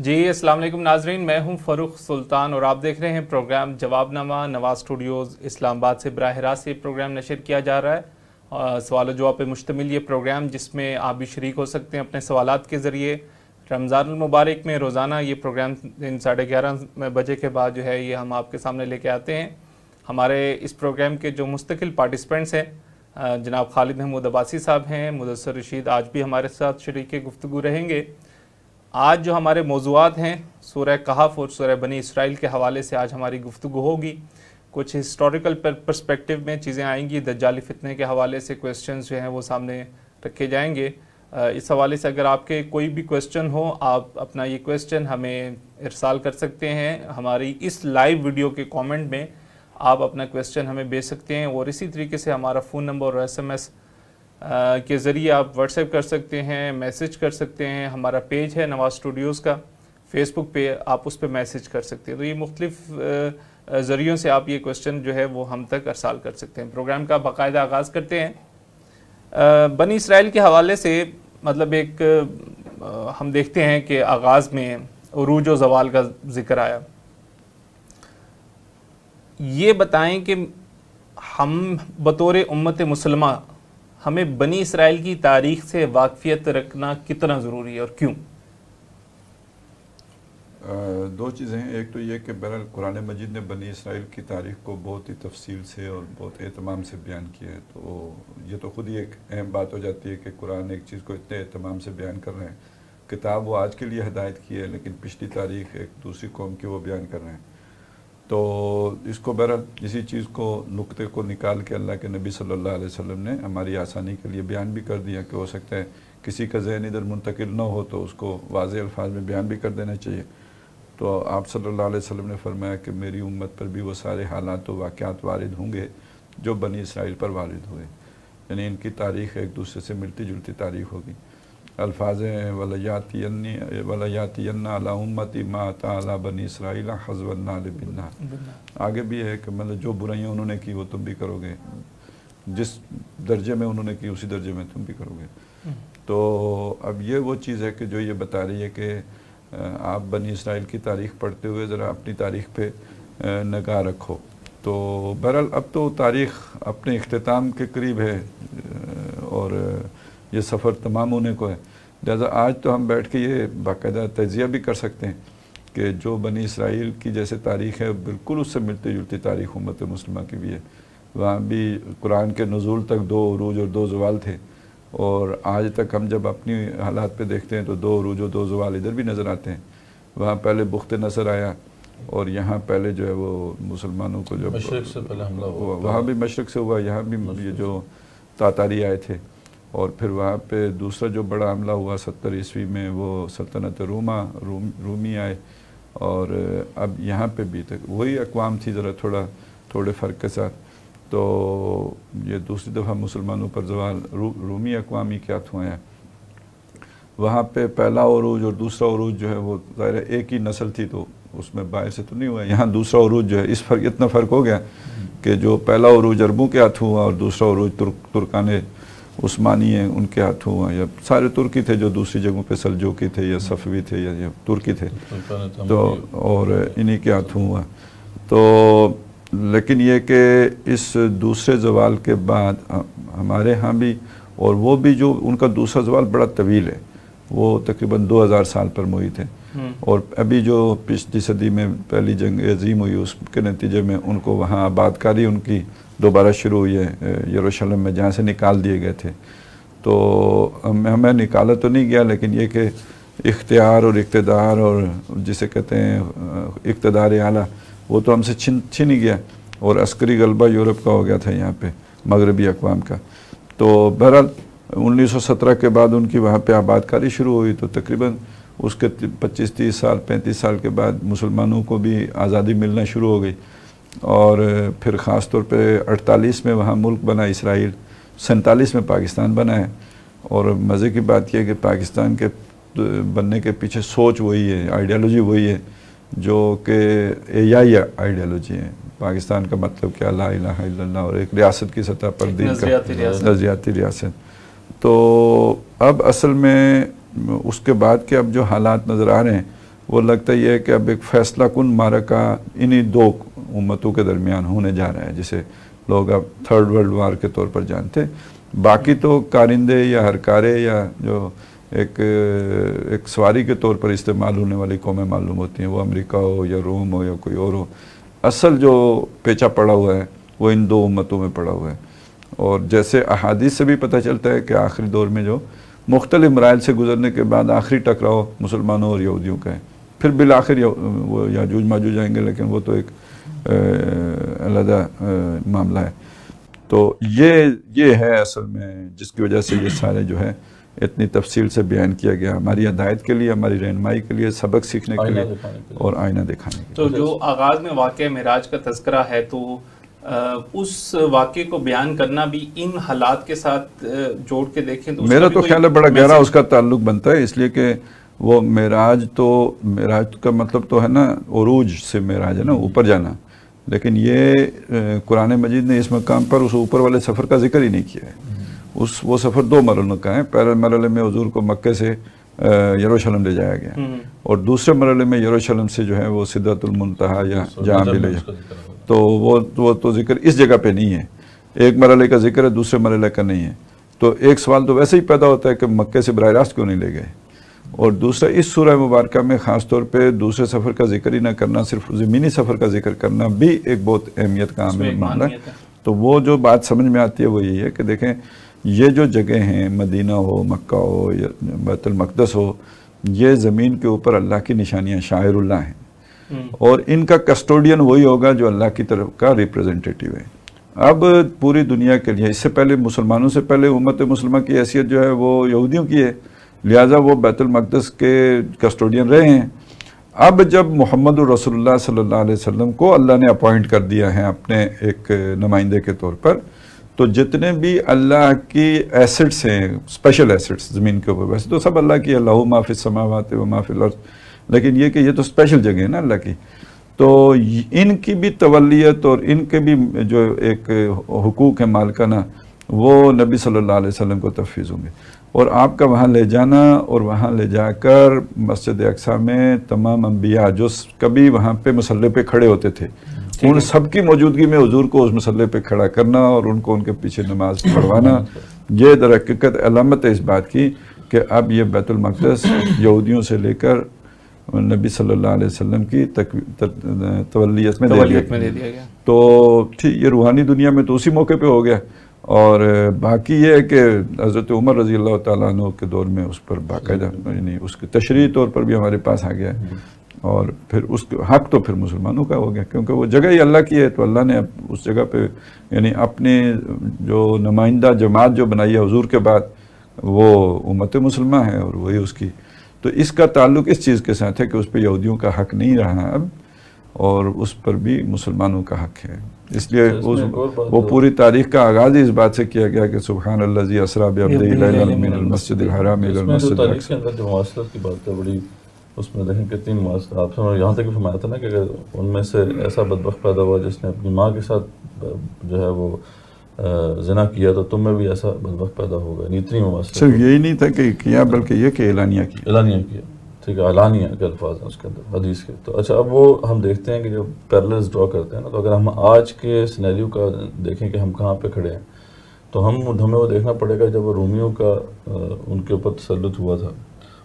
جی السلام علیکم ناظرین، میں ہوں فاروق سلطان اور آپ دیکھ رہے ہیں پروگرام جواب نامہ نواز اسٹوڈیوز اسلام آباد سے۔ براہ راست یہ پروگرام نشر کیا جا رہا ہے، سوال و جواب پہ مشتمل یہ پروگرام، جس میں آپ بھی شریک ہو سکتے ہیں اپنے سوالات کے ذریعے۔ رمضان المبارک میں روزانہ یہ پروگرام 11:30 بجے کے بعد جو ہے یہ ہم آپ کے سامنے لے کے آتے ہیں۔ ہمارے اس پروگرام کے جو مستقل پارٹیسپینٹس ہیں جناب خالد محمود عباسی صاحب ہیں، مدثر رشید آج بھی ہمارے ساتھ شریک گفتگو رہیں گے۔ آج جو ہمارے موضوعات ہیں سورہ کہف اور سورہ بنی اسرائیل کے حوالے سے آج ہماری گفتگو ہوگی۔ کچھ ہسٹوریکل پرسپیکٹیو میں چیزیں آئیں گی، دجالی فتنے کے حوالے سے کویسچنز جو ہیں وہ سامنے رکھے جائیں گے۔ اس حوالے سے اگر آپ کے کوئی بھی کویسچن ہو، آپ اپنا یہ کویسچن ہمیں ارسال کر سکتے ہیں۔ ہماری اس لائیو ویڈیو کے کامنٹ میں آپ اپنا کویسچن ہمیں بھیج سکتے ہیں، اور اسی طریقے سے ہمارا فون نمبر اور SMS کے ذریعے آپ واٹس ایپ کر سکتے ہیں، میسج کر سکتے ہیں۔ ہمارا پیج ہے نواز اسٹوڈیوز کا فیس بک پہ، آپ اس پہ میسج کر سکتے ہیں۔ تو یہ مختلف ذریعوں سے آپ یہ کویسچن جو ہے وہ ہم تک ارسال کر سکتے ہیں۔ پروگرام کا باقاعدہ آغاز کرتے ہیں۔ بنی اسرائیل کے حوالے سے مطلب ایک ہم دیکھتے ہیں کہ آغاز میں عروج و زوال کا ذکر آیا۔ یہ بتائیں کہ ہم بطور امت مسلمہ ہمیں بنی اسرائیل کی تاریخ سے واقفیت رکھنا کتنا ضروری ہے اور کیوں؟ دو چیزیں ہیں۔ ایک تو یہ کہ بہرحال قرآن مجید نے بنی اسرائیل کی تاریخ کو بہت ہی تفصیل سے اور بہت اہتمام سے بیان کیا ہے، تو یہ تو خود ہی ایک اہم بات ہو جاتی ہے کہ قرآن ایک چیز کو اتنے اہتمام سے بیان کر رہے ہیں۔ کتاب وہ آج کے لیے ہدایت کی ہے، لیکن پچھلی تاریخ ایک دوسری قوم کی وہ بیان کر رہے ہیں۔ تو اس کو بہرحال اسی چیز کو نقطے کو نکال کے اللہ کے نبی صلی اللہ علیہ وسلم نے ہماری آسانی کے لیے بیان بھی کر دیا کہ ہو سکتا ہے کسی کا ذہن ادھر منتقل نہ ہو تو اس کو واضح الفاظ میں بیان بھی کر دینا چاہیے۔ تو آپ صلی اللہ علیہ وسلم نے فرمایا کہ میری امت پر بھی وہ سارے حالات و واقعات وارد ہوں گے جو بنی اسرائیل پر وارد ہوئے، یعنی ان کی تاریخ ایک دوسرے سے ملتی جلتی تاریخ ہوگی۔ الفاظ ہیں وَلَيَأْتِيَنَّ عَلَىٰ أُمَّتِي مَا أَتَىٰ عَلَىٰ بَنِي إِسْرَائِيلَ حَزْوَ النَّارِ بِالنَّارِ۔ آگے بھی ہے کہ مطلب جو برائیاں انہوں نے کی وہ تم بھی کرو گے، جس درجے میں انہوں نے کی اسی درجے میں تم بھی کرو گے۔ تو اب یہ وہ چیز ہے کہ جو یہ بتا رہی ہے کہ آپ بنی اسرائیل کی تاریخ پڑھتے ہوئے ذرا اپنی تاریخ پہ نگاہ رکھو۔ تو بہرحال اب تو تاریخ اپنے اختتام کے قریب ہے اور یہ سفر تمام ہونے کو ہے، لہذا آج تو ہم بیٹھ کے یہ باقاعدہ تجزیہ بھی کر سکتے ہیں کہ جو بنی اسرائیل کی جیسے تاریخ ہے بالکل اس سے ملتی جلتی تاریخ امت مسلمہ کی بھی ہے۔ وہاں بھی قرآن کے نزول تک 2 عروج اور 2 زوال تھے، اور آج تک ہم جب اپنی حالات پہ دیکھتے ہیں تو 2 عروج اور 2 زوال ادھر بھی نظر آتے ہیں۔ وہاں پہلے بخت نصر آیا، اور یہاں پہلے جو ہے وہ مسلمانوں کو جو مشرق سے پہلے حملہ ہوا، وہاں بھی مشرق سے ہوا، یہاں بھی یہ جو تاتاری آئے تھے، اور پھر وہاں پہ دوسرا جو بڑا حملہ ہوا 70 عیسوی میں وہ سلطنت رومی آئے، اور اب یہاں پہ بھی تک وہی اقوام تھی، ذرا تھوڑے فرق کے ساتھ۔ تو یہ دوسری دفعہ مسلمانوں پر زوال رومی اقوامی کیا ہوا ہے۔ وہاں پہ پہلا عروج اور دوسرا عروج جو ہے وہ ظاہر ایک ہی نسل تھی تو اس میں باہر سے تو نہیں ہوا ہے۔ یہاں دوسرا عروج جو ہے اس فرق اتنا فرق ہو گیا کہ جو پہلا عروج عربوں کے ہاتھ ہوا اور دوسرا عروج ترکان عثمانی ہیں ان کے ہاتھ ہوا، یا سارے ترکی تھے جو دوسری جگہوں پہ سلجوقی تھے یا صفوی تھے یا ترکی تھے، تو اور انہی کے ہاتھ ہوا۔ تو لیکن یہ کہ اس دوسرے زوال کے بعد ہمارے ہاں بھی، اور وہ بھی جو ان کا دوسرا زوال بڑا طویل ہے، وہ تقریباً 2000 سال پر محیط ہے، اور ابھی جو پچھلی صدی میں پہلی جنگ عظیم ہوئی اس کے نتیجے میں ان کو وہاں آباد کاری ان کی دوبارہ شروع ہوئی ہے یروشلم میں، جہاں سے نکال دیے گئے تھے۔ تو ہمیں نکالا تو نہیں گیا، لیکن یہ کہ اختیار اور اقتدار اور جسے کہتے ہیں اقتدار اعلیٰ وہ تو ہم سے چھن ہی گیا، اور عسکری غلبہ یورپ کا ہو گیا تھا یہاں پہ، مغربی اقوام کا۔ تو بہرحال 1917 کے بعد ان کی وہاں پہ آباد کاری شروع ہوئی، تو تقریباً اس کے 25-30 سال 35 سال کے بعد مسلمانوں کو بھی آزادی ملنا شروع ہو گئی، اور پھر خاص طور پہ 48 میں وہاں ملک بنا اسرائیل، 47 میں پاکستان بنا ہے۔ اور مزے کی بات یہ ہے کہ پاکستان کے بننے کے پیچھے سوچ وہی ہے، آئیڈیالوجی وہی ہے جو کہ ایائی آئیڈیالوجی ہے۔ پاکستان کا مطلب کیا، لا الہ الا اللہ، اور ایک ریاست کی سطح پر دین کا نظریاتی ریاست۔ تو اب اصل میں اس کے بعد کے اب جو حالات نظر آ رہے ہیں وہ لگتا یہ ہے کہ اب ایک فیصلہ کن معرکہ انہی دو امتوں کے درمیان ہونے جا رہا ہے، جسے لوگ اب تھرڈ ورلڈ وار کے طور پر جانتے. باقی تو کارندے یا ہرکارے یا جو ایک سواری کے طور پر استعمال ہونے والی قومیں معلوم ہوتی ہیں، وہ امریکہ ہو یا روم ہو یا کوئی اور ہو. اصل جو پیچا پڑا ہوا ہے وہ ان دو امتوں میں پڑا ہوا ہے. اور جیسے احادیث سے بھی پتہ چلتا ہے کہ آخری دور میں جو مختلف مراحل سے گزرنے کے بعد آخری ٹکراؤ مسلمانوں اور یہودیوں کا ہے. پھر بالآخر وہ یاجوج ماجوج آئیں گے، لیکن وہ تو ایک علیحدہ معاملہ ہے. تو یہ ہے اصل میں جس کی وجہ سے یہ سارے جو ہے اتنی تفصیل سے بیان کیا گیا، ہماری ہدایت کے لیے، ہماری رہنمائی کے لیے، سبق سیکھنے کے لیے اور آئینہ دکھانے کے لیے. تو جو آغاز میں واقعہ معراج کا تذکرہ ہے، تو اس واقعے کو بیان کرنا بھی ان حالات کے ساتھ جوڑ کے دیکھیں تو میرا تو خیال ہے بڑا گہرا اس کا تعلق بنتا ہے، اس لیے کہ وہ معراج کا مطلب تو ہے نا عروج سے معراج ہے نا، اوپر جانا. لیکن یہ قرآن مجید نے اس مقام پر اس اوپر والے سفر کا ذکر ہی نہیں کیا ہے. وہ سفر دو مرحلوں کا ہے. پہلے مرحلے میں حضور کو مکے سے یروشلم لے جایا گیا، اور دوسرے مرحلے میں یروشلم سے جو ہے وہ سدرۃ المنتہا یا جہاں بھی لے جایا. تو وہ تو ذکر اس جگہ پہ نہیں ہے. ایک مرحلے کا ذکر ہے، دوسرے مرحلے کا نہیں ہے. تو ایک سوال تو ویسے ہی پیدا ہوتا ہے کہ مکے سے براہ راست کیوں نہیں لے گئے. اور دوسرا اس سورہ مبارکہ میں خاص طور پہ دوسرے سفر کا ذکر ہی نہ کرنا، صرف زمینی سفر کا ذکر کرنا بھی ایک بہت اہمیت کا عامل معاملہ ہے. تو وہ جو بات سمجھ میں آتی ہے وہ یہی ہے کہ دیکھیں یہ جو جگہ ہیں، مدینہ ہو، مکہ ہو یا بیت المقدس ہو، یہ زمین کے اوپر اللہ کی نشانیاں، شاعر اللہ ہیں، اور ان کا کسٹوڈین وہی ہوگا جو اللہ کی طرف کا ریپریزنٹیٹیو ہے. اب پوری دنیا کے لیے، اس سے پہلے مسلمانوں سے پہلے امت مسلمہ کی حیثیت جو ہے وہ یہودیوں کی ہے، لہٰذا وہ بیت المقدس کے کسٹوڈین رہے ہیں. اب جب محمد رسول اللہ صلی اللہ علیہ وسلم کو اللہ نے اپوائنٹ کر دیا ہے اپنے ایک نمائندے کے طور پر، تو جتنے بھی اللہ کی ایسٹس ہیں، اسپیشل ایسٹس زمین کے اوپر، ویسے تو سب اللہ کی، اللہ ما فی السماوات و ما فی الارض، لیکن یہ کہ یہ تو اسپیشل جگہ ہے نا اللہ کی. تو ان کی بھی تولیت اور ان کے بھی جو ایک حقوق ہیں مالکانہ، وہ نبی صلی اللہ علیہ وسلم کو تفویض ہوں گے. اور آپ کا وہاں لے جانا اور وہاں لے جا کر مسجد اقصیٰ میں تمام انبیاء جو کبھی وہاں پہ مصلی پہ کھڑے ہوتے تھے، ان سب کی موجودگی میں حضور کو اس مصلی پہ کھڑا کرنا اور ان کو ان کے پیچھے نماز پڑھوانا، یہ در حقیقت علامت ہے اس بات کی کہ اب یہ بیت المقدس یہودیوں سے لے کر نبی صلی اللہ علیہ وسلم کی تولیت میں دے دیا گیا. تو یہ روحانی دنیا میں تو اسی موقع پہ ہو گیا. اور باقی یہ ہے کہ حضرت عمر رضی اللہ تعالیٰ عنہ کے دور میں اس پر باقاعدہ یعنی اس کے تشریعی طور پر بھی ہمارے پاس آ گیا ہے، اور پھر اس حق تو پھر مسلمانوں کا ہو گیا، کیونکہ وہ جگہ ہی اللہ کی ہے. تو اللہ نے اس جگہ پہ یعنی اپنے جو نمائندہ جماعت جو بنائی ہے حضور کے بعد، وہ امت مسلمہ ہے اور وہی اس کی. تو اس کا تعلق اس چیز کے ساتھ ہے کہ اس پہ یہودیوں کا حق نہیں رہا اب، اور اس پر بھی مسلمانوں کا حق ہے. اس لیے وہ پوری تاریخ کا آغاز ہی اس بات سے کیا گیا کہ سبحان الذی اسریٰ بعبدہ لیلا من المسجد الحرام الی المسجد الاقصی. تاریخ کے اندر جو مواصلات کی بات ہے بڑی، اس میں دیکھیں کہ 3 مواصلات آپ نے یہاں تک بھی فرمایا تھا نا کہ اگر ان میں سے ایسا بدبخت پیدا ہوا جس نے اپنی ماں کے ساتھ جو ہے وہ زنا کیا، تو تم میں بھی ایسا بدبخت پیدا ہوگا. اتنی مواصلات صرف یہی نہیں تھا کہ کیا، بلکہ یہ کہ اعلانیہ کیا. ٹھیک ہے، اعلانیہ کے الفاظ ہیں اس کے اندر حدیث کے. تو اچھا، اب وہ ہم دیکھتے ہیں کہ جو پیرلز ڈرا کرتے ہیں نا، تو اگر ہم آج کے سینیریو کا دیکھیں کہ ہم کہاں پہ کھڑے ہیں، تو ہمیں وہ دیکھنا پڑے گا جب وہ رومیوں کا ان کے اوپر تسلط ہوا تھا،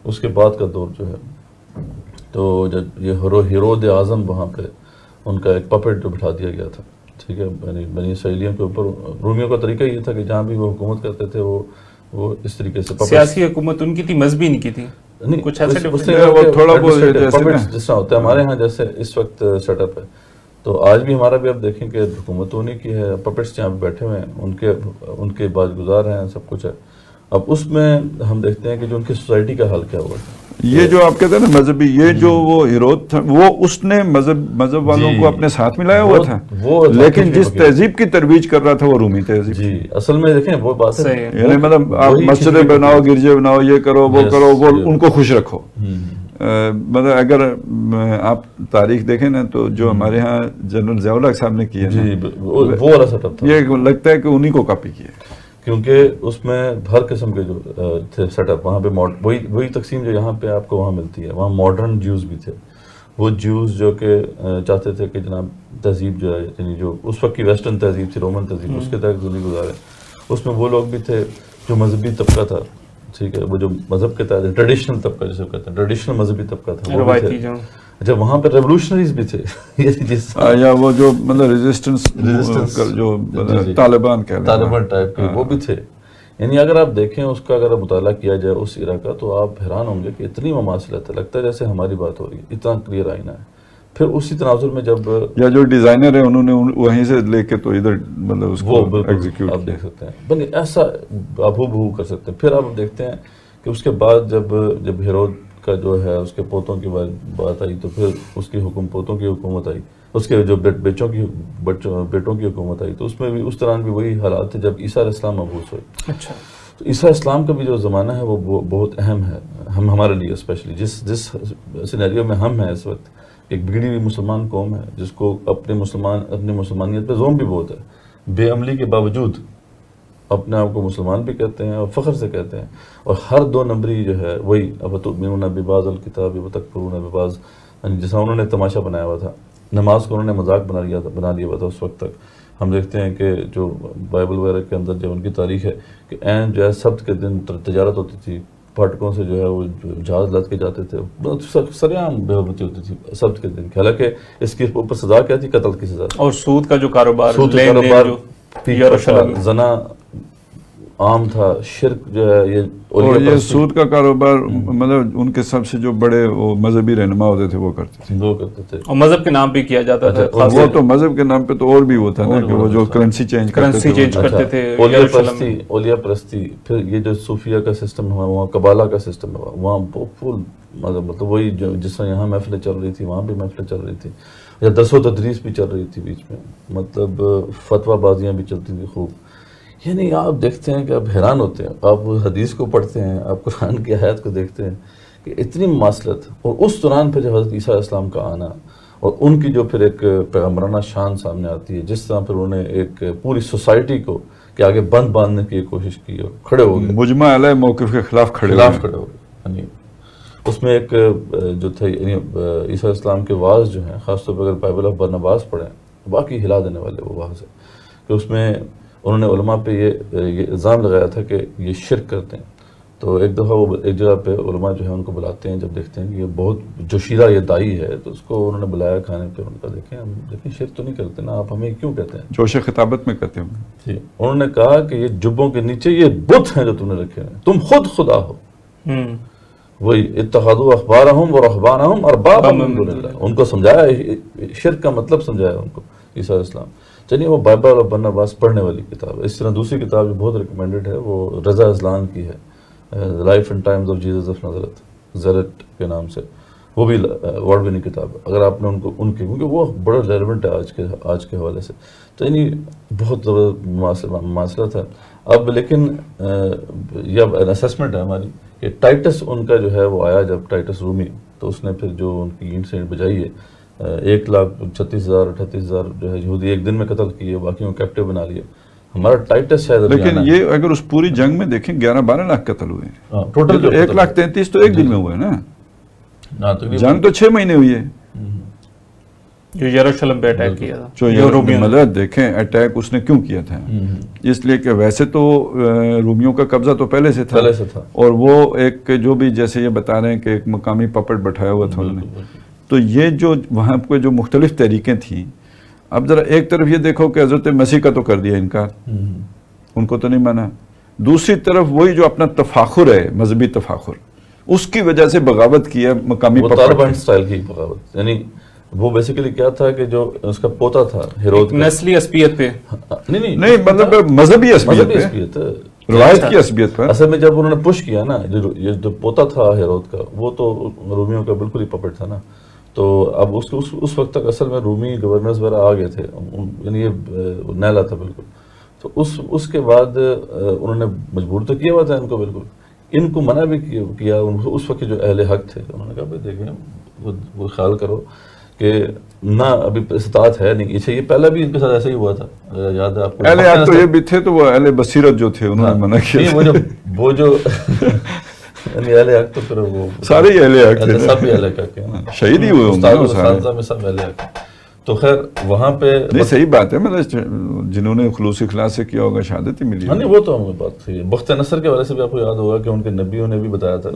اس کے بعد کا دور جو ہے. تو جب یہ ہیرود اعظم وہاں پہ ان کا ایک پپٹ جو بٹھا دیا گیا تھا، ٹھیک ہے، بنی اسرائیلیوں کے اوپر. رومیوں کا طریقہ یہ تھا کہ جہاں بھی وہ حکومت کرتے تھے وہ اس طریقے سے سیاسی حکومت ان کی تھی، مذہبی نہیں کی تھی. کچھ ایسا تھوڑا جس طرح ہوتا ہے ہمارے ہاں جیسے اس وقت سیٹ اپ ہے، تو آج بھی ہمارا بھی اب دیکھیں کہ حکومت انہیں کی ہے، پپٹس جہاں پہ بیٹھے ہوئے ہیں ان کے باز گزار ہیں، سب کچھ ہے. اب اس میں ہم دیکھتے ہیں کہ جو ان کی سوسائٹی کا حال کیا ہوا ہے. یہ جو آپ کہتے ہیں نا مذہبی، یہ جو وہ ہیرود تھا، وہ اس نے مذہب والوں کو اپنے ساتھ ملایا ہوا تھا، لیکن جس تہذیب کی ترویج کر رہا تھا وہ رومی تہذیب. جی اصل میں دیکھیں وہ بات ہے، یعنی مطلب آپ مسجدیں بناؤ، گرجے بناؤ، یہ کرو وہ کرو، وہ ان کو خوش رکھو. مطلب اگر آپ تاریخ دیکھیں نا تو جو ہمارے ہاں جنرل ضیاء الحق صاحب نے کیا، وہ والا سیٹ اپ تھا، یہ لگتا ہے کہ انہی کو کاپی کیا. کیونکہ اس میں ہر قسم کے جو تھے سیٹ اپ وہاں پہ وہی تقسیم جو یہاں پہ آپ کو وہاں ملتی ہے. وہاں ماڈرن جیوز بھی تھے, وہ جیوز جو کہ چاہتے تھے کہ جناب تہذیب جو ہے یعنی جو اس وقت کی ویسٹرن تہذیب تھی, رومن تہذیب, اس کے تحت زندگی گزارے. اس میں وہ لوگ بھی تھے جو مذہبی طبقہ تھا, ٹھیک ہے, وہ جو مذہب کے تحت ٹریڈیشنل طبقہ جسے کہتے ہیں, ٹریڈیشنل مذہبی طبقہ تھا, وہ بھی تھے. اچھا, وہاں پہ ریولوشنریز بھی تھے یا وہ جو مطلب ریزسٹنس جو طالبان ٹائپ کے وہ بھی تھے. یعنی اگر آپ دیکھیں اس کا, اگر مطالعہ کیا جائے اس ایرا کا, تو آپ حیران ہوں گے کہ اتنی مماثلت ہے, لگتا ہے جیسے ہماری بات ہو رہی ہے, اتنا کلیئر آئینہ ہے. پھر اسی تناظر میں جب یا جو ڈیزائنر ہیں انہوں نے وہیں سے لے کے تو ادھر مطلب اس کو ایگزیکیوٹ آپ دیکھ سکتے ہیں, بلکہ ایسا آپ ہو کر سکتے ہیں. پھر آپ دیکھتے ہیں کہ اس کے بعد جب ہیرود کا جو ہے اس کے پوتوں کی بات آئی, تو پھر اس کی پوتوں کی حکومت آئی, اس کے جو بیٹوں کی حکومت آئی, تو اس میں بھی اس طرح بھی وہی حالات تھے جب عیسیٰ علیہ السلام مبعوث ہوئے. اچھا, تو عیسیٰ علیہ السلام کا بھی جو زمانہ ہے وہ بہت اہم ہے ہمارے لیے, اسپیشلی جس سینیریو میں ہم ہیں اس وقت. ایک بگڑی ہوئی مسلمان قوم ہے جس کو اپنی مسلمانیت پہ زوم بھی بہت ہے, بے عملی کے باوجود اپنے آپ کو مسلمان بھی کہتے ہیں اور فخر سے کہتے ہیں. اور ہر 2 نمبری جو ہے وہی افتؤمنون ببعض الکتاب وتکفرون ببعض, جس طرح انہوں نے تماشا بنایا ہوا تھا, نماز کو انہوں نے مذاق بنا لیا ہوا تھا اس وقت تک. ہم دیکھتے ہیں کہ جو بائبل وغیرہ کے اندر جو ان کی تاریخ ہے کہ عین جو ہے سبت کے دن تجارت ہوتی تھی, پھاٹکوں سے جو ہے وہ جہاز لد کے جاتے تھے, سریعام بے حرمتی ہوتی تھی سبت کے دن. حالانکہ اس کے اوپر سزا کیا تھی؟ قتل کی سزا. اور سود کا جو کاروبار, زنا عام تھا, شرک جو ہے یہ سود کا کاروبار مطلب ان کے سب سے جو بڑے وہ مذہبی رہنما ہوتے تھے وہ کرتے تھے, اور مذہب کے نام پہ کیا جاتا تھا. وہ تو مذہب کے نام پہ تو اور بھی وہ تھا نا کہ وہ جو کرنسی چینج کرتے تھے, اولیاء پرستی. پھر یہ جو صوفیہ کا سسٹم ہوا, وہاں قبالہ کا سسٹم ہوا, وہاں فل مطلب وہی جس طرح یہاں محفلیں چل رہی تھی وہاں بھی محفلیں چل رہی تھی, یا درس و تدریس بھی چل رہی تھی بیچ میں, مطلب فتویٰ بازیاں بھی چلتی تھی خوب. یعنی آپ دیکھتے ہیں کہ آپ حیران ہوتے ہیں, آپ حدیث کو پڑھتے ہیں, آپ قرآن کی آیات کو دیکھتے ہیں کہ اتنی مماثلت. اور اس دوران پھر جب حضرت عیسیٰ علیہ السلام کا آنا اور ان کی جو پھر ایک پیغمبرانہ شان سامنے آتی ہے, جس طرح پھر انہوں نے ایک پوری سوسائٹی کو کہ آگے بند باندھنے کی کوشش کی اور کھڑے ہو گئے, مجمع علیہ موقف کے خلاف کھڑے ہو گئے. یعنی اس میں ایک جو تھے یعنی عیسیٰ علیہ السلام کے واعظ جو ہیں, خاص طور پر اگر بائبل آف برناباس پڑھیں, باقی ہلا دینے والے وہ واعظ ہے کہ اس میں انہوں نے علماء پہ یہ الزام لگایا تھا کہ یہ شرک کرتے ہیں. تو ایک دفعہ وہ ایک جگہ پہ علماء جو ہے ان کو بلاتے ہیں, جب دیکھتے ہیں کہ یہ بہت جوشیلا یہ دائی ہے, تو اس کو انہوں نے بلایا کھانے پہ. ان کا دیکھیں شرک تو نہیں کرتے نا, آپ ہمیں کیوں کہتے ہیں؟ جوش خطابت میں کہتے ہیں جی. انہوں نے کہا کہ یہ جبوں کے نیچے یہ بت ہیں جو تم نے رکھے ہیں, تم خود خدا ہو. وہی اتخذوا احبارهم ورهبانهم اربابا من دون اللہ. ان کو سمجھایا شرک کا مطلب, سمجھایا ان کو عیسیٰ علیہ السلام. چلیے وہ بائبل اور برناباس پڑھنے والی کتاب ہے. اس طرح دوسری کتاب جو بہت ریکمینڈڈ ہے وہ رضا ازلان کی ہے, life and times of Jesus of Nazareth, زیرٹ کے نام سے. وہ بھی ورڈ وننگ کتاب ہے. اگر آپ نے ان کی کیونکہ وہ بڑا ریلیونٹ ہے آج کے حوالے سے, تو یعنی بہت زبردست مماثلت ہے. اب لیکن یہ اسسمنٹ ہے ہماری کہ ٹائٹس ان کا جو ہے وہ آیا جب ٹائٹس رومی, تو اس نے پھر جو ان کی اینٹ سینٹ بجائی ہے, 1,36,000 جو ہے یہودی ایک دن میں قتل کیے, باقیوں کو کیپٹیو بنا لیا. ہمارا ٹائٹس شاید, لیکن یہ اگر اس پوری جنگ میں دیکھیں 11-12 لاکھ قتل ہوئے ہیں ٹوٹل. 1,33,000 تو ایک دن میں ہوئے نا, جنگ تو 6 مہینے ہوئی ہے. جو یروشلم پہ اٹیک کیا تھا, مطلب دیکھیں اٹیک اس نے کیوں کیا تھا, اس لیے کہ ویسے تو رومیوں کا قبضہ تو پہلے سے تھا, اور وہ ایک جو بھی جیسے یہ بتا رہے ہیں کہ ایک مقامی پپٹ بٹھایا ہوا تھا انہوں نے. تو یہ جو وہاں پہ جو مختلف طریقیں تھیں, اب ذرا ایک طرف یہ دیکھو کہ حضرت مسیح کا تو کر دیا انکار, ان کو تو نہیں مانا. دوسری طرف وہی جو اپنا تفاخر ہے, مذہبی تفاخر, اس کی وجہ سے بغاوت کی ہے مقامی طالبان سٹائل کی بغاوت. یعنی وہ بیسیکلی کیا تھا کہ جو اس کا پوتا تھا ہیرود, نسلی عصبیت پہ نہیں مطلب مذہبی عصبیت, روایت کی عصبیت پر. اصل میں جب انہوں نے پش کیا نا, جو پوتا تھا ہیرود کا, وہ تو رومیوں کا بالکل ہی پپٹ تھا نا. تو اب اس وقت تک اصل میں رومی گورنرز وغیرہ آ گئے تھے, یعنی یہ نیلا تھا بالکل. تو اس کے بعد انہوں نے مجبور تو کیا ہوا تھا ان کو بالکل, ان کو منع بھی کیا. اس وقت جو اہل حق تھے انہوں نے کہا بھائی دیکھیں وہ خیال کرو کہ نہ ابھی استطاعت ہے نہیں. یہ پہلے بھی ان کے ساتھ ایسا ہی ہوا تھا, یاد ہے آپ کو؟ اہل حق تو یہ بھی تھے, تو وہ اہل بصیرت جو تھے انہوں نے منع کیا. وہ جو یعنی اہل حق تو پھر وہ سارے ہی اہل حق تھے, سب بھی اہل حق ہیں, شہید ہی ہوئے استاد میں سب اہل حق. تو خیر وہاں پہ نہیں, صحیح بات ہے, مطلب جنہوں نے خلوص اخلاص سے کیا ہوگا شہادت ہی ملی. نہیں وہ تو ہمیں بات تھی. بخت نصر کے حوالے سے بھی آپ کو یاد ہوگا کہ ان کے نبیوں نے بھی بتایا تھا,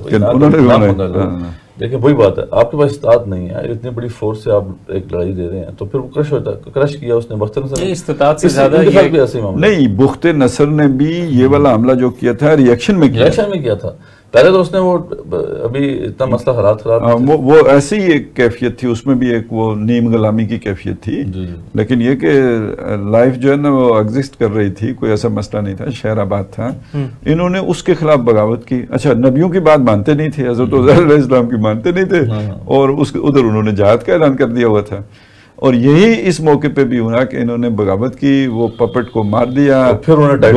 لیکن وہی بات ہے, آپ کے پاس استطاعت نہیں ہے, اتنی بڑی فورس سے آپ ایک لڑائی دے رہے ہیں, تو پھر وہ کرش ہوتا ہے. کرش کیا اس نے بخت نصر نے, استطاعت سے زیادہ بھی ایسے معاملہ نہیں. بخت نصر نے بھی یہ والا حملہ جو کیا تھا ریئیکشن میں کیا تھا. پہلے تو اس نے وہ ابھی اتنا مسئلہ حالات خراب, وہ ایسی ہی ایک کیفیت تھی, اس میں بھی ایک وہ نیم غلامی کی کیفیت تھی, لیکن یہ کہ لائف جو ہے نا وہ ایگزسٹ کر رہی تھی, کوئی ایسا مسئلہ نہیں تھا, شہر آباد تھا. انہوں نے اس کے خلاف بغاوت کی. اچھا, نبیوں کی بات مانتے نہیں تھے, حضرت عزیر علیہ السلام کی مانتے نہیں تھے, اور ادھر انہوں نے جہاد کا اعلان کر دیا ہوا تھا. اور یہی اس موقع پہ بھی ہوا کہ انہوں نے بغاوت کی, وہ پپٹ کو مار دیا, پھر انہوں نے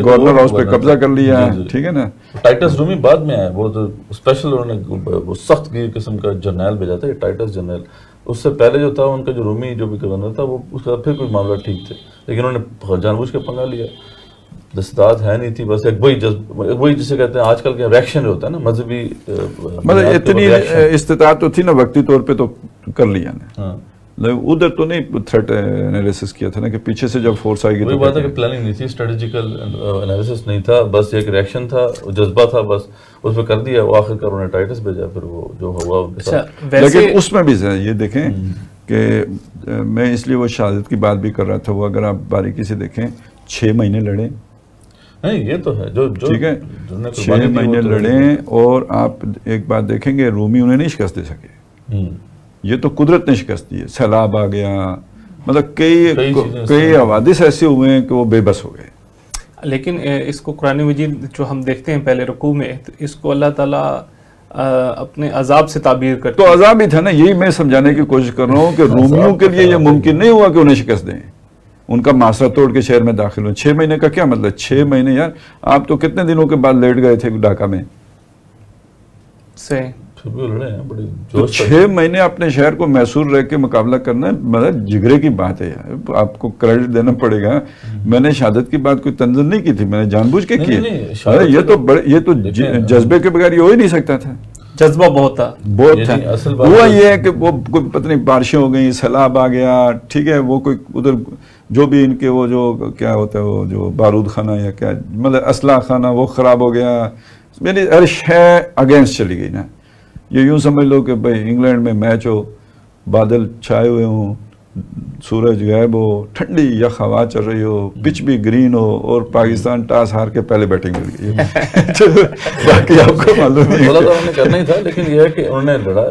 گورنر ہاؤس پہ قبضہ کر لیا. ٹھیک ہے نا, ٹائٹس رومی بعد میں آیا, وہ تو اسپیشل انہوں نے وہ سخت قسم کا جرنیل بھیجا تھا, یہ ٹائٹس جرنیل. اس سے پہلے جو تھا ان کا جو رومی جو بھی گورنر تھا, وہ اس کا پھر کوئی معاملہ ٹھیک تھے, لیکن انہوں نے جان بوجھ کے پنگا لیا. استطاعت ہے نہیں تھی, بس ایک وہی جسے کہتے ہیں آج کل کے ریئیکشن ہوتا ہے نا مذہبی, مطلب اتنی استطاعت تو تھی نا وقتی طور پہ تو کر لیا نا. ادھر تو نہیں تھریٹ انالیسس کیا تھا نا کہ پیچھے سے جب فورس آئے گی. وہی بات ہے کہ پلاننگ نہیں تھی, اسٹریٹجیکل انالیسس نہیں تھا, بس ایک ریئیکشن تھا, جذبہ تھا, بس اس پہ کر دیا. وہ آخر کار انہوں نے ٹائٹس بھیجا, پھر وہ جو ہوا. لیکن اس میں بھی یہ دیکھیں کہ میں اس لیے وہ شہادت کی بات بھی کر رہا تھا, وہ اگر آپ باریکی سے دیکھیں 6 مہینے لڑے. نہیں یہ تو ہے جو ٹھیک ہے, 6 مہینے لڑیں, اور آپ ایک بات دیکھیں گے رومی انہیں نہیں شکست دے سکے. یہ تو قدرت نے شکست دی ہے. سیلاب آ گیا, مطلب کئی حوادث ایسے ہوئے ہیں کہ وہ بے بس ہو گئے. لیکن اس کو قرآن مجید جو ہم دیکھتے ہیں پہلے رکوع میں, اس کو اللہ تعالیٰ اپنے عذاب سے تعبیر کرتے تو عذاب ہی تھا نا. یہی میں سمجھانے کی کوشش کر رہا ہوں کہ رومیوں کے لیے یہ ممکن نہیں ہوا کہ انہیں شکست دیں, ان کا معاشرہ توڑ کے شہر میں داخل ہوں. 6 مہینے کا کیا مطلب, 6 مہینے یار, آپ تو کتنے دنوں کے بعد لیٹ گئے تھے ڈھاکہ میں سے, 6 مہینے اپنے شہر کو محصور رہ کے مقابلہ کرنا, مطلب جگرے کی بات ہے یار, آپ کو کریڈٹ دینا پڑے گا. میں نے شہادت کی بات کوئی تنظیم نہیں کی تھی, میں نے جان بوجھ کے کی. یہ تو جذبے کے بغیر یہ ہو ہی نہیں سکتا تھا. جذبہ بہت تھا. ہوا یہ ہے کہ وہ کوئی پتہ نہیں بارشیں ہو گئیں, سیلاب آ گیا, ٹھیک ہے, وہ کوئی ادھر جو بھی ان کے وہ جو کیا ہوتا ہے وہ جو بارود خانہ یا کیا مطلب اسلحہ خانہ وہ خراب ہو گیا. یعنی ہر شے اگینسٹ چلی گئی نا. یہ یوں سمجھ لو کہ بھائی انگلینڈ میں میچ ہو, بادل چھائے ہوئے ہوں, سورج غائب ہو, ٹھنڈی یخ ہوا چل رہی ہو, پچ بھی گرین ہو, اور پاکستان ٹاس ہار کے پہلے بیٹنگ مل گئی. باقی آپ کو معلوم نہیں, انہوں نے کرنا ہی تھا. لیکن یہ ہے کہ انہوں نے لڑا,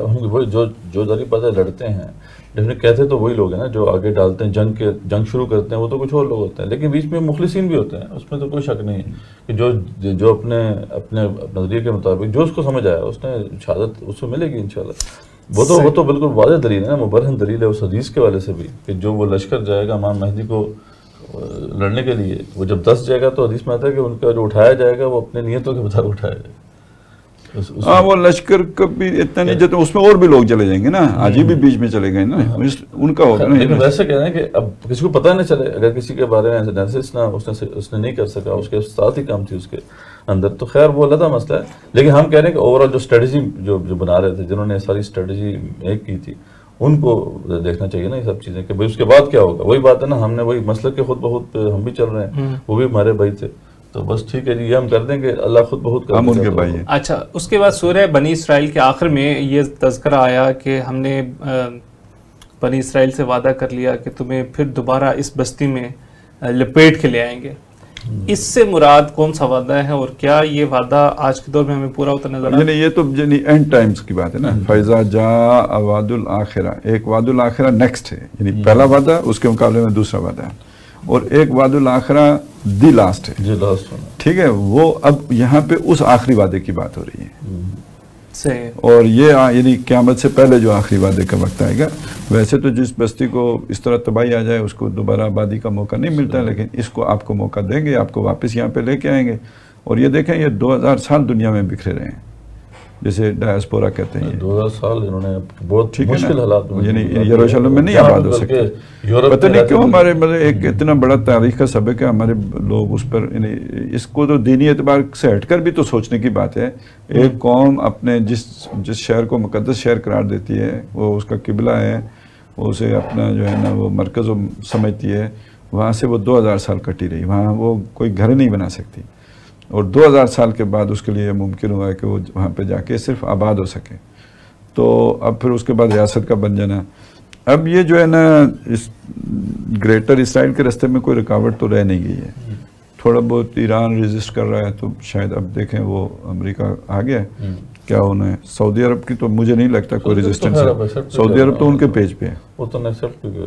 جو داری پتہ لڑتے ہیں ڈیفینیٹ کہتے تو وہی لوگ ہیں نا جو آگے ڈالتے ہیں, جنگ شروع کرتے ہیں, وہ تو کچھ اور لوگ ہوتے ہیں. لیکن بیچ میں مخلصین بھی ہوتے ہیں, اس میں تو کوئی شک نہیں ہے کہ جو اپنے نظریے کے مطابق جو اس کو سمجھ آیا اس نے شہادت اس کو ملے گی انشاءاللہ. وہ تو بالکل واضح دلیل ہے نا, مبرہن دلیل ہے اس حدیث کے والے سے بھی کہ جو وہ لشکر جائے گا امام مہدی کو لڑنے کے لیے, وہ جب 10 جائے گا تو حدیث میں آتا ہے کہ ان کا جو اٹھایا جائے گا وہ اپنے نیتوں کے مطابق اٹھایا جائے گا. ہاں وہ لشکر کا بھی اتنا نہیں جاتا, اس میں اور بھی لوگ چلے جائیں گے نا, حاجی بھی بیچ میں چلے گئے نا, ان کا ہوگا نا. لیکن ویسے کہہ رہے ہیں کہ اب کسی کو پتہ نہ چلے, اگر کسی کے بارے میں اس نے نہیں کر سکا, اس کے ساتھ ہی کام تھی اس کے اندر, تو خیر وہ علیحدہ مسئلہ ہے. لیکن ہم کہہ رہے ہیں کہ اوور آل جو اسٹریٹجی جو بنا رہے تھے, جنہوں نے ساری اسٹریٹجی ایک کی تھی, ان کو دیکھنا چاہیے نا یہ سب چیزیں کہ بھائی اس کے بعد کیا ہوگا. وہی بات ہے نا, ہم نے وہی مسلک کے خود بہت پہ ہم بھی چل رہے ہیں, وہ بھی ہمارے بھائی تھے, تو بس ٹھیک ہے جی, یہ ہم کر دیں گے, اللہ خود بہت ہم ان کے بھائی ہیں. اچھا, اس کے بعد سورہ بنی اسرائیل کے آخر میں یہ تذکرہ آیا کہ ہم نے بنی اسرائیل سے وعدہ کر لیا کہ تمہیں پھر دوبارہ اس بستی میں لپیٹ کے لے آئیں گے. اس سے مراد کون سا وعدہ ہے, اور کیا یہ وعدہ آج کے دور میں ہمیں پورا ہوتا نظر آتا ہے؟ یعنی یہ تو اینڈ ٹائمز کی بات ہے نا. فَإِذَا جَاءَ وَعْدُ الْآخِرَةِ, ایک وعد الآخرہ نیکسٹ ہے, یعنی پہلا وعدہ اس کے مقابلے میں دوسرا وعدہ ہے, اور ایک وعد الآخرہ دی لاسٹ ہے. ٹھیک ہے, وہ اب یہاں پہ اس آخری وعدے کی بات ہو رہی ہے. اور یہ یعنی قیامت سے پہلے جو آخری وعدے کا وقت آئے گا. ویسے تو جس بستی کو اس طرح تباہی آ جائے اس کو دوبارہ آبادی کا موقع نہیں ملتا, لیکن اس کو آپ کو موقع دیں گے, آپ کو واپس یہاں پہ لے کے آئیں گے. اور یہ دیکھیں, یہ 2000 سال دنیا میں بکھرے رہے ہیں, جسے ڈائسپورا کہتے ہیں. 2000 سال انہوں نے بہت مشکل حالات میں, یعنی یروشلم میں نہیں آباد ہو سکتے. پتہ نہیں کیوں ہمارے مطلب ایک اتنا بڑا تاریخ کا سبق ہے, ہمارے لوگ اس پر, یعنی اس کو تو دینی اعتبار سے ہٹ کر بھی تو سوچنے کی بات ہے. ایک قوم اپنے جس شہر کو مقدس شہر قرار دیتی ہے, وہ اس کا قبلہ ہے, وہ اسے اپنا جو ہے نا وہ مرکز سمجھتی ہے, وہاں سے وہ 2000 سال کٹی رہی, وہاں وہ کوئی گھر نہیں بنا سکتی, اور 2000 سال کے بعد اس کے لیے ممکن ہوا ہے کہ وہ وہاں پہ جا کے صرف آباد ہو سکے. تو اب پھر اس کے بعد ریاست کا بن جانا. اب یہ جو ہے نا اس گریٹر اسرائیل کے راستے میں کوئی رکاوٹ تو رہ نہیں گئی ہے. تھوڑا بہت ایران ریزسٹ کر رہا ہے, تو شاید اب دیکھیں وہ امریکہ آ گیا ہے کیا ہونا ہے. سعودی عرب کی تو مجھے نہیں لگتا کوئی ریزسٹنس ہے. سعودی عرب تو ان کے پیج پہ ہے,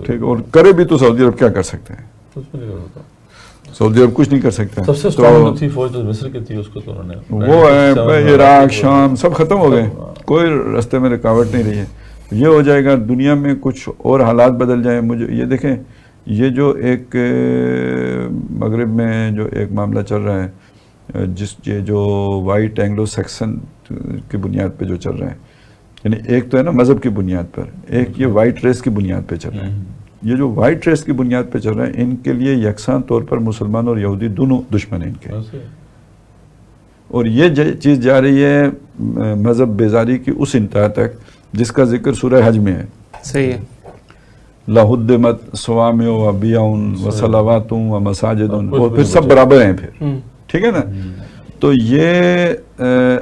ٹھیک, اور کرے بھی تو سعودی عرب کیا کر سکتے ہیں. سعودی عرب کچھ نہیں کر سکتا. سب سے اسٹرانگ تھی فوج مصر کی تھی, اس کو تو انہوں نے وہ ہے عراق شام سب ختم ہو گئے, کوئی راستے میں رکاوٹ نہیں رہی ہے. یہ ہو جائے گا, دنیا میں کچھ اور حالات بدل جائیں. مجھے یہ دیکھیں, یہ جو ایک مغرب میں جو ایک معاملہ چل رہا ہے, یہ جو وائٹ اینگلو سیکسن کی بنیاد پہ جو چل رہا ہے, یعنی ایک تو ہے نا مذہب کی بنیاد پر, ایک یہ وائٹ ریس کی بنیاد پہ چل رہا ہے. یہ جو وائٹ ریس کی بنیاد پہ چل رہا ہے, ان کے لیے یکساں طور پر مسلمان اور یہودی دونوں دشمن ہیں ان کے. اور یہ چیز جا رہی ہے مذہب بیزاری کی اس انتہا تک جس کا ذکر سورہ حج میں ہے. صحیح ہے. لَهُدِّمَتْ صَوَامِعُ وَبِيَعٌ وَصَلَوَاتٌ وَمَسَاجِدٌ, وہ پھر سب برابر ہیں پھر, ٹھیک ہے نا. تو یہ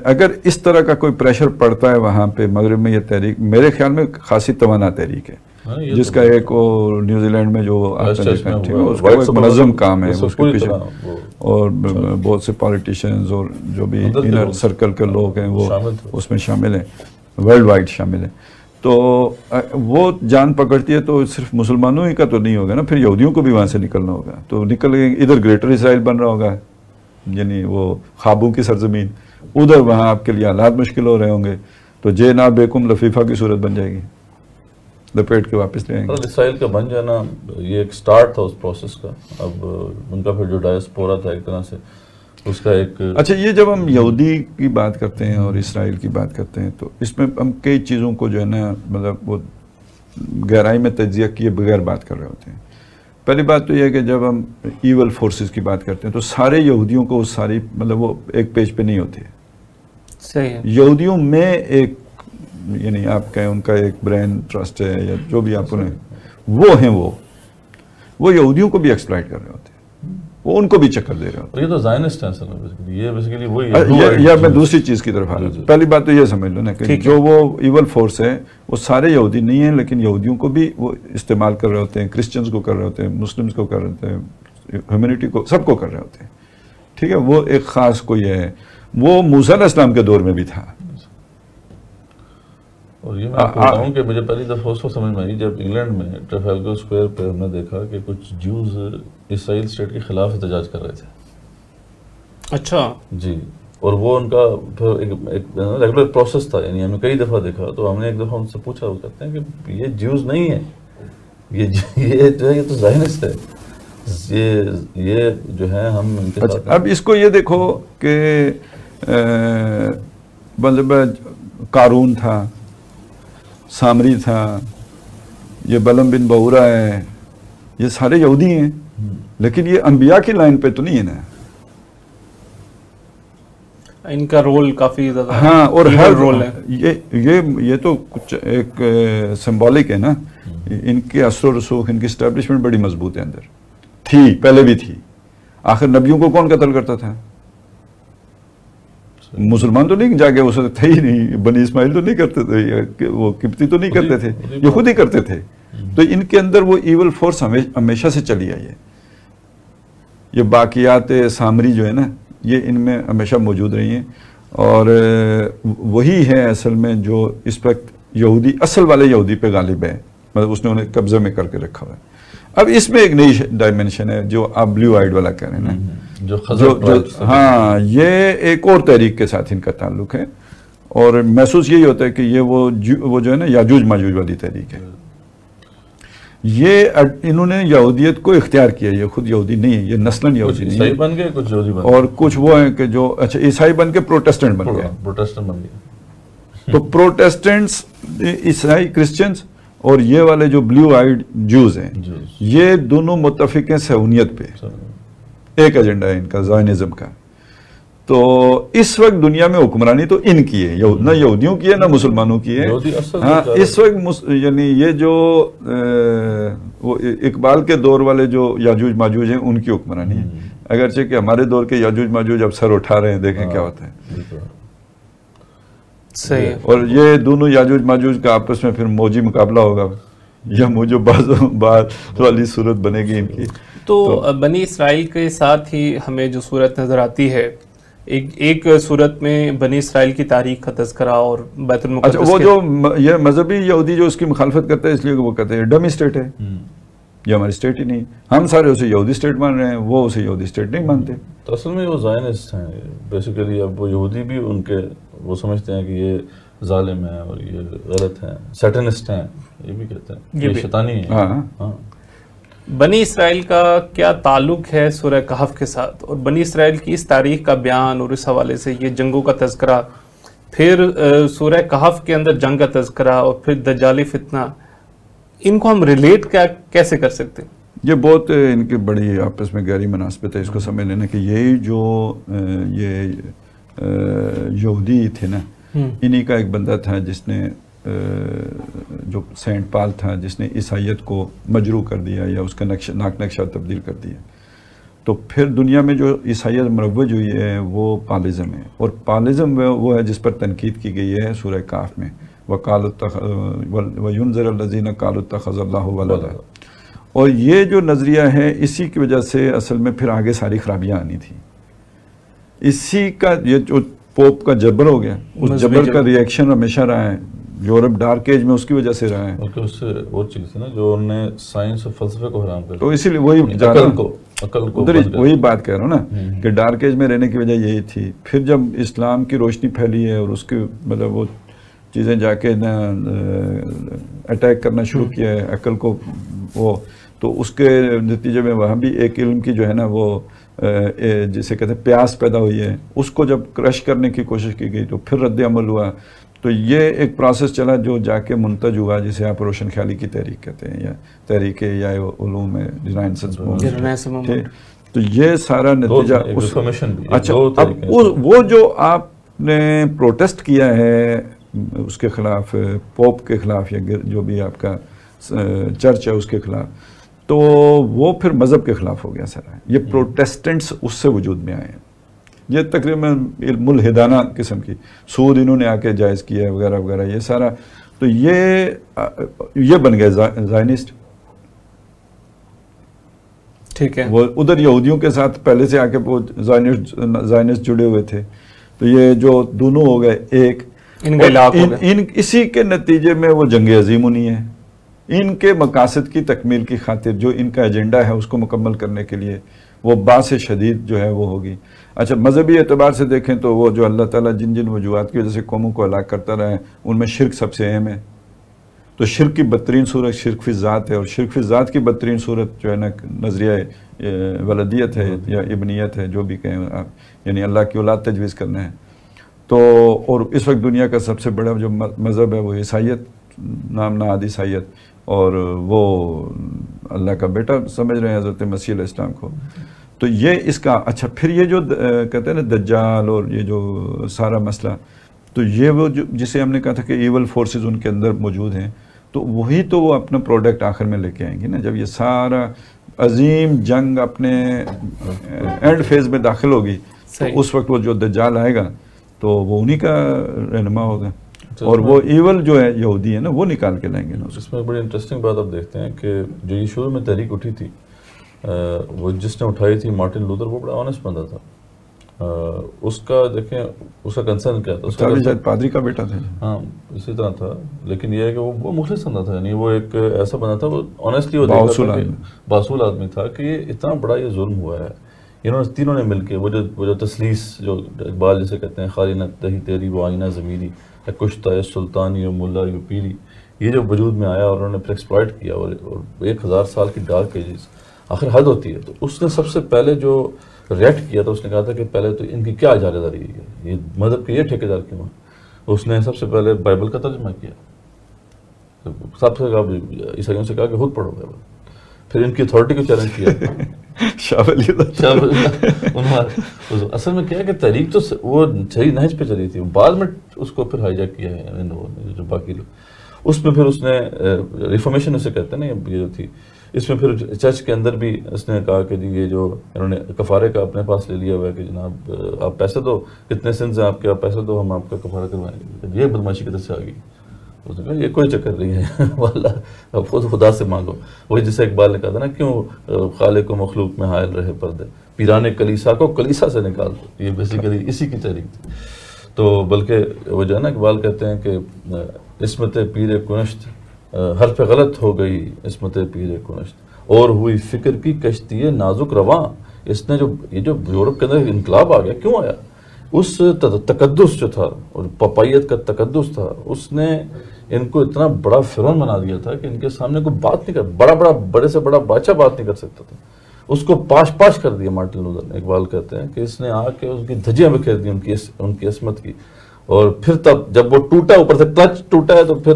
اگر اس طرح کا کوئی پریشر پڑتا ہے وہاں پہ مغرب میں, یہ تحریک میرے خیال میں خاصی توانا تحریک ہے, جس کا ایک وہ نیوزی لینڈ میں جو اس کا ایک منظم کام ہے اس کے پیچھے, اور بہت سے پالیٹیشنز اور جو بھی انر سرکل کے لوگ ہیں وہ اس میں شامل ہیں, ورلڈ وائڈ شامل ہیں. تو وہ جان پکڑتی ہے تو صرف مسلمانوں ہی کا تو نہیں ہوگا نا, پھر یہودیوں کو بھی وہاں سے نکلنا ہوگا. تو نکل گئے ادھر گریٹر اسرائیل بن رہا ہوگا, یعنی وہ خوابوں کی سرزمین, ادھر وہاں آپ کے لیے حالات مشکل ہو رہے ہوں گے. تو جینا بیکم لفیفہ کی صورت بن جائے گی, لپیٹ کے واپس لے آئیں گے. اسرائیل کا بن جانا یہ ایک سٹارٹ تھا اس پروسیس کا. اب ان کا پھر جو ڈائسپورا تھا ایک طرح سے اس کا ایک, اچھا یہ جب ہم یہودی کی بات کرتے ہیں اور اسرائیل کی بات کرتے ہیں تو اس میں ہم کئی چیزوں کو جو ہے نا مطلب وہ گہرائی میں تجزیہ کیے بغیر بات کر رہے ہوتے ہیں. پہلی بات تو یہ ہے کہ جب ہم ایول فورسز کی بات کرتے ہیں تو سارے یہودیوں کو ساری مطلب وہ ایک پیج پہ نہیں ہوتے. صحیح ہے. یہودیوں میں ایک یعنی آپ کہیں ان کا ایک برین ٹرسٹ ہے یا جو بھی آپ انہیں وہ ہیں, وہ یہودیوں کو بھی ایکسپلائٹ کر رہے ہوتے ہیں, وہ ان کو بھی چکر دے رہے ہوتے ہیں. یہ تو زائنسٹ ہیں, یہ بیسیکلی وہی. یا میں دوسری چیز کی طرف آ رہا ہوں. پہلی بات تو یہ سمجھ لو نا کہ جو وہ ایول فورس ہے وہ سارے یہودی نہیں ہیں, لیکن یہودیوں کو بھی وہ استعمال کر رہے ہوتے ہیں, کرسچنز کو کر رہے ہوتے ہیں, مسلمز کو کر رہے ہوتے ہیں, ہیومینٹی کو, سب کو کر رہے ہوتے ہیں. ٹھیک ہے, وہ ایک خاص کوئی ہے, وہ موسیٰ علیہ السلام کے دور میں بھی تھا. اور یہ میں آپ کو بتاؤں کہ مجھے پہلی دفعہ اس کو سمجھ میں آئی جب انگلینڈ میں ٹریفالگر اسکوائر پہ ہم نے دیکھا کہ کچھ جیوز اسرائیل اسٹیٹ کے خلاف احتجاج کر رہے تھے. اچھا جی, اور وہ ان کا پھر ایک ریگولر پروسیس تھا, یعنی ہم نے کئی دفعہ دیکھا. تو ہم نے ایک دفعہ ان سے پوچھا, وہ کہتے ہیں کہ یہ جیوز نہیں ہیں, یہ جو ہے یہ تو زائنسٹ ہے, یہ جو ہے ہم ان کے ساتھ. اب اس کو یہ دیکھو کہ مطلب قارون تھا, سامری تھا, یہ بلم بن بہورا ہے, یہ سارے یہودی ہیں, لیکن یہ انبیاء کی لائن پہ تو نہیں ہے نا. ان کا رول کافی زیادہ, ہاں, اور ہر رول ہے یہ تو کچھ ایک سمبولک ہے نا. ان کے اثر و رسوخ, ان کی اسٹیبلشمنٹ بڑی مضبوط ہے, اندر تھی, پہلے بھی تھی. آخر نبیوں کو کون قتل کرتا تھا؟ مسلمان تو نہیں جاگے, اس وقت تھے ہی نہیں. بنی اسماعیل تو نہیں کرتے تھے, وہ قبطی تو نہیں کرتے تھے, یہ خود ہی کرتے تھے. تو ان کے اندر وہ ایول فورس ہمیشہ سے چلی آئی ہے. یہ باقیات سامری جو ہے نا, یہ ان میں ہمیشہ موجود رہی ہیں, اور وہی ہے اصل میں جو اس وقت یہودی, اصل والے یہودی پہ غالب ہے, مطلب اس نے انہیں قبضے میں کر کے رکھا ہوا ہے. اب اس میں ایک نئی ڈائمنشن ہے جو آپ بلیو آئیڈ والا کہہ رہے ہیں نا, جو ہاں, یہ ایک اور تحریک کے ساتھ ان کا تعلق ہے, اور محسوس یہی ہوتا ہے کہ یہ وہ جو ہے نا یاجوج ماجوج والی تحریک ہے. یہ انہوں نے یہودیت کو اختیار کیا, یہ خود یہودی نہیں ہے, یہ نسلاً یہودی نہیں ہے, بن گئے کچھ یہودی بن اور کچھ وہ ہیں کہ جو اچھا عیسائی بن کے پروٹسٹنٹ بن گئے. تو پروٹیسٹنٹس عیسائی کرسچنز اور یہ والے جو بلیو آئیڈ جوز ہیں یہ دونوں متفق ہیں صہیونیت پہ، ایک ایجنڈا ہے ان کا زائنزم کا. تو اس وقت دنیا میں حکمرانی تو ان کی ہے، نہ یہودیوں کی ہے نہ مسلمانوں کی ہے. ہاں اس وقت یعنی یہ جو وہ اقبال کے دور والے جو یاجوج ماجوج ہیں ان کی حکمرانی ہے، اگرچہ کہ ہمارے دور کے یاجوج ماجوج اب سر اٹھا رہے ہیں، دیکھیں کیا ہوتا ہے. صحیح. اور یہ دونوں یاجوج ماجوج کا آپس میں پھر موجی مقابلہ ہوگا یا موجو باز والی صورت بنے گی ان کی. تو بنی اسرائیل کے ساتھ ہی ہمیں جو صورت نظر آتی ہے، ایک صورت میں بنی اسرائیل کی تاریخ کا تذکرہ اور بیت المقدس. اچھا وہ جو یہ مذہبی یہودی جو اس کی مخالفت کرتے ہیں اس لیے کہ وہ کہتے ہیں ڈمی اسٹیٹ ہے، یہ ہماری اسٹیٹ ہی نہیں. ہم سارے اسے یہودی اسٹیٹ مان رہے ہیں، وہ اسے یہودی اسٹیٹ نہیں مانتے. تو اصل میں وہ زائنسٹ ہیں بیسیکلی. اب وہ یہودی بھی ان کے وہ سمجھتے ہیں کہ یہ ظالم ہیں اور یہ غلط ہیں، سیٹنسٹ ہیں، یہ بھی کہتے ہیں یہ شیطانی ہیں. ہاں. بنی اسرائیل کا کیا تعلق ہے سورہ کہف کے ساتھ، اور بنی اسرائیل کی اس تاریخ کا بیان اور اس حوالے سے یہ جنگوں کا تذکرہ، پھر سورہ کہف کے اندر جنگ کا تذکرہ اور پھر دجالی فتنہ، ان کو ہم ریلیٹ کیسے کر سکتے ہیں؟ یہ بہت ان کی بڑی آپس میں گہری مناسبت ہے. اس کو سمجھ لینا کہ یہ جو یہ یہودی تھے نا، انہی کا ایک بندہ تھا جس نے جو سینٹ پال تھا، جس نے عیسائیت کو مجروح کر دیا یا اس کا ناک نقشہ تبدیل کر دیا. تو پھر دنیا میں جو عیسائیت مروج ہوئی ہے وہ پالزم ہے، اور پالزم وہ ہے جس پر تنقید کی گئی ہے سورہ کہف میں، وَيُنذِرَ الَّذِينَ قَالُوا اتَّخَذَ اللَّهُ وَلَدًا. اور یہ جو نظریہ ہے اسی کی وجہ سے اصل میں پھر آگے ساری خرابیاں آنی تھی. اسی کا یہ جو پوپ کا جبر ہو گیا، اس جبر کا ریئیکشن ہمیشہ رہا ہے یورپ ڈارک ایج میں، اس کی وجہ سے رہا ہے. بلکہ اس سے اور چیز ہے نا جو انہوں نے سائنس اور فلسفے کو حرام کر، تو اسی لیے وہی وہی بات کہہ رہا ہوں نا کہ ڈارک ایج میں رہنے کی وجہ یہی تھی. پھر جب اسلام کی روشنی پھیلی ہے اور اس کی مطلب وہ چیزیں جا کے اٹیک کرنا شروع کیا ہے عقل کو، وہ تو اس کے نتیجے میں وہاں بھی ایک علم کی جو ہے نا وہ جسے کہتے ہیں پیاس پیدا ہوئی ہے، اس کو جب کرش کرنے کی کوشش کی گئی تو پھر رد عمل ہوا. تو یہ ایک پروسیس چلا جو جا کے منتج ہوا جسے آپ روشن خیالی کی تحریک کہتے ہیں، یا تحریک یا علوم رینیسانس موومنٹ. تو یہ سارا نتیجہ اچھا اب وہ جو آپ نے پروٹیسٹ کیا ہے اس کے خلاف، پوپ کے خلاف یا جو بھی آپ کا چرچ ہے اس کے خلاف، تو وہ پھر مذہب کے خلاف ہو گیا سارا. یہ پروٹیسٹنٹس اس سے وجود میں آئے ہیں. یہ تقریباً ملحدانہ قسم کی سود انہوں نے آ کے جائز کیا ہے وغیرہ وغیرہ یہ سارا. تو یہ بن گئے زائنسٹ. ٹھیک ہے. وہ ادھر یہودیوں کے ساتھ پہلے سے آ کے وہ زائنسٹ جڑے ہوئے تھے. تو یہ جو دونوں ہو گئے ایک، اسی کے نتیجے میں وہ جنگ عظیم ہونی ہے. ان کے مقاصد کی تکمیل کی خاطر جو ان کا ایجنڈا ہے اس کو مکمل کرنے کے لیے وہ باعث شدید جو ہے وہ ہوگی. اچھا مذہبی اعتبار سے دیکھیں تو وہ جو اللہ تعالیٰ جن جن وجوہات کی وجہ سے قوموں کو ہلاک کرتا رہا ہے ان میں شرک سب سے اہم ہے. تو شرک کی بدترین صورت شرک فی ذات ہے، اور شرک فی ذات کی بدترین صورت جو ہے نا نظریہ ولدیت ہے یا ابنیت ہے، جو بھی کہیں آپ، یعنی اللہ کی اولاد تجویز کرنا ہے. تو اور اس وقت دنیا کا سب سے بڑا جو مذہب ہے وہ عیسائیت، نام نہاد عیسائیت، اور وہ اللہ کا بیٹا سمجھ رہے ہیں حضرت مسیح علیہ السلام کو. تو یہ اس کا اچھا پھر یہ جو کہتے ہیں نا دجال اور یہ جو سارا مسئلہ، تو یہ وہ جسے ہم نے کہا تھا کہ ایول فورسز ان کے اندر موجود ہیں، تو وہی تو وہ اپنا پروڈکٹ آخر میں لے کے آئیں گے نا. جب یہ سارا عظیم جنگ اپنے اینڈ فیز میں داخل ہوگی تو اس وقت وہ جو دجال آئے گا تو وہ انہی کا رہنما ہوگا، اور وہ ایول جو ہے یہودی ہے نا وہ نکال کے لائیں گے نا. اس میں بڑی انٹرسٹنگ بات آپ دیکھتے ہیں کہ جو یہ شروع میں تحریک اٹھی تھی، وہ جس نے اٹھائی تھی مارٹن لوتھر، وہ بڑا آنیسٹ بندہ تھا. اس کا دیکھیں اس کا کنسرن کیا تھا، شاید پادری کا بیٹا تھا. ہاں اسی طرح تھا، لیکن یہ ہے کہ وہ مخلص بندہ تھا. یعنی وہ ایک ایسا بندہ تھا، وہ آنیسٹلی باصول آدمی تھا کہ یہ اتنا بڑا یہ ظلم ہوا ہے. انہوں نے تینوں نے مل کے وہ جو تسلیس جو اقبال جسے کہتے ہیں، خالی نہ تہی تیری وہ آئینہ ضمیری، کشتہ سلطانی و ملا یو پیری، یہ جو وجود میں آیا اور انہوں نے پھر ایکسپلائٹ کیا، اور 1000 سال کی ڈارک ایجز آخر حد ہوتی ہے. تو اس نے سب سے پہلے جو ریئیکٹ کیا تھا، اس نے کہا تھا کہ پہلے تو ان کی کیا اجارہ داری ہے، یہ مذہب کے یہ ٹھیکیدار کیوں ہیں. اس نے سب سے پہلے بائبل کا ترجمہ کیا، سب سے عیسائیوں سے کہا کہ خود پڑھو بائبل، پھر ان کی اتھارٹی کو چیلنج کیا. اصل میں کیا کہ تحریک تو وہ صحیح نہج پہ چلی تھی، بعد میں اس کو پھر ہائی جیک کیا ہے ان لوگوں نے جو باقی لوگ. اس میں پھر اس نے ریفارمیشن اسے کہتے ہیں نا یہ جو تھی، اس میں پھر چرچ کے اندر بھی اس نے کہا کہ جی یہ جو انہوں نے کفارے کا اپنے پاس لے لیا ہوا ہے کہ جناب آپ پیسے دو، کتنے سنز ہیں آپ کے، آپ پیسے دو، ہم آپ کا کفارہ کروائیں گے. یہ بدماشی کی طرف سے آ گئی. اس نے کہا یہ کوئی چکر نہیں ہے واللہ اب خود خدا سے مانگو. وہی جسے اقبال نے کہا تھا نا، کیوں خالق و مخلوق میں حائل رہے پردے، پیرانے کلیسا کو کلیسا سے نکال دو. یہ بیسیکلی اسی کی تحریک تھی. تو بلکہ وہ جو ہے نا اقبال کہتے ہیں کہ عصمت پیر کنشت حرف غلط ہو گئی عصمت پیر کنشت، اور ہوئی فکر کی کشتی نازک رواں. اس نے جو یہ جو یورپ کے اندر انقلاب آ گیا، کیوں آیا؟ اس تقدس جو تھا اور پپائیت کا تقدس تھا، اس نے ان کو اتنا بڑا فرعون بنا دیا تھا کہ ان کے سامنے کوئی بات نہیں کر، بڑے سے بڑا بادشاہ بات نہیں کر سکتا تھا. اس کو پاش کر دیا مارٹن لوتھر نے. اقبال کہتے ہیں کہ اس نے آ کے اس کی دھجیاں بکھیر دی ان کی عصمت کی. اور پھر تب جب وہ ٹوٹا، اوپر سے کلچ ٹوٹا ہے، تو پھر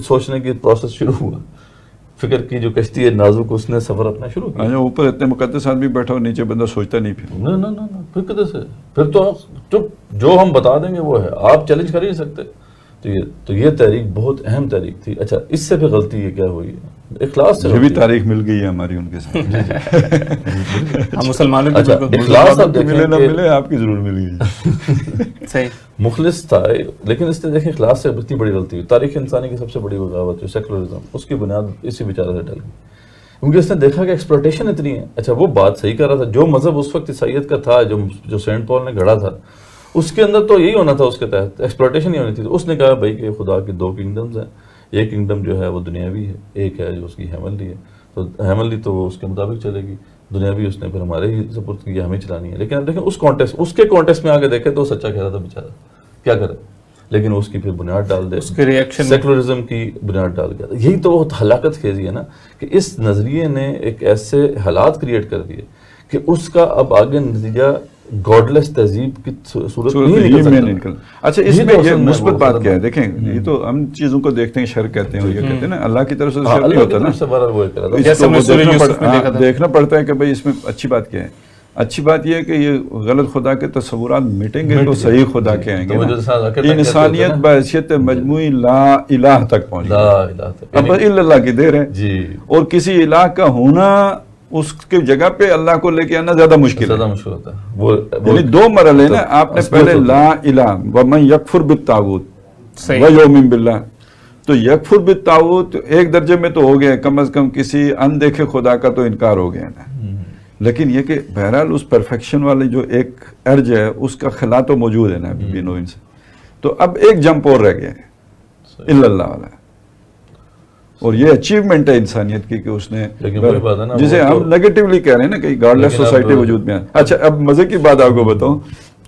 سوچنے کی پروسیس شروع ہوا. فکر کی جو کشتی ہے نازک، اس نے سفر اپنا شروع کیا. اوپر اتنے مقدس آدمی بیٹھا ہو، نیچے بندہ سوچتا نہیں. پھر نہ پھر کدھر سے، پھر تو جو ہم بتا دیں گے وہ ہے، آپ چیلنج کر ہی نہیں سکتے. تو یہ تحریک بہت اہم تحریک تھی. اچھا اس سے بھی غلطی یہ کیا ہوئی؟ اخلاص سے. یہ بھی تاریخ مل گئی ہے ہماری ان کے ساتھ. ہم مسلمانوں کی اخلاص آپ دیکھیں ملے نہ ملے آپ کی ضرور مل گئی. صحیح مخلص تھا، لیکن اس نے دیکھیں اخلاص سے اتنی بڑی غلطی ہوئی. تاریخ انسانی کی سب سے بڑی بغاوت جو سیکولرزم، اس کی بنیاد اسی بیچارے سے ڈل گئی، کیونکہ اس نے دیکھا کہ ایکسپلوٹیشن اتنی ہے. اچھا وہ بات صحیح کر رہا تھا، جو مذہب اس وقت عیسائیت کا تھا، جو سینٹ پال نے گھڑا تھا، اس کے اندر تو یہی ہونا تھا، اس کے تحت ایکسپلوٹیشن ہی ہونی تھی. اس نے کہا بھائی کہ خدا کی 2 کنگڈمز ہیں، ایک کنگڈم جو ہے وہ دنیاوی ہے، ایک ہے جو اس کی ہیونلی ہے. تو ہیونلی تو وہ اس کے مطابق چلے گی، دنیاوی اس نے پھر ہمارے ہی سپورٹ کی، ہمیں چلانی ہے. لیکن اب دیکھیں اس کے کانٹیکسٹ میں آگے دیکھیں تو سچا کہہ رہا تھا بیچارہ، کیا کرے، لیکن اس کی پھر بنیاد ڈال دے، سیکولرزم کی بنیاد ڈال گیا. یہی تو بہت ہلاکت خیزی ہے نا کہ اس نظریے نے ایک ایسے حالات کریٹ کر دیے کہ اس کا اب آگے نتیجہ گاڈلیس تہذیب کی صورت نہیں نکل. اچھا اس میں یہ مثبت بات کیا ہے؟ دیکھیں یہ تو ہم چیزوں کو دیکھتے ہیں، شر کہتے ہیں، یہ کہتے ہیں نا اللہ کی طرف سے شر نہیں ہوتا نا. دیکھنا پڑتا ہے کہ بھائی اس میں اچھی بات کیا ہے. اچھی بات یہ ہے کہ یہ غلط خدا کے تصورات مٹیں گے تو صحیح خدا کے آئیں گے. انسانیت بحیثیت مجموعی لا الہ تک پہنچ گئی. اب اللہ کی دیر ہے، اور کسی الہ کا ہونا اس کی جگہ پہ اللہ کو لے کے آنا زیادہ مشکل ہوتا ہے. یعنی 2 مرحلے نا. آپ نے پہلے لا الہ ومن یکفر بالطاغوت ویؤمن باللہ، تو یکفر بالطاغوت ایک درجے میں تو ہو گیا، کم از کم کسی اندیکھے خدا کا تو انکار ہو گیا نا. لیکن یہ کہ بہرحال اس پرفیکشن والی جو ایک ارج ہے اس کا خلا تو موجود ہے نا بینو ان سے. تو اب ایک جمپ اور رہ گیا ہے الا اللہ والا، اور یہ اچیومنٹ ہے انسانیت کی کہ اس نے، جسے ہم نیگیٹولی کہہ رہے ہیں نا کہ گاڈلیس سوسائٹی وجود میں. اچھا اب مزے کی بات آپ کو بتاؤں،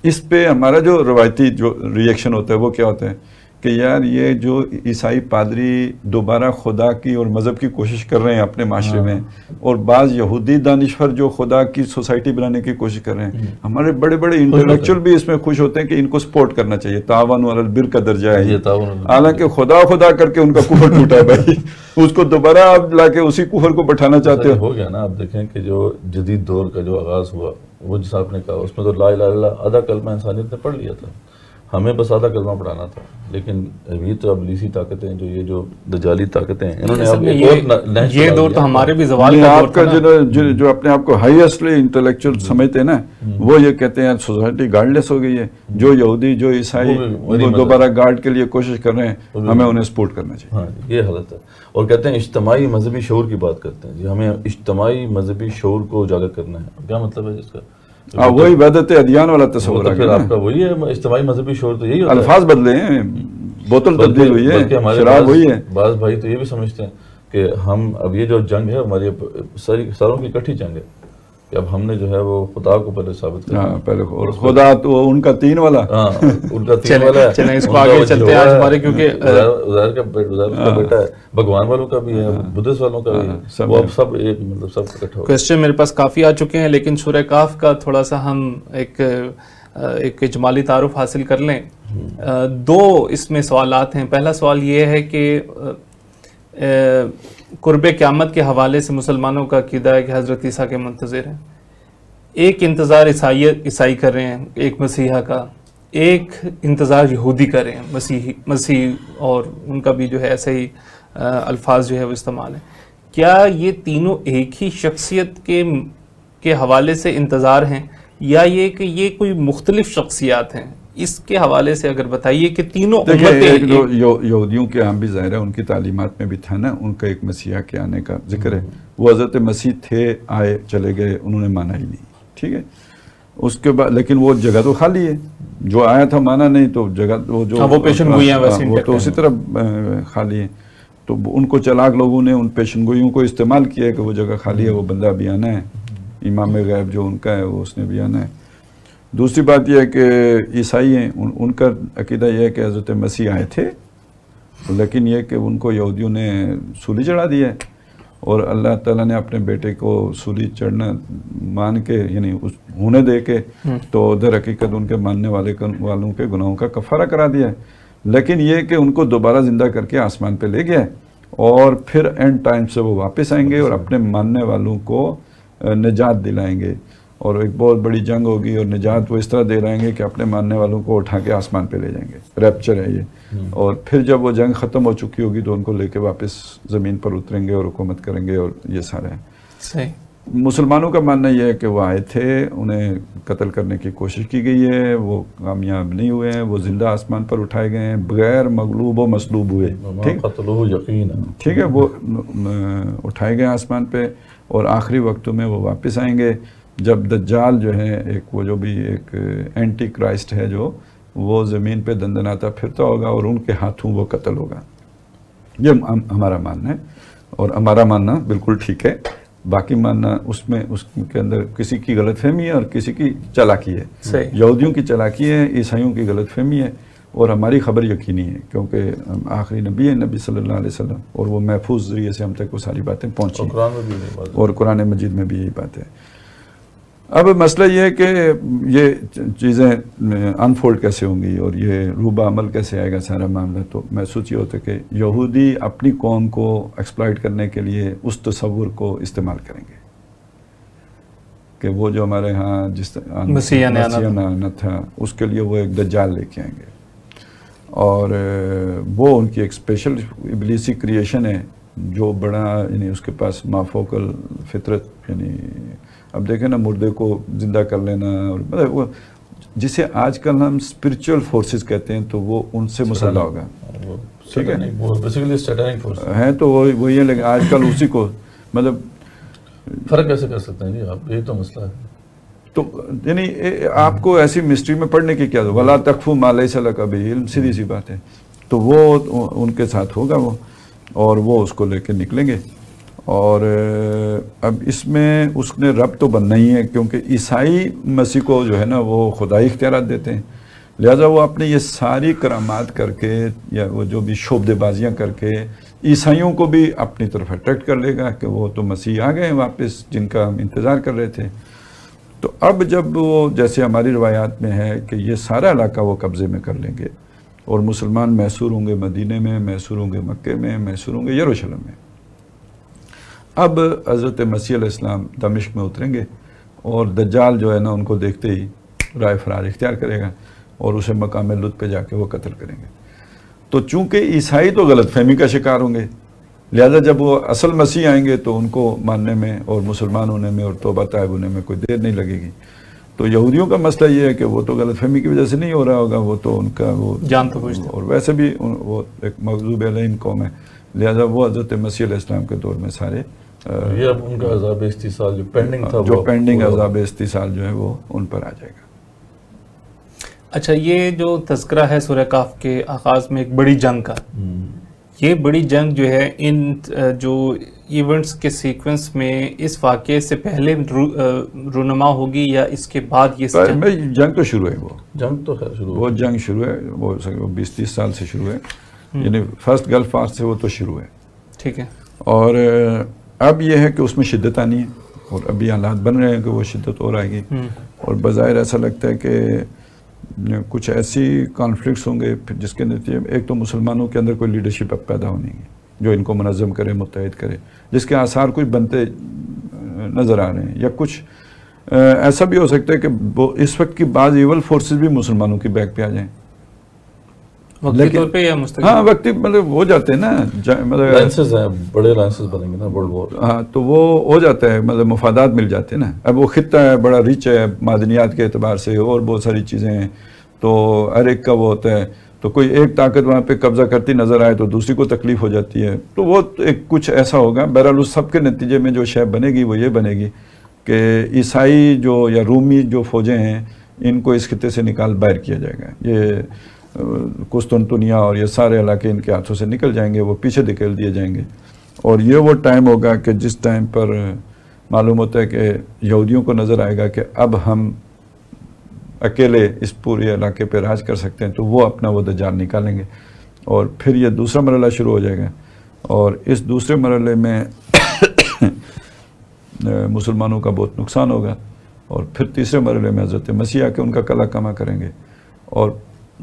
اس پہ ہمارا جو روایتی جو ریئیکشن ہوتا ہے وہ کیا ہوتا ہے کہ یار یہ جو عیسائی پادری دوبارہ خدا کی اور مذہب کی کوشش کر رہے ہیں اپنے معاشرے میں، اور بعض یہودی دانشور جو خدا کی سوسائٹی بنانے کی کوشش کر رہے ہیں، ہمارے بڑے بڑے انٹلیکچوئل بھی اس میں خوش ہوتے ہیں کہ ان کو سپورٹ کرنا چاہیے، تعاون علی البر کا درجہ ہے. حالانکہ خدا کر کے ان کا کفر ٹوٹا ہے بھائی، اس کو دوبارہ آپ لا کے اسی کفر کو بٹھانا چاہتے ہو گیا نا. آپ دیکھیں کہ جو جدید دور کا جو آغاز ہوا، وہ جس آپ نے کہا اس میں تو لا الہ الا اللہ آدھا کلمہ انسانیت نے پڑھ لیا تھا، ہمیں بس آدھا کلمہ پڑھانا تھا. لیکن یہ تو ابلیسی طاقتیں جو دجالی طاقتیں ہیں، انہوں نے یہ دور تو ہمارے بھی زوال کا آپ کا جو اپنے آپ کو ہائیسٹلی انٹلیکچوئل سمجھتے ہیں نا، وہ یہ کہتے ہیں سوسائٹی گارڈلیس ہو گئی ہے. جو یہودی جو عیسائی وہ دوبارہ گارڈ کے لیے کوشش کر رہے ہیں، ہمیں انہیں سپورٹ کرنا چاہیے. یہ حالت ہے. اور کہتے ہیں اجتماعی مذہبی شعور کی بات کرتے ہیں جی، ہمیں اجتماعی مذہبی شعور کو اجاگر کرنا ہے. کیا مطلب ہے اس کا؟ وہی وحدت ادیان والا تصور ہے. آپ کا وہی ہے اجتماعی مذہبی شعور، تو یہی ہوتا ہے. الفاظ بدلے ہیں، بوتل تبدیل ہوئی ہے، شراب ہوئی ہے. بعض بھائی تو یہ بھی سمجھتے ہیں کہ ہم اب یہ جو جنگ ہے ہماری سروں کی اکٹھی جنگ ہے، کہ اب ہم نے جو ہے وہ خدا کو پہلے ثابت کرنا ہے. پہلے خدا تو ان کا 3 والا، ان کا 3 والا ہے. چلیں اس کو آگے چلتے ہیں. آج ہمارے کیونکہ عزیر کا بیٹا ہے، بھگوان والوں کا بھی ہے، بدھسٹ والوں کا بھی ہے، وہ اب سب ایک مطلب سب اکٹھا ہو. کوسچن میرے پاس کافی آ چکے ہیں، لیکن سورہ کاف کا تھوڑا سا ہم ایک ایک اجمالی تعارف حاصل کر لیں. دو اس میں سوالات ہیں. پہلا سوال یہ ہے کہ قرب قیامت کے حوالے سے مسلمانوں کا عقیدہ ہے کہ حضرت عیسیٰ کے منتظر ہیں. ایک انتظار عیسائی کر رہے ہیں ایک مسیحا کا, ایک انتظار یہودی کر رہے ہیں مسیح, اور ان کا بھی جو ہے ایسے ہی الفاظ جو ہے وہ استعمال ہیں. کیا یہ تینوں ایک ہی شخصیت کے حوالے سے انتظار ہیں, یا یہ کہ یہ کوئی مختلف شخصیات ہیں؟ اس کے حوالے سے اگر بتائیے کہ تینوں یہودیوں کے عام بھی ظاہر ہے, ان کی تعلیمات میں بھی تھا نا ان کا ایک مسیحا کے آنے کا ذکر ہے. وہ حضرت مسیح تھے, آئے چلے گئے, انہوں نے مانا ہی نہیں. ٹھیک ہے, اس کے بعد لیکن وہ جگہ تو خالی ہے, جو آیا تھا مانا نہیں, تو جگہ وہ پیشن گوئی ہیں وہ تو اسی طرح خالی ہے. تو ان کو چلاک لوگوں نے ان پیشن گوئیوں کو استعمال کیا ہے کہ وہ جگہ خالی ہے, وہ بندہ بھی آنا ہے, امام غیب جو ان کا ہے وہ اس نے بھی آنا ہے. دوسری بات یہ ہے کہ عیسائی ہیں, ان کا عقیدہ یہ ہے کہ حضرت مسیح آئے تھے, لیکن یہ کہ ان کو یہودیوں نے سولی چڑھا دیا ہے, اور اللہ تعالیٰ نے اپنے بیٹے کو سولی چڑھنا مان کے یعنی ہونے دے کے تو در حقیقت ان کے ماننے والوں کے گناہوں کا کفارہ کرا دیا ہے. لیکن یہ کہ ان کو دوبارہ زندہ کر کے آسمان پہ لے گیا ہے, اور پھر اینڈ ٹائم سے وہ واپس آئیں گے اور اپنے ماننے والوں کو نجات دلائیں گے, اور ایک بہت بڑی جنگ ہوگی, اور نجات وہ اس طرح دے رہیں گے کہ اپنے ماننے والوں کو اٹھا کے آسمان پہ لے جائیں گے. ریپچر ہے یہ. اور پھر جب وہ جنگ ختم ہو چکی ہوگی تو ان کو لے کے واپس زمین پر اتریں گے اور حکومت کریں گے, اور یہ سارے ہیں. صحیح. مسلمانوں کا ماننا یہ ہے کہ وہ آئے تھے, انہیں قتل کرنے کی کوشش کی گئی ہے, وہ کامیاب نہیں ہوئے ہیں, وہ زندہ آسمان پر اٹھائے گئے ہیں بغیر مغلوب و مصلوب ہوئے. ٹھیک ہے, وہ اٹھائے گئے آسمان پہ, اور آخری وقتوں میں وہ واپس آئیں گے جب دجال جو ہے ایک وہ جو بھی ایک اینٹی کرائسٹ ہے جو وہ زمین پہ دندناتا پھرتا ہوگا اور ان کے ہاتھوں وہ قتل ہوگا. یہ ہمارا ماننا ہے, اور ہمارا ماننا بالکل ٹھیک ہے. باقی ماننا اس کے اندر کسی کی غلط فہمی ہے اور کسی کی چالاکی ہے. یہودیوں کی چالاکی ہے, عیسائیوں کی غلط فہمی ہے, اور ہماری خبر یقینی ہے کیونکہ آخری نبی ہے نبی صلی اللہ علیہ وسلم, اور وہ محفوظ ذریعے سے ہم تک وہ ساری باتیں پہنچی, اور قرآن مجید میں بھی یہی بات ہے. اب مسئلہ یہ ہے کہ یہ چیزیں انفولڈ کیسے ہوں گی اور یہ روبہ عمل کیسے آئے گا سارا معاملہ. تو محسوس یہ ہوتا ہے کہ یہودی اپنی قوم کو ایکسپلائٹ کرنے کے لیے اس تصور کو استعمال کریں گے کہ وہ جو ہمارے ہاں جس مسیح نے آنا تھا اس کے لیے وہ ایک دجال لے کے آئیں گے, اور وہ ان کی ایک اسپیشل ابلیسی کریشن ہے جو بڑا یعنی اس کے پاس مافوق الفطرت, یعنی اب دیکھیں نا مردے کو زندہ کر لینا, اور مطلب وہ جسے آج کل ہم اسپرچل فورسز کہتے ہیں تو وہ ان سے مسلح ہوگا. ٹھیک ہے, تو وہی ہے, لیکن آج کل اسی کو مطلب فرق کیسے کر سکتے ہیں جی آپ, یہی تو مسئلہ ہے. تو یعنی آپ کو ایسی مسٹری میں پڑھنے کی کیا ولا تقف ما لیس لک بہ علم, سیدھی سی بات ہے. تو وہ ان کے ساتھ ہوگا وہ, اور وہ اس کو لے کے نکلیں گے. اور اب اس میں اس نے رب تو بننا ہی ہے کیونکہ عیسائی مسیح کو جو ہے نا وہ خدائی اختیارات دیتے ہیں, لہٰذا وہ اپنے یہ ساری کرامات کر کے یا وہ جو بھی شعبدے بازیاں کر کے عیسائیوں کو بھی اپنی طرف اٹریکٹ کر لے گا کہ وہ تو مسیح آ گئے واپس جن کا ہم انتظار کر رہے تھے. تو اب جب وہ جیسے ہماری روایات میں ہے کہ یہ سارا علاقہ وہ قبضے میں کر لیں گے, اور مسلمان محصور ہوں گے مدینے میں, محصور ہوں گے مکے میں, محصور ہوں گے یروشلم میں. اب حضرت مسیح علیہ السلام دمشق میں اتریں گے, اور دجال جو ہے نا ان کو دیکھتے ہی رائے فرار اختیار کرے گا اور اسے مقام لط پہ جا کے وہ قتل کریں گے. تو چونکہ عیسائی تو غلط فہمی کا شکار ہوں گے, لہذا جب وہ اصل مسیح آئیں گے تو ان کو ماننے میں اور مسلمان ہونے میں اور توبہ طائب ہونے میں کوئی دیر نہیں لگے گی. تو یہودیوں کا مسئلہ یہ ہے کہ وہ تو غلط فہمی کی وجہ سے نہیں ہو رہا ہوگا, وہ تو ان کا وہ جان تو پوچھتے, اور ویسے بھی وہ ایک مغضوب علیہم قوم ہے, لہذا وہ حضرت مسیح علیہ السلام کے دور میں سارے یہ اب ان کا عذاب استیصال جو پینڈنگ تھا, جو پینڈنگ عذاب استیصال جو ہے وہ ان پر آ جائے گا. اچھا, یہ جو تذکرہ ہے سورہ کہف کے آغاز میں ایک بڑی جنگ کا, یہ بڑی جنگ جو ہے ان جو ایونٹس کے سیکوینس میں اس واقعے سے پہلے رونما ہوگی یا اس کے بعد؟ یہ جنگ تو شروع ہے, وہ جنگ تو خیر شروع, وہ جنگ شروع ہے, وہ 20-30 سال سے شروع ہے, یعنی فرسٹ گلف وار سے وہ تو شروع ہے. ٹھیک ہے. اور اب یہ ہے کہ اس میں شدت آنی ہے, اور ابھی حالات بن رہے ہیں کہ وہ شدت اور آئے گی, اور بظاہر ایسا لگتا ہے کہ کچھ ایسی کانفلکٹس ہوں گے پھر جس کے نتیجے میں ایک تو مسلمانوں کے اندر کوئی لیڈرشپ اب پیدا ہونی ہے جو ان کو منظم کرے، متحد کرے، جس کے آثار کچھ بنتے نظر آ رہے ہیں، یا کچھ ایسا بھی ہو سکتا ہے کہ اس وقت کی بعض ایول فورسز بھی مسلمانوں کی بیک پہ آ جائیں، وقتی طور پہ یا مستقبل؟ ہاں وقتی مطلب ہو جاتے ہیں نا، لائنسز ہیں، بڑے لائنسز بنیں گے نا ورلڈ وار، ہاں تو وہ ہو جاتا ہے، مطلب مفادات مل جاتے ہیں نا. اب وہ خطہ ہے بڑا ریچ ہے معدنیات کے اعتبار سے اور بہت ساری چیزیں ہیں، تو ہر ایک کا وہ ہوتا ہے، تو کوئی ایک طاقت وہاں پہ قبضہ کرتی نظر آئے تو دوسری کو تکلیف ہو جاتی ہے، تو وہ ایک کچھ ایسا ہوگا. بہرحال اس سب کے نتیجے میں جو شے بنے گی وہ یہ بنے گی کہ عیسائی جو یا رومی جو فوجیں ہیں ان کو اس خطے سے نکال باہر کیا جائے گا. یہ قسطنطنیہ اور یہ سارے علاقے ان کے ہاتھوں سے نکل جائیں گے، وہ پیچھے دھکیل دیے جائیں گے. اور یہ وہ ٹائم ہوگا کہ جس ٹائم پر معلوم ہوتا ہے کہ یہودیوں کو نظر آئے گا کہ اب ہم اکیلے اس پورے علاقے پہ راج کر سکتے ہیں، تو وہ اپنا وہ دجال نکالیں گے، اور پھر یہ دوسرا مرحلہ شروع ہو جائے گا. اور اس دوسرے مرحلے میں مسلمانوں کا بہت نقصان ہوگا، اور پھر تیسرے مرحلے میں حضرت مسیح آ کے ان کا کلا کما کریں گے. اور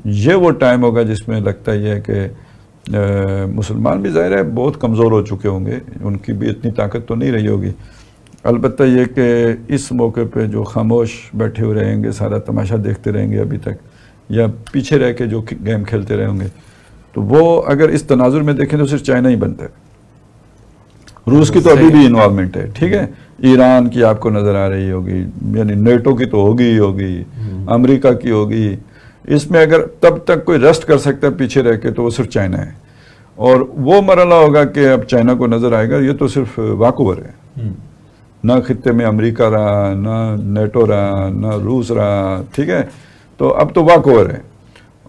یہ وہ ٹائم ہوگا جس میں لگتا یہ ہے کہ مسلمان بھی ظاہر ہے بہت کمزور ہو چکے ہوں گے، ان کی بھی اتنی طاقت تو نہیں رہی ہوگی. البتہ یہ کہ اس موقع پہ جو خاموش بیٹھے ہوئے رہیں گے، سارا تماشا دیکھتے رہیں گے ابھی تک، یا پیچھے رہ کے جو گیم کھیلتے رہیں گے، تو وہ اگر اس تناظر میں دیکھیں تو صرف چائنا ہی بنتا ہے. روس کی تو ابھی بھی انوالومنٹ ہے، ٹھیک ہے، ایران کی آپ کو نظر آ رہی ہوگی، یعنی نیٹو کی تو ہوگی ہی ہوگی، امریکہ کی ہوگی. اس میں اگر تب تک کوئی رسٹ کر سکتا ہے پیچھے رہ کے تو وہ صرف چائنا ہے. اور وہ مرحلہ ہوگا کہ اب چائنا کو نظر آئے گا یہ تو صرف واک اوور ہے، نہ خطے میں امریکہ رہا، نہ نیٹو رہا، نہ روس رہا، ٹھیک ہے، تو اب تو واک اوور ہے.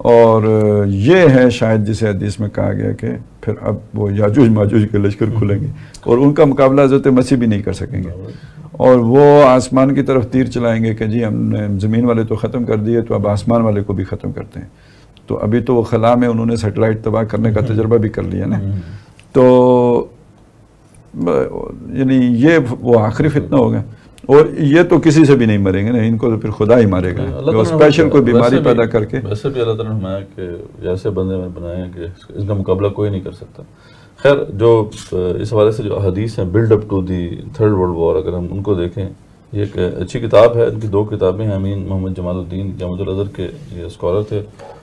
اور یہ ہے شاید جسے حدیث میں کہا گیا کہ پھر اب وہ یاجوج ماجوج کے لشکر کھلیں گے اور ان کا مقابلہ حضرت مسیح بھی نہیں کر سکیں گے، اور وہ آسمان کی طرف تیر چلائیں گے کہ جی ہم نے زمین والے تو ختم کر دیے تو اب آسمان والے کو بھی ختم کرتے ہیں. تو ابھی تو وہ خلا میں انہوں نے سیٹلائٹ تباہ کرنے کا تجربہ بھی کر لیا نا. تو یعنی یہ وہ آخری فتنہ ہوگا، اور یہ تو کسی سے بھی نہیں مریں گے نا، ان کو تو پھر خدا ہی مارے گا، جو اسپیشل کوئی بیماری پیدا کر کے. ویسے بھی اللہ تعالیٰ نے فرمایا کہ ایسے بندے میں بنائے ہیں کہ اس کا مقابلہ کوئی نہیں کر سکتا. خیر، جو اس حوالے سے جو احادیث ہیں build up to the third world war, اگر ہم ان کو دیکھیں، یہ ایک اچھی کتاب ہے. ان کی 2 کتابیں ہیں، امین محمد جمال الدین جامعۃ الازہر کے یہ اسکالر تھے،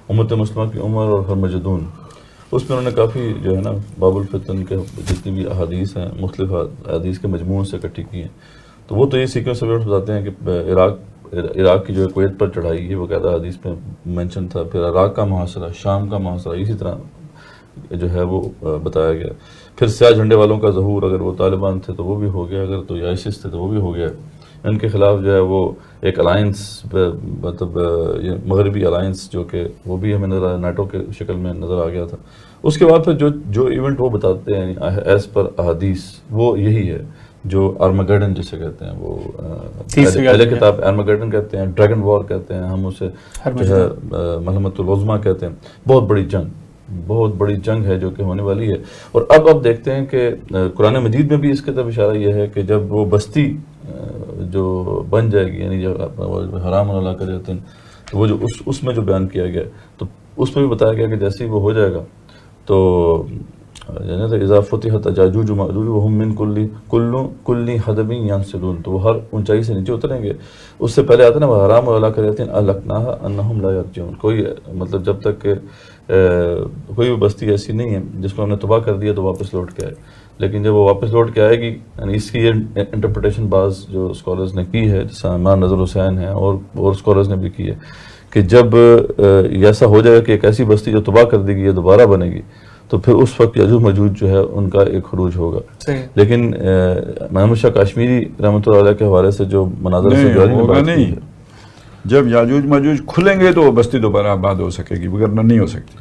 امت مسلمہ کی عمر اور ہرمجدون. اس میں انہوں نے کافی جو ہے نا باب الفتن کے جتنی بھی احادیث ہیں مختلف احادیث کے مجموعوں سے اکٹھی کی ہیں. تو وہ تو یہ سیکوینس ایونٹس بتاتے ہیں کہ عراق کی جو کویت پر چڑھائی یہ باقاعدہ حدیث میں مینشن تھا، پھر عراق کا محاصرہ، شام کا محاصرہ، اسی طرح جو ہے وہ بتایا گیا. پھر سیاہ جھنڈے والوں کا ظہور، اگر وہ طالبان تھے تو وہ بھی ہو گیا، اگر تو آئسس تھے تو وہ بھی ہو گیا. ان کے خلاف جو ہے وہ ایک الائنس، مطلب مغربی الائنس جو کہ وہ بھی ہمیں نظر آیا، نیٹو کے شکل میں نظر آ گیا تھا. اس کے بعد پھر جو ایونٹ وہ بتاتے ہیں ایز پر احادیث وہ یہی ہے جو آرماگیڈن جسے کہتے ہیں، وہ پہلے کتاب آرماگیڈن کہتے ہیں، ڈریگن وار کہتے ہیں، ہم اسے جو ہے ملحمۃ العظمیٰ کہتے ہیں. بہت بڑی جنگ ہے جو کہ ہونے والی ہے. اور اب دیکھتے ہیں کہ قرآن مجید میں بھی اس کی طرف اشارہ یہ ہے کہ جب وہ بستی جو بن جائے گی، یعنی جب حرام اللہ کا جاتے ہیں، تو وہ جو اس میں جو بیان کیا گیا تو اس میں بھی بتایا گیا کہ جیسے ہی وہ ہو جائے گا تو اذا فتحت یاجوج و ماجوج وهم من کل حدب ینسلون، تو وہ ہر اونچائی سے نیچے اتریں گے. اس سے پہلے آتا نا وہ حرام اللہ کا جاتے ہیں الکناها انہم لا یرجعون. کوئی مطلب جب تک کہ کوئی بھی بستی ایسی نہیں ہے جس کو ہم نے تباہ کر دیا تو واپس لوٹ کے آئے. لیکن جب وہ واپس لوٹ کے آئے گی، یعنی اس کی یہ انٹرپریٹیشن بعض جو اسکالرز نے کی ہے، جیسے عمار نظر حسین ہیں اور اسکالرز نے بھی کی ہے، کہ جب ایسا ہو جائے گا کہ ایک ایسی بستی جو تباہ کر دی گئی یہ دوبارہ بنے گی، تو پھر اس وقت یاجوج ماجوج جو ہے ان کا ایک خروج ہوگا. لیکن محمد شاہ کاشمیری رحمۃ اللہ علیہ کے حوالے سے جو مناظر سے ہوگا نہیں، جب یاجوج ماجوج کھلیں گے تو وہ بستی دوبارہ آباد ہو سکے گی، وگرنہ نہیں ہو سکتی.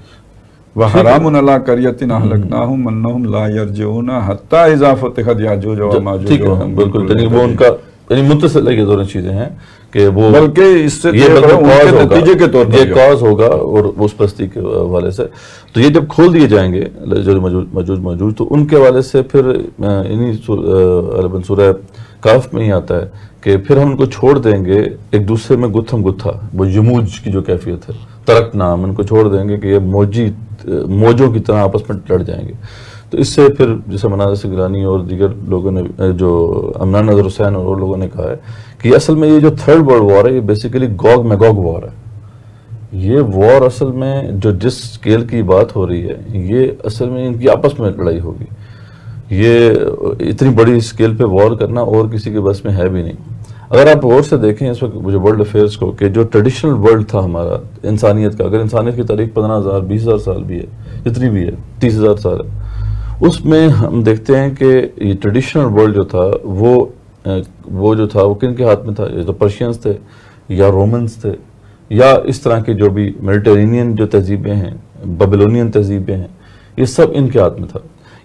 وَحَرَامٌ عَلَىٰ قَرْيَةٍ أَهْلَكْنَاهُمْ أَنَّهُمْ لَا يَرْجِعُونَ حَتَّىٰ إِذَا فُتِحَتْ یاجوج وماجوج. ٹھیک ہے، بالکل. لیکن وہ ان کا یعنی متصل ہے، یہ دونوں چیزیں ہیں کہ وہ بلکہ اس سے یہ نتیجے کے طور پر یہ کاز ہوگا اور اس بستی کے حوالے سے. تو یہ جب کھول دیے جائیں گے یاجوج ماجوج تو ان کے حوالے سے پھر انہی سورہ کاف میں ہی آتا ہے کہ پھر ہم ان کو چھوڑ دیں گے ایک دوسرے میں گتھم گتھا، وہ یموج کی جو کیفیت ہے، ترک نام، ان کو چھوڑ دیں گے کہ یہ موجوں کی طرح آپس میں لڑ جائیں گے. تو اس سے پھر جیسے مناظر سگرانی اور دیگر لوگوں نے، جو امنان نظر حسین اور لوگوں نے کہا ہے کہ اصل میں یہ جو تھرڈ ورلڈ وار ہے یہ بیسیکلی گوگ میگوگ وار ہے. یہ وار اصل میں جو جس اسکیل کی بات ہو رہی ہے یہ اصل میں ان کی آپس میں لڑائی ہوگی. یہ اتنی بڑی اسکیل پہ وار کرنا اور کسی کے بس میں ہے بھی نہیں. اگر آپ غور سے دیکھیں اس وقت جو ورلڈ افیئرس کو، کہ جو ٹریڈیشنل ورلڈ تھا ہمارا انسانیت کا، اگر انسانیت کی تاریخ 15,000 20,000 سال بھی ہے، جتنی بھی ہے 30,000 سال ہے، اس میں ہم دیکھتے ہیں کہ یہ ٹریڈیشنل ورلڈ جو تھا وہ جو تھا وہ کن کے ہاتھ میں تھا؟ یہ تو پرشینز تھے یا رومنز تھے یا اس طرح کے جو بھی میڈیٹرینین جو تہذیبیں ہیں، بیبلونین تہذیبیں ہیں، یہ سب ان کے ہاتھ میں تھا.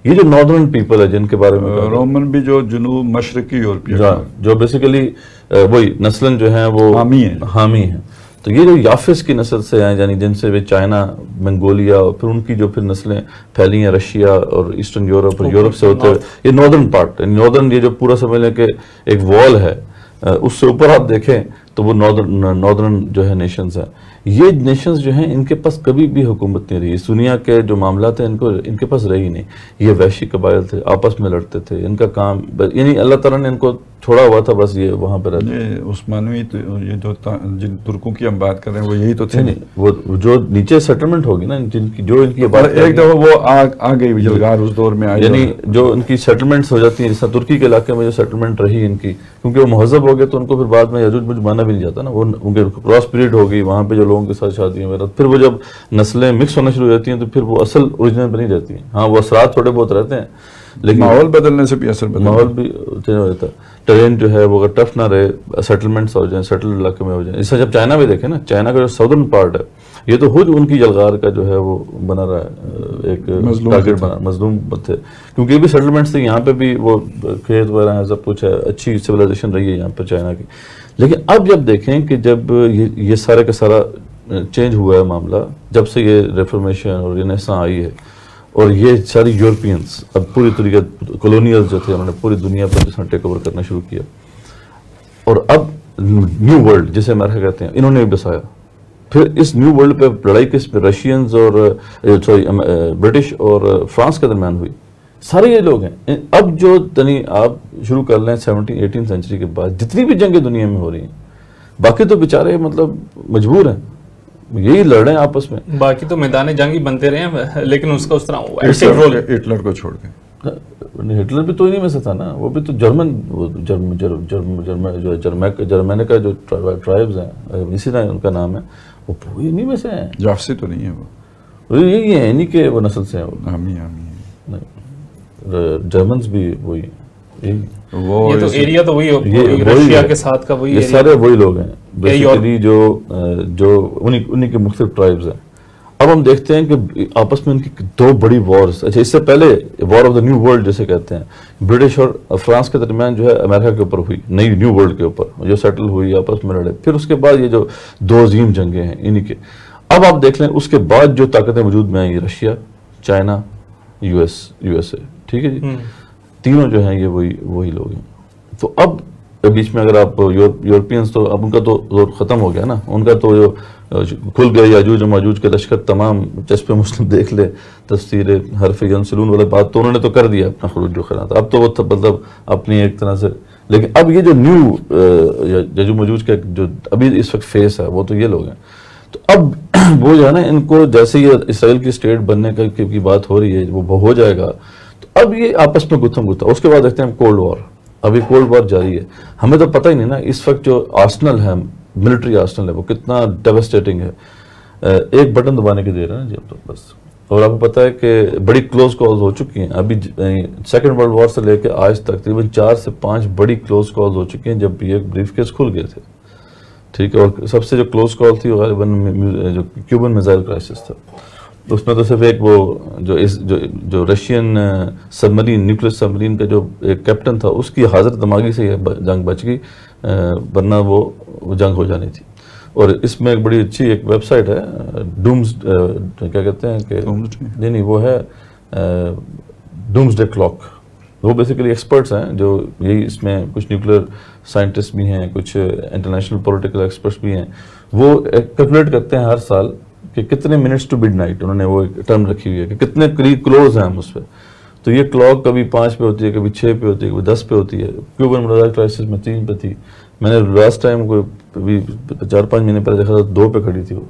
یہ جو ناردرن پیپل ہے جن کے بارے میں رومن بھی جو جنوب مشرقی یورپین جو بیسیکلی وہی نسلن جو ہیں وہ حامی ہیں. تو یہ جو یافس کی نسل سے ہیں، یعنی جن سے چائنا، منگولیا، اور پھر ان کی جو پھر نسلیں پھیلی ہیں رشیا اور ایسٹرن یورپ اور یورپ سے ہوتے ہوئے یہ ناردرن پارٹ، ناردرن یہ جو پورا سمجھ لیں کہ ایک وال ہے، اس سے اوپر آپ دیکھیں تو وہ ناردرن جو ہے نیشنز ہیں. یہ نیشنز جو ہیں ان کے پاس کبھی بھی حکومت نہیں رہی. اس دنیا کے جو معاملات ہیں ان کے پاس رہی نہیں. یہ وحشی قبائل تھے، آپس میں لڑتے تھے. ان کا کام یعنی اللہ تعالیٰ نے ان کو چھوڑا ہوا تھا، بس یہ وہاں پہ رہتے. عثمانوی یہ جو جن ترکوں کی ہم بات کر رہے ہیں وہ یہی تو تھے. وہ جو نیچے سیٹلمنٹ ہوگی نا، جن کی جو ان کی بات ایک دفعہ وہ آ گئی جلگار اس دور میں آئی، یعنی جو ان کی سیٹلمنٹس ہو جاتی ہیں، جیسا ترکی کے علاقے میں جو سیٹلمنٹ رہی ان کی، کیونکہ وہ مہذب ہو گئے تو ان کو پھر بعد میں یجوج ماجوج مانا بھی نہیں جاتا نا. وہ ان کے کراس پیریڈ ہو گئی وہاں پہ جو لوگوں کے ساتھ شادیاں وغیرہ، پھر وہ جب نسلیں مکس ہونا شروع ہو جاتی ہیں تو پھر وہ اصل اوریجنل بنی رہتی ہیں. ہاں وہ اثرات تھوڑے بہت رہتے ہیں لیکن ماحول بدلنے سے بھی اثر بدلتا ہے. ماحول بھی چینج ہو جاتا ہے. ٹرین جو ہے وہ اگر ٹف نہ رہے، سیٹلمنٹس ہو جائیں، سیٹل علاقے میں ہو جائیں. اس سے جب چائنا بھی دیکھیں نا، چائنا کا جو ساؤدرن پارٹ ہے یہ تو خود ان کی جلغار کا جو ہے وہ بنا رہا ہے، ایک ٹارگیٹ بنا، مظلوم تھے کیونکہ یہ بھی سیٹلمنٹس تھے. یہاں پہ بھی وہ کھیت وغیرہ ہیں، سب کچھ ہے، اچھی سویلائزیشن رہی ہے یہاں پہ چائنا کی. لیکن اب جب دیکھیں کہ جب یہ سارے کا سارا چینج ہوا ہے معاملہ، جب سے یہ ریفارمیشن اور رینیساں آئی ہے اور یہ ساری یورپینس اب پوری طریقے کولونیل جو تھے انہوں نے پوری دنیا پر جس نے ٹیک اوور کرنا شروع کیا، اور اب نیو ورلڈ جسے امریکہ کہتے ہیں انہوں نے بھی بسایا. پھر اس نیو ورلڈ پہ لڑائی کس پہ؟ رشینز اور برٹش اور فرانس کے درمیان ہوئی. سارے یہ لوگ ہیں. اب جو آپ شروع کر لیں 17-18 سینچری کے بعد جتنی بھی جنگیں دنیا میں ہو رہی ہیں، باقی تو بیچارے مطلب مجبور ہیں، یہی لڑ رہے ہیں آپس میں. باقی تو میدان جنگ ہی بنتے رہے ہیں، لیکن اس کا اس طرح ہٹلر کو چھوڑ کے ہٹلر بھی تو انہی میں سے تھا نا. وہ بھی تو جرمن کا جو ٹرائبز ہیں، اسی طرح ان کا نام ہے، وہ انہی میں سے ہیں. جافسی تو نہیں ہے وہ یہی ہیں، انہی کے وہ نسل سے ہیں. وہ جرمنز بھی وہی، یہ تو ایریا تو وہی رشیا کے ساتھ کا وہی، یہ سارے وہی لوگ ہیں بیسیکلی جو انہی کے مختلف ٹرائبز ہیں. اب ہم دیکھتے ہیں کہ آپس میں ان کی دو بڑی وارز. اچھا اس سے پہلے war of the new world جسے کہتے ہیں، برٹش اور فرانس کے درمیان جو ہے امریکہ کے اوپر ہوئی، نئی نیو ورلڈ کے اوپر جو سیٹل ہوئی، آپس میں لڑے. پھر اس کے بعد یہ جو دو عظیم جنگیں ہیں انہی کے. اب آپ دیکھ لیں اس کے بعد جو طاقتیں وجود میں آئیں، Russia, China, U S A, ٹھیک ہے جی، تینوں جو ہیں یہ وہی لوگ ہیں. تو اب بیچ میں اگر آپ یورپینز تو اب ان کا تو دور ختم ہو گیا نا، ان کا تو جو کھل گئے یاجوج و ماجوج کے لشکر تمام. چسپ مسلم دیکھ لے تفسیر حرف ینسلون والا بات تو انہوں نے تو کر دیا اپنا خروج و خیرات. اب تو وہ مطلب اپنی ایک طرح سے، لیکن اب یہ جو نیو یاجوج ماجوج کا جو ابھی اس وقت فیس ہے وہ تو یہ لوگ ہیں. تو اب وہ جو ہے نا ان کو جیسے یہ اسرائیل کی اسٹیٹ بننے کی بات ہو رہی ہے وہ ہو جائے گا تو اب یہ آپس میں گتھم گتھا. اس کے بعد دیکھتے ہیں کولڈ وار. ابھی کولڈ وار جاری ہے. ہمیں تو پتہ ہی نہیں نا اس وقت جو آرسنل ہے، ملٹری آرسنل ہے، وہ کتنا ڈیوسٹیٹنگ ہے. ایک بٹن دبانے کی دیر ہے نا جی اب تو بس. اور آپ کو پتہ ہے کہ بڑی کلوز کالز ہو چکی ہیں ابھی سیکنڈ ورلڈ وار سے لے کے آج تک تقریباً 4 سے 5 بڑی کلوز کالز ہو چکی ہیں جب یہ بریف کیس کھل گئے تھے. ٹھیک ہے. اور سب سے جو کلوز کال تھی وہ غالباً جو کیوبن میزائل کرائسس تھا. اس میں تو صرف ایک وہ جو رشین سبمرین، نیوکلیر سبمرین کا جو ایک کیپٹن تھا اس کی حاضر دماغی سے یہ جنگ بچ گئی، ورنہ وہ جنگ ہو جانی تھی. اور اس میں ایک بڑی اچھی ایک ویب سائٹ ہے ڈومز کیا کہتے ہیں کہ نہیں وہ ہے ڈومز ڈے کلاک. وہ بیسیکلی ایکسپرٹس ہیں جو یہی اس میں کچھ نیوکلیر سائنٹسٹ بھی ہیں, کچھ انٹرنیشنل پولیٹیکل ایکسپرٹس بھی ہیں, وہ کیلکولیٹ کرتے ہیں ہر سال کہ کتنے منٹس ٹو مڈ نائٹ, انہوں نے وہ ایک ٹرم رکھی ہوئی ہے کہ کتنے قریب کلوز ہیں ہم اس پہ. تو یہ کلاک کبھی 5 پہ ہوتی ہے, کبھی 6 پہ ہوتی ہے, کبھی 10 پہ ہوتی ہے. کیوبن مدار کرائسس میں 3 پہ تھی, میں نے لاسٹ ٹائم کوئی 4-5 مہینے پہلے دیکھا تھا 2 پہ کھڑی تھی وہ.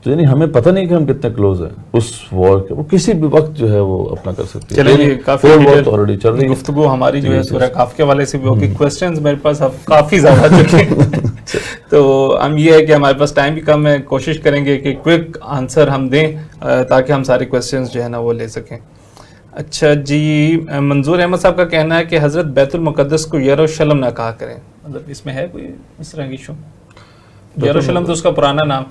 تو یعنی ہمیں پتہ نہیں کہ ہم کتنے کلوز ہیں اس وار کے, وہ کسی بھی وقت جو ہے وہ اپنا کر سکتی ہے. چلیے کافی آلریڈی چل رہی گفتگو ہماری جو ہے سورہ کاف کے والے سے بھی ہوگی. کوسچنز میرے پاس اب کافی زیادہ چکے ہیں تو ہم یہ ہے کہ ہمارے پاس ٹائم بھی کم ہے, کوشش کریں گے کہ کوئک آنسر ہم دیں تاکہ ہم سارے کوسچنز جو ہے نا وہ لے سکیں. اچھا جی, منظور احمد صاحب کا کہنا ہے کہ حضرت بیت المقدس کو یروشلم نہ کہا کریں, مطلب اس میں ہے کوئی اس طرح کی ایشو؟ یروشلم تو اس کا پرانا نام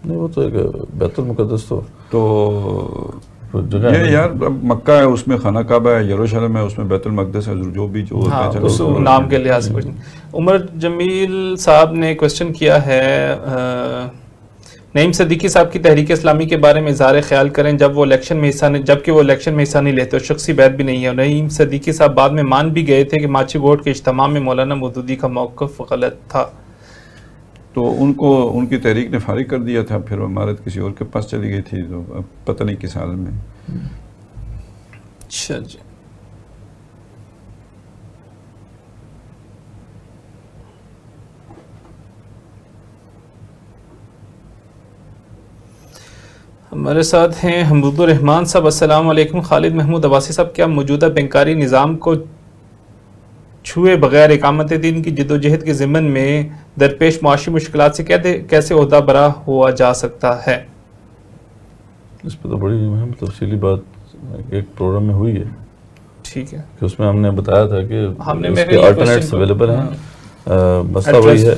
نہیں, وہ تو ایک بیت المقدس تو یہ یار مکہ ہے, اس میں خانہ کعبہ ہے, یروشلم ہے, اس میں بیت المقدس ہے, جو بھی جو ہاں اس نام کے لحاظ سے. عمر جمیل صاحب نے کوشچن کیا ہے, نعیم صدیقی صاحب کی تحریک اسلامی کے بارے میں اظہار خیال کریں جبکہ وہ الیکشن میں حصہ نہیں لیتے اور شخصی بیعت بھی نہیں ہے. نعیم صدیقی صاحب بعد میں مان بھی گئے تھے کہ ماچھی گوٹ کے اجتماع میں مولانا مودودی کا موقف غلط تھا. تو ان کی تحریک نے فارغ کر دیا تھا, پھر عمارت کسی اور کے پاس چلی گئی تھی, تو اب پتہ نہیں کس حال میں. اچھا جی, ہمارے ساتھ ہیں حمود الرحمان صاحب. السلام علیکم. خالد محمود عباسی صاحب, کیا موجودہ بینکاری نظام کو چھوئے بغیر اقامت دین کی جدوجہد کے ضمن میں درپیش معاشی مشکلات سے کیسے عہدہ برا ہوا جا سکتا ہے؟ اس پہ تو بڑی اہم تفصیلی بات ایک پروگرام میں ہوئی ہے. ٹھیک ہے, کہ اس میں ہم نے بتایا تھا کہ اس کے آلٹرنیٹس اویلیبل ہیں. مسئلہ وہی ہے,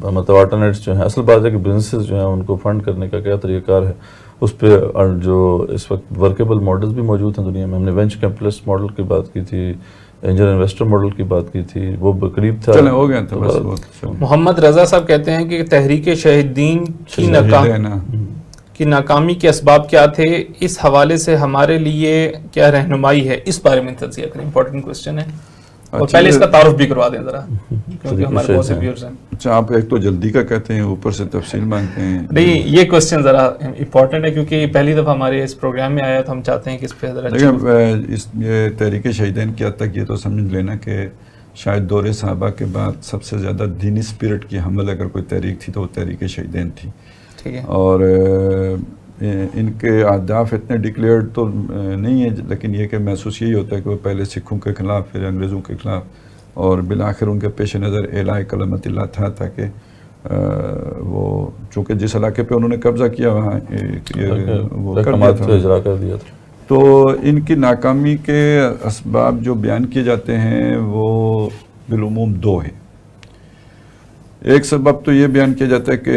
مطلب آلٹرنیٹس جو ہیں, اصل بات ہے کہ بزنسز جو ہیں ان کو فنڈ کرنے کا کیا طریقہ کار ہے, اس پہ جو اس وقت ورکیبل ماڈلز بھی موجود ہیں دنیا میں. ہم نے وینچر کیپٹلسٹ ماڈل کی بات کی تھی, اینجل انویسٹر ماڈل کی بات کی تھی, وہ قریب تھا. ہو گیا تھا بس. محمد رضا صاحب کہتے ہیں کہ تحریک شہیدین کی ناکامی کے اسباب کیا تھے, اس حوالے سے ہمارے لیے کیا رہنمائی ہے, اس بارے میں تجزیہ کریں. امپورٹنٹ کوسچن ہے, اور پہلے اس کا تعارف بھی کروا دیں ذرا, کیونکہ ہمارے بہت سے ویورز ہیں. اچھا, آپ ایک تو جلدی کا کہتے ہیں, اوپر سے تفصیل مانگتے ہیں. نہیں, یہ کوسچن ذرا امپورٹنٹ ہے کیونکہ یہ پہلی دفعہ ہمارے اس پروگرام میں آیا, تو ہم چاہتے ہیں کہ اس پہ ذرا یہ تحریک شہیدین کی حد تک یہ تو سمجھ لینا کہ شاید دور صحابہ کے بعد سب سے زیادہ دینی اسپرٹ کی حمل اگر کوئی تحریک تھی تو وہ تحریک شہیدین تھی. ٹھیک ہے, اور ان کے اہداف اتنے ڈکلیئرڈ تو نہیں ہے, لیکن یہ کہ محسوس یہی ہوتا ہے کہ وہ پہلے سکھوں کے خلاف, پھر انگریزوں کے خلاف, اور بالآخر ان کے پیش نظر اعلاء کلمت اللہ تھا, تاکہ وہ چونکہ جس علاقے پہ انہوں نے قبضہ کیا وہاں وہ کر دیا تھا. تو ان کی ناکامی کے اسباب جو بیان کیے جاتے ہیں وہ بالعموم 2 ہیں. ایک سبب تو یہ بیان کیا جاتا ہے کہ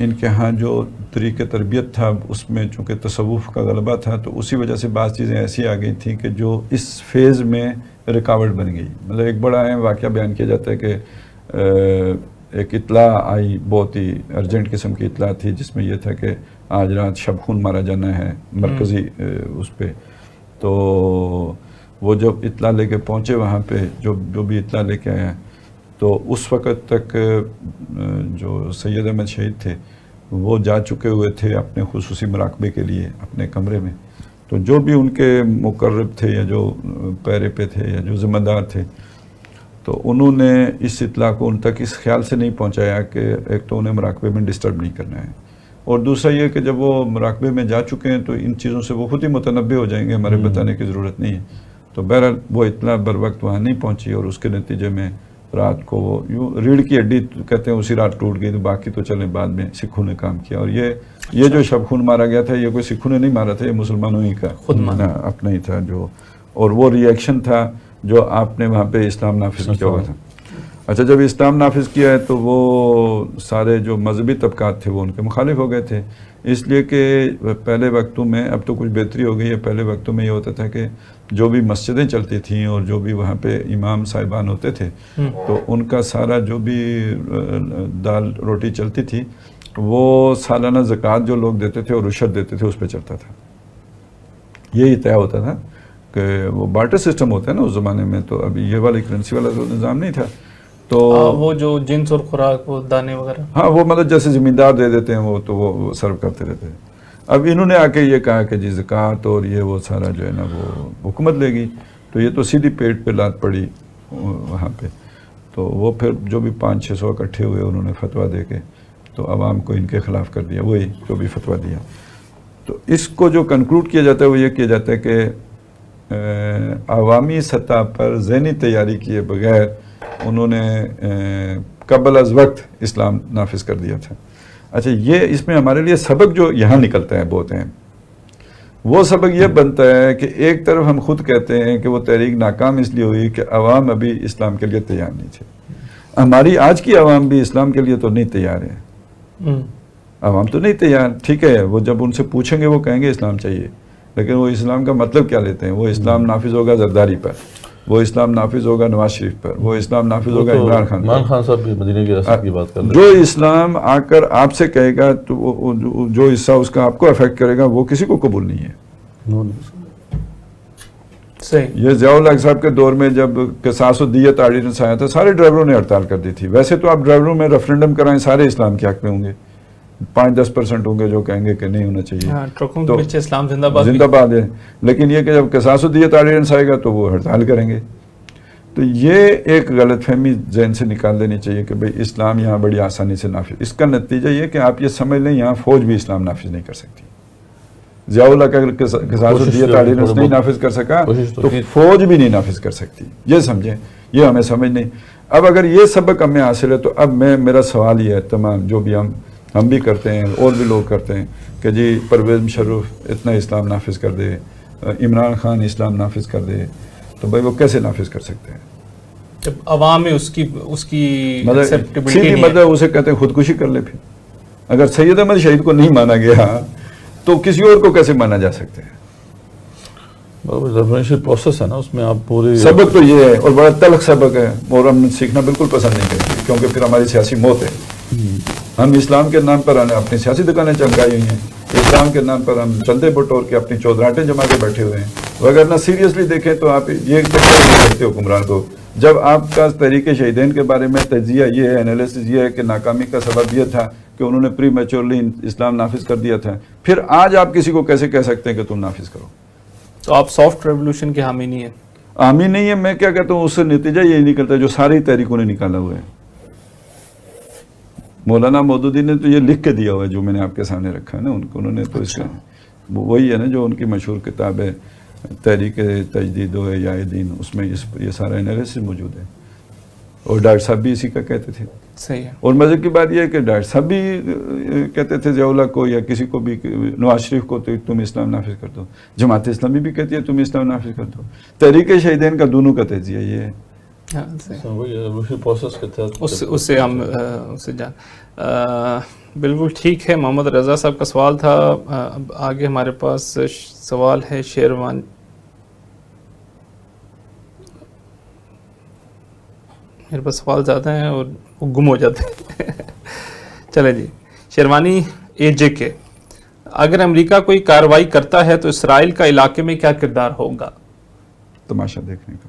ان کے ہاں جو طریقہ تربیت تھا اس میں چونکہ تصوف کا غلبہ تھا, تو اسی وجہ سے بعض چیزیں ایسی آ گئی تھیں کہ جو اس فیز میں رکاوٹ بن گئی. مطلب ایک بڑا اہم واقعہ بیان کیا جاتا ہے کہ ایک اطلاع آئی, بہت ہی ارجنٹ قسم کی اطلاع تھی, جس میں یہ تھا کہ آج رات شب خون مارا جانا ہے مرکزی اس پہ. تو وہ جب اطلاع لے کے پہنچے وہاں پہ, جو بھی اطلاع لے کے آیا, تو اس وقت تک جو سید احمد شہید تھے وہ جا چکے ہوئے تھے اپنے خصوصی مراقبے کے لیے اپنے کمرے میں. تو جو بھی ان کے مقرب تھے یا جو پیرے پہ تھے یا جو ذمہ دار تھے, تو انہوں نے اس اطلاع کو ان تک اس خیال سے نہیں پہنچایا کہ ایک تو انہیں مراقبے میں ڈسٹرب نہیں کرنا ہے, اور دوسرا یہ کہ جب وہ مراقبے میں جا چکے ہیں تو ان چیزوں سے وہ خود ہی متنبع ہو جائیں گے, ہمارے بتانے کی ضرورت نہیں ہے. تو بہرحال وہ اطلاع بر وقت وہاں نہیں پہنچی, اور اس کے نتیجے میں رات کو وہ یوں ریڑھ کی ہڈی کہتے ہیں اسی رات ٹوٹ گئی. تو باقی تو چلیں بعد میں سکھوں نے کام کیا, اور یہ جو شب خون مارا گیا تھا یہ کوئی سکھوں نے نہیں مارا تھا, یہ مسلمانوں ہی کا اپنا ہی تھا جو, اور وہ ری ایکشن تھا جو آپ نے وہاں پہ اسلام نافذ کیا ہوا تھا. اچھا, جب اسلام نافذ کیا ہے تو وہ سارے جو مذہبی طبقات تھے وہ ان کے مخالف ہو گئے تھے, اس لیے کہ پہلے وقتوں میں, اب تو کچھ بہتری ہو گئی ہے, پہلے وقتوں میں یہ ہوتا تھا کہ جو بھی مسجدیں چلتی تھیں اور جو بھی وہاں پہ امام صاحبان ہوتے تھے تو ان کا سارا جو بھی دال روٹی چلتی تھی وہ سالانہ زکوٰۃ جو لوگ دیتے تھے اور رشوت دیتے تھے اس پہ چلتا تھا. یہی طے ہوتا تھا کہ وہ بارٹر سسٹم ہوتا ہے نا اس زمانے میں، تو ابھی یہ والی کرنسی والا تو نظام نہیں تھا، تو وہ جو جنس اور خوراک، وہ دانے وغیرہ، ہاں وہ مطلب جیسے زمیندار دے دیتے ہیں وہ، تو وہ سرو کرتے رہتے ہیں۔ اب انہوں نے آ کے یہ کہا کہ جی زکوٰۃ اور یہ وہ سارا جو ہے نا وہ حکومت لے گی، تو یہ تو سیدھی پیٹ پہ لات پڑی وہاں پہ، تو وہ پھر جو بھی 500-600 اکٹھے ہوئے انہوں نے فتویٰ دے کے تو عوام کو ان کے خلاف کر دیا، وہی جو بھی فتویٰ دیا۔ تو اس کو جو کنکلوڈ کیا جاتا ہے وہ یہ کیا جاتا ہے کہ عوامی سطح پر ذہنی تیاری کیے بغیر انہوں نے قبل از وقت اسلام نافذ کر دیا تھا۔ اچھا، یہ اس میں ہمارے لیے سبق جو یہاں نکلتا ہے بہت اہم، وہ سبق یہ بنتا ہے کہ ایک طرف ہم خود کہتے ہیں کہ وہ تحریک ناکام اس لیے ہوئی کہ عوام ابھی اسلام کے لیے تیار نہیں تھے۔ ہماری آج کی عوام بھی اسلام کے لیے تو نہیں تیار ہے، عوام تو نہیں تیار، ٹھیک ہے، وہ جب ان سے پوچھیں گے وہ کہیں گے اسلام چاہیے، لیکن وہ اسلام کا مطلب کیا لیتے ہیں؟ وہ اسلام نافذ ہوگا زرداری پر، وہ اسلام نافذ ہوگا نواز شریف پر، وہ اسلام نافذ ہوگا عمران خان پر۔ عمران خان صاحب بھی مدینے کی ریاست کی بات کر رہے ہیں۔ جو اسلام آ کر آپ سے کہے گا تو جو حصہ اس کا آپ کو افیکٹ کرے گا وہ کسی کو قبول نہیں ہے۔ صحیح، یہ ضیاء الحق صاحب کے دور میں جب قصاص و دیت آرڈیننس آیا تھا، سارے ڈرائیوروں نے ہڑتال کر دی تھی۔ ویسے تو آپ ڈرائیوروں میں ریفرینڈم کرائیں سارے اسلام کے حق میں ہوں گے، 5-10% ہوں گے جو کہیں گے کہ نہیں ہونا چاہیے، ٹرکوں کے پیچھے اسلام زندہ باد زندہ باد ہے، لیکن یہ کہ جب قصاص و دیت آرڈیننس آئے گا تو وہ ہڑتال کریں گے۔ تو یہ ایک غلط فہمی ذہن سے نکال دینی چاہیے کہ بھئی اسلام یہاں بڑی آسانی سے نافذ، اس کا نتیجہ یہ کہ آپ یہ سمجھ لیں یہاں فوج بھی اسلام نافذ نہیں کر سکتی۔ ضیاء الحق اگر قصاص و دیت آرڈیننس نہیں نافذ کر سکا تو فوج بھی نہیں نافذ کر سکتی، یہ سمجھیں، یہ ہمیں سمجھ نہیں۔ اب اگر یہ سبق ہمیں حاصل ہے تو اب میرا سوال یہ ہے، تمام جو بھی ہم بھی کرتے ہیں اور بھی لوگ کرتے ہیں کہ جی پرویز مشرف اتنا اسلام نافذ کر دے، عمران خان اسلام نافذ کر دے، تو بھائی وہ کیسے نافذ کر سکتے ہیں جب عوام میں اس کی سیدھی مطلب اسے کہتے ہیں خودکشی کر لے۔ پھر اگر سید احمد شہید کو نہیں مانا گیا تو کسی اور کو کیسے مانا جا سکتے ہیں؟ ریفرنشل پروسیس ہے نا، اس میں آپ پوری سبق تو یہ ہے اور بڑا تلخ سبق ہے، اور ہم سیکھنا بالکل پسند نہیں کرتے کیونکہ پھر ہماری سیاسی موت ہے۔ ہم اسلام کے نام پر اپنی سیاسی دکانیں چمکائی ہوئی ہیں، اسلام کے نام پر ہم چندے بٹور کے اپنی چودراہٹیں جما کے بیٹھے ہوئے ہیں۔ وگرنہ سیریسلی دیکھیں تو آپ یہ کرتے حکمران کو، جب آپ کا تحریک شہیدین کے بارے میں تجزیہ یہ ہے، انالیسس یہ ہے کہ ناکامی کا سبب یہ تھا کہ انہوں نے پری میچورلی اسلام نافذ کر دیا تھا، پھر آج آپ کسی کو کیسے کہہ سکتے ہیں کہ تم نافذ کرو؟ تو آپ سافٹ ریولوشن کے حامی نہیں ہیں؟ حامی نہیں ہے، میں کیا کہتا ہوں اس سے نتیجہ یہی نکلتا ہے جو ساری تحریکوں نے نکالا ہوا ہے۔ مولانا مودودی نے تو یہ لکھ کے دیا ہوا ہے جو میں نے آپ کے سامنے رکھا ہے نا، انہوں نے تو اس کا وہی ہے نا جو ان کی مشہور کتاب ہے تحریک تجدید و احیاء دین، اس میں یہ سارا انالیسس موجود ہے، اور ڈاکٹر صاحب بھی اسی کا کہتے تھے۔ صحیح ہے۔ اور مزے کی بات یہ ہے کہ ڈاکٹر صاحب بھی کہتے تھے ضیاء الحق کو یا کسی کو بھی، نواز شریف کو تو تم اسلام نافذ کر دو، جماعت اسلامی بھی کہتی ہے تم اسلام نافذ کر دو۔ تحریک شہیدین کا دونوں کا تجزیہ یہ ہے۔ اس سے ہم اسے جان بالکل ٹھیک ہے۔ محمد رضا صاحب کا سوال تھا، آگے ہمارے پاس سوال ہے شیروان، میرے پاس سوال زیادہ ہیں اور وہ گم ہو جاتے ہیں۔ چلے جی، شیروانی اے جے کے، اگر امریکہ کوئی کارروائی کرتا ہے تو اسرائیل کا علاقے میں کیا کردار ہوگا؟ تماشا دیکھنے کا۔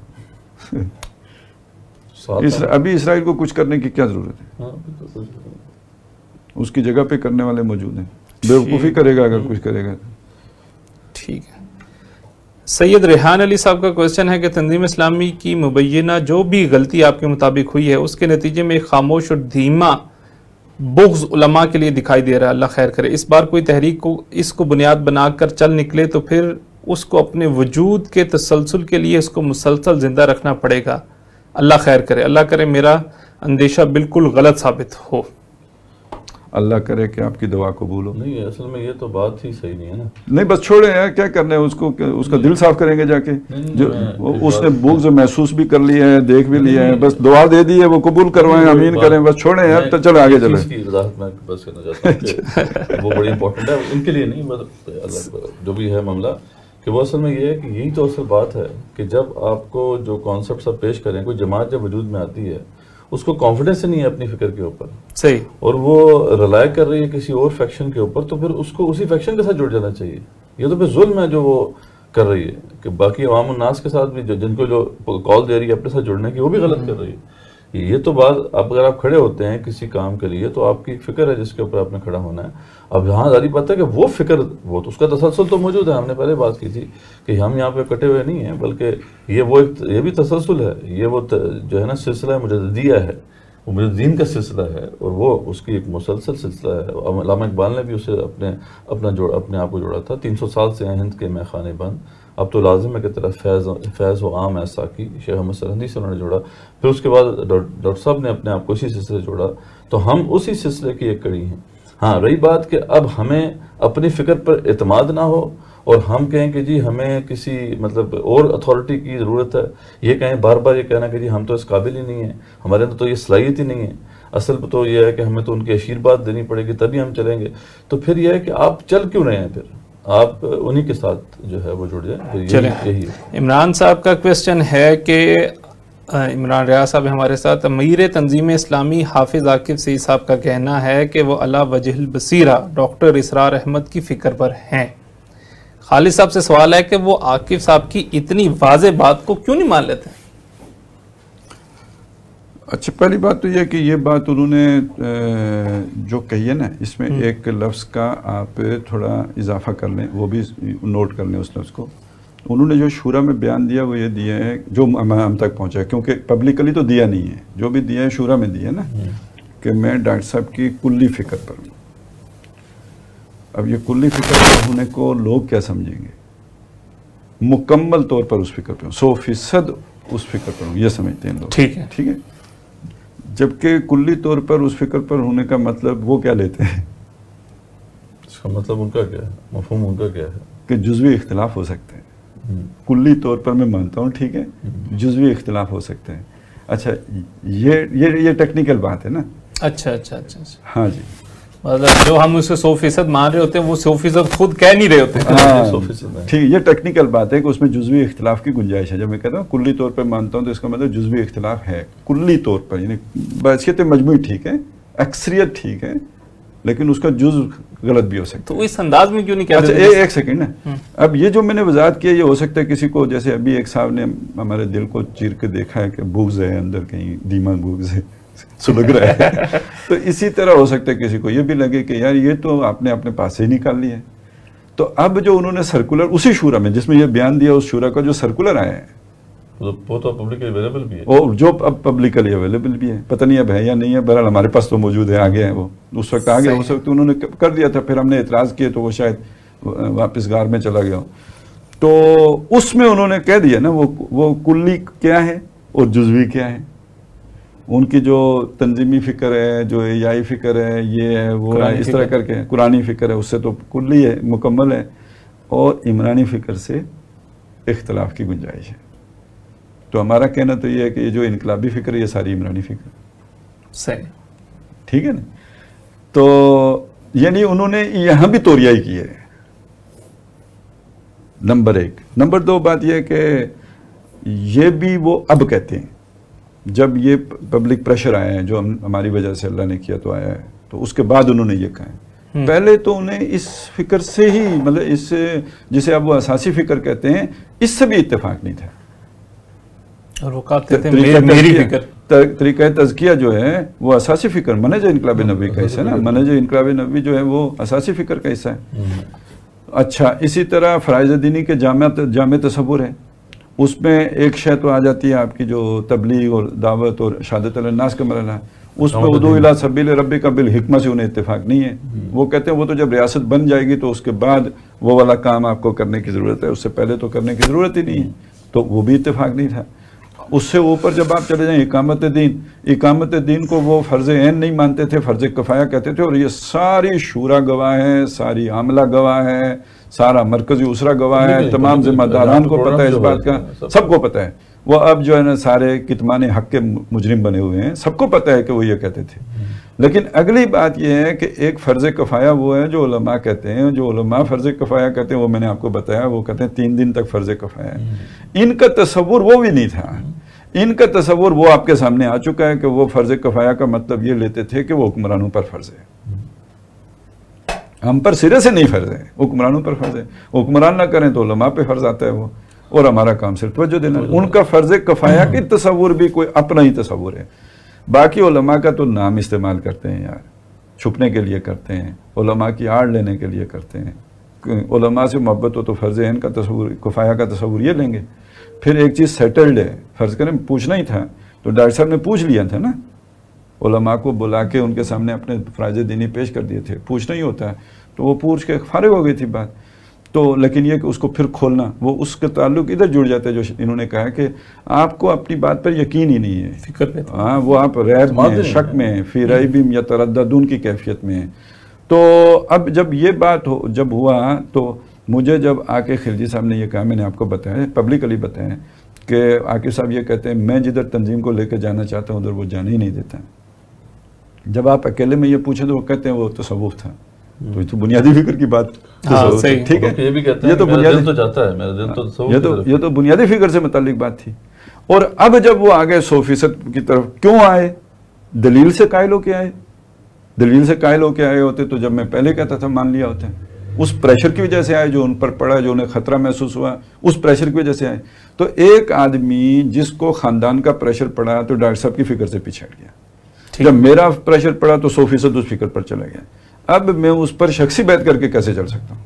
ابھی اسرائیل کو کچھ کرنے کی کیا ضرورت ہے؟ اس کی جگہ پہ کرنے والے موجود ہیں، بیوقوفی کرے گا اگر کچھ کرے گا۔ ٹھیک ہے۔ سید ریحان علی صاحب کا کوشچن ہے کہ تنظیم اسلامی کی مبینہ جو بھی غلطی آپ کے مطابق ہوئی ہے اس کے نتیجے میں ایک خاموش اور دھیما بغض علماء کے لیے دکھائی دے رہا ہے، اللہ خیر کرے۔ اس بار کوئی تحریک کو اس کو بنیاد بنا کر چل نکلے تو پھر اس کو اپنے وجود کے تسلسل کے لیے اس کو مسلسل زندہ رکھنا پڑے گا، اللہ خیر کرے۔ اللہ کرے میرا اندیشہ بالکل غلط ثابت ہو۔ اللہ کرے کہ آپ کی دعا قبول ہو۔ نہیں، اصل میں یہ تو بات ہی صحیح نہیں ہے نا۔ نہیں بس چھوڑیں یار، کیا کرنا ہے اس کو، اس کا دل صاف کریں گے جا کے۔ جو اس نے بغض محسوس بھی کر لیا ہے، دیکھ بھی لیا ہے، بس دعا دے دی ہے، وہ قبول کروائیں، آمین کریں، بس چھوڑیں یار، تو چلو آگے چلیں۔ اس کی وضاحت میں بس کرنا چاہتا ہوں کہ وہ بڑی امپورٹنٹ ہے ان کے لیے، نہیں مطلب جو بھی ہے معاملہ، کہ وہ اصل میں یہ ہے کہ یہی تو اصل بات ہے کہ جب آپ کو جو کانسیپٹ سب پیش کریں، کوئی جماعت جب وجود میں آتی ہے اس کو کانفیڈنس نہیں ہے اپنی فکر کے اوپر، صحیح، اور وہ ریلائی کر رہی ہے کسی اور فیکشن کے اوپر، تو پھر اس کو اسی فیکشن کے ساتھ جڑ جانا چاہیے۔ یہ تو پھر ظلم ہے جو وہ کر رہی ہے کہ باقی عوام الناس کے ساتھ بھی جن کو جو کال دے رہی ہے اپنے ساتھ جڑنے کی وہ بھی غلط کر رہی ہے. یہ تو بات اب اگر آپ کھڑے ہوتے ہیں کسی کام کے لیے تو آپ کی فکر ہے جس کے اوپر آپ نے کھڑا ہونا ہے. اب یہاں ظاہری بات ہے کہ وہ فکر وہ تو اس کا تسلسل تو موجود ہے. ہم نے پہلے بات کی تھی کہ ہم یہاں پہ کٹے ہوئے نہیں ہیں بلکہ یہ بھی تسلسل ہے. یہ وہ جو ہے نا سلسلہ مجددیہ ہے, وہ مجددین کا سلسلہ ہے اور وہ اس کی ایک مسلسل سلسلہ ہے. علامہ اقبال نے بھی اسے اپنے آپ کو جوڑا تھا. 300 سال سے ہیں ہند کے میں خانے بند, اب تو لازم ہے کہ طرف فیض و عام ایسا کی شیخ احمد سرہندی سے انہوں نے جوڑا. پھر اس کے بعد ڈاکٹر صاحب نے اپنے آپ کو اسی سلسلے سے جوڑا. تو ہم اسی سلسلے کی ایک کڑی ہیں. ہاں رہی بات کہ اب ہمیں اپنی فکر پر اعتماد نہ ہو اور ہم کہیں کہ جی ہمیں کسی مطلب اور اتھارٹی کی ضرورت ہے, یہ کہیں بار بار یہ کہنا کہ جی ہم تو اس قابل ہی نہیں ہیں, ہمارے اندر تو یہ صلاحیت ہی نہیں ہے. اصل تو یہ ہے کہ ہمیں تو ان کی آشیرواد دینی پڑے گی تبھی ہم چلیں گے. تو پھر یہ ہے کہ آپ چل کیوں رہے ہیں, پھر آپ انہی کے ساتھ جو ہے وہ جڑ جائیں. یہی عمران صاحب کا کویسچن ہے کہ عمران ریاض صاحب ہمارے ساتھ. امیر تنظیم اسلامی حافظ عاقب سعید صاحب کا کہنا ہے کہ وہ علی وجہ البصیرہ ڈاکٹر اسرار احمد کی فکر پر ہیں. خالد صاحب سے سوال ہے کہ وہ عاقب صاحب کی اتنی واضح بات کو کیوں نہیں مان لیتے؟ اچھا, پہلی بات تو یہ کہ یہ بات انہوں نے جو کہی ہے نا, اس میں ایک لفظ کا آپ تھوڑا اضافہ کر لیں, وہ بھی نوٹ کر لیں اس لفظ کو. انہوں نے جو شورا میں بیان دیا وہ یہ دیا ہے جو ہم تک پہنچا ہے, کیونکہ پبلکلی تو دیا نہیں ہے, جو بھی دیا ہے شورا میں دیا ہے نا, کہ میں ڈاکٹر صاحب کی کلی فکر پر ہوں. اب یہ کلی فکر پر ہونے کو لوگ کیا سمجھیں گے؟ مکمل طور پر اس فکر پر ہوں, 100% اس فکر پر ہوں, یہ سمجھتے ہیں لوگ. ٹھیک ہے, ٹھیک ہے. جبکہ کلی طور پر اس فکر پر ہونے کا مطلب وہ کیا لیتے ہیں؟ اس کا مطلب ان کا کیا ہے, مفہوم ان کا کیا ہے؟ کہ جزوی اختلاف ہو سکتے ہیں. کلی طور پر میں مانتا ہوں, ٹھیک ہے, جزوی اختلاف ہو سکتے ہیں. اچھا, یہ ٹیکنیکل بات ہے نا. اچھا, ہاں جی, مطلب جو ہم اسے 100% مان رہے ہوتے ہیں وہ 100% خود کہہ نہیں رہے ہوتے. ٹھیک, یہ ٹیکنیکل بات ہے کہ اس میں جزوی اختلاف کی گنجائش ہے. جب میں کہتا ہوں کلی طور پر مانتا ہوں تو اس کا مطلب جزوی اختلاف ہے کلی طور پر, یعنی بحثیت مجموعی ٹھیک ہے, اکثریت ٹھیک ہے, لیکن اس کا جز غلط بھی ہو سکتا ہے. تو اس انداز میں کیوں نہیں کہتے؟ اچھا, ایک سیکنڈ نا. اب یہ جو میں نے وضاحت کیا, یہ ہو سکتا ہے کسی کو, جیسے ابھی ایک صاحب نے ہمارے دل کو چیر کے دیکھا ہے کہ بغض ہے اندر, کہیں دیما بغض ہے, سلگ رہا ہے. تو اسی طرح ہو سکتا ہے کسی کو یہ بھی لگے کہ یار یہ تو آپ نے اپنے پاس سے ہی نکال لیا ہے. تو اب جو انہوں نے سرکولر اسی شورا میں جس میں یہ بیان دیا, اس شورا کا جو سرکولر آیا ہے وہ تو پبلکلی اویلیبل بھی ہے, اور جو اب پبلکلی اویلیبل بھی ہے, پتہ نہیں اب ہے یا نہیں ہے, بہرحال ہمارے پاس تو موجود ہے, آگے ہے وہ, اس وقت آگے, اس وقت انہوں نے کر دیا تھا, پھر ہم نے اعتراض کیے تو وہ شاید واپس غار میں چلا گیا. تو اس میں انہوں نے کہہ دیا نا وہ کلی کیا ہے اور جزوی کیا ہے. ان کی جو تنظیمی فکر ہے, جو احیائی فکر ہے, یہ ہے وہ ہے, اس طرح کر کے قرآنی فکر ہے, اس سے تو کلی ہے, مکمل ہے, اور عمرانی فکر سے اختلاف کی گنجائش ہے. تو ہمارا کہنا تو یہ ہے کہ یہ جو انقلابی فکر ہے یہ ساری عمرانی فکر ہے. صحیح, ٹھیک ہے نا. تو یعنی انہوں نے یہاں بھی توریائی کی ہے, نمبر 1. نمبر 2 بات یہ ہے کہ یہ بھی وہ اب کہتے ہیں, جب یہ پبلک پریشر آیا ہے جو ہماری وجہ سے اللہ نے کیا تو آیا ہے, تو اس کے بعد انہوں نے یہ کہا ہے. پہلے تو انہیں اس فکر سے ہی, مطلب اس سے جسے اب وہ اساسی فکر کہتے ہیں, اس سے بھی اتفاق نہیں تھا. اور وہ کہتے تھے میری فکر, طریقہ تزکیہ جو ہے وہ اساسی فکر, منہج انقلاب نبوی کا حصہ ہے نا. منہج انقلاب نبوی جو ہے وہ اساسی فکر کا حصہ ہے. اچھا, اسی طرح فرائض دینی کے جامع تصور ہے, اس میں ایک شے تو آ جاتی ہے آپ کی جو تبلیغ اور دعوت اور شہادت الناس کا مرحلہ ہے, اس میں ادعو الی سبیل ربک بالحکمہ سے انہیں اتفاق نہیں ہے. وہ کہتے ہیں وہ تو جب ریاست بن جائے گی تو اس کے بعد وہ والا کام آپ کو کرنے کی ضرورت ہے, اس سے پہلے تو کرنے کی ضرورت ہی نہیں ہے. تو وہ بھی اتفاق نہیں تھا. اس سے اوپر جب آپ چلے جائیں اقامت دین کو وہ فرض عین نہیں مانتے تھے, فرض کفایہ کہتے تھے. اور یہ ساری شورا گواہ ہے, ساری عاملہ گواہ ہے, سارا مرکزی اسرہ گواہ ہے, تمام ذمہ داران کو پتہ ہے اس بات کا, سب کو پتہ ہے. وہ اب جو ہے نا سارے کتمان حق کے مجرم بنے ہوئے ہیں, سب کو پتہ ہے کہ وہ یہ کہتے تھے. لیکن اگلی بات یہ ہے کہ ایک فرض کفایہ وہ ہے جو علماء کہتے ہیں, جو علماء فرض کفایہ کہتے ہیں, وہ میں نے آپ کو بتایا, وہ کہتے ہیں 3 دن تک فرض کفایہ ہے. ان کا تصور وہ بھی نہیں تھا. ان کا تصور وہ آپ کے سامنے آ چکا ہے کہ وہ فرض کفایہ کا مطلب یہ لیتے تھے کہ وہ حکمرانوں پر فرض ہے. ہم پر سرے سے نہیں فرض ہے، حکمرانوں پر فرض ہے. حکمران نہ کریں تو علماء پہ فرض آتا ہے وہ، اور ہمارا کام صرف توجہ دینا. ان کا فرض کفایہ کی تصور بھی کوئی اپنا ہی تصور ہے. باقی علماء کا تو نام استعمال کرتے ہیں یار، چھپنے کے لیے کرتے ہیں، علماء کی آڑ لینے کے لیے کرتے ہیں. علماء سے محبت ہو تو فرض عین کا تصور، کفایہ کا تصور یہ لیں گے. پھر ایک چیز سیٹلڈ ہے، فرض کریں پوچھنا ہی تھا تو ڈاکٹر صاحب نے پوچھ لیا تھا نا، علماء کو بلا کے ان کے سامنے اپنے فرائض دینی پیش کر دیے تھے، پوچھنا ہی ہوتا ہے تو وہ پوچھ کے فارغ ہو گئی تھی بات. تو لیکن یہ کہ اس کو پھر کھولنا، وہ اس کے تعلق ادھر جڑ جاتے ہیں جو انہوں نے کہا کہ آپ کو اپنی بات پر یقین ہی نہیں ہے، فکر پہ ہاں وہ آپ ریب میں، شک میں، فی ریب یا ترددون کی کیفیت میں ہیں. تو اب جب یہ بات جب ہوا تو مجھے جب آ کے خلجی صاحب نے یہ کہا، میں نے آپ کو بتایا پبلکلی بتایا کہ عاقب صاحب یہ کہتے ہیں میں جدھر تنظیم کو لے کے جانا چاہتا ہوں ادھر وہ جانے ہی نہیں دیتا. جب آپ اکیلے میں یہ پوچھیں تو وہ کہتے ہیں وہ تصوف تھا. تو یہ تو بنیادی فکر کی بات، ٹھیک ہے، یہ بھی کہتے ہیں یہ تو بنیادی تو جاتا ہے میرا دل تو یہ تو بنیادی فکر سے متعلق بات تھی. اور اب جب وہ آگے 100% کی طرف کیوں آئے؟ دلیل سے قائل ہو کے آئے. دلیل سے قائل ہو کے آئے ہوتے تو جب میں پہلے کہتا تھا مان لیا ہوتا ہے. اس پریشر کی وجہ سے آئے جو ان پر پڑا، جو انہیں خطرہ محسوس ہوا، اس پریشر کی وجہ سے آئے. تو ایک آدمی جس کو خاندان کا پریشر پڑا تو ڈاکٹر صاحب کی فکر سے پیچھے ہٹ گیا. جب میرا پریشر پڑا تو 100% اس فکر پر چلا گیا. اب میں اس پر شخصی بیعت کر کے کیسے چل سکتا ہوں؟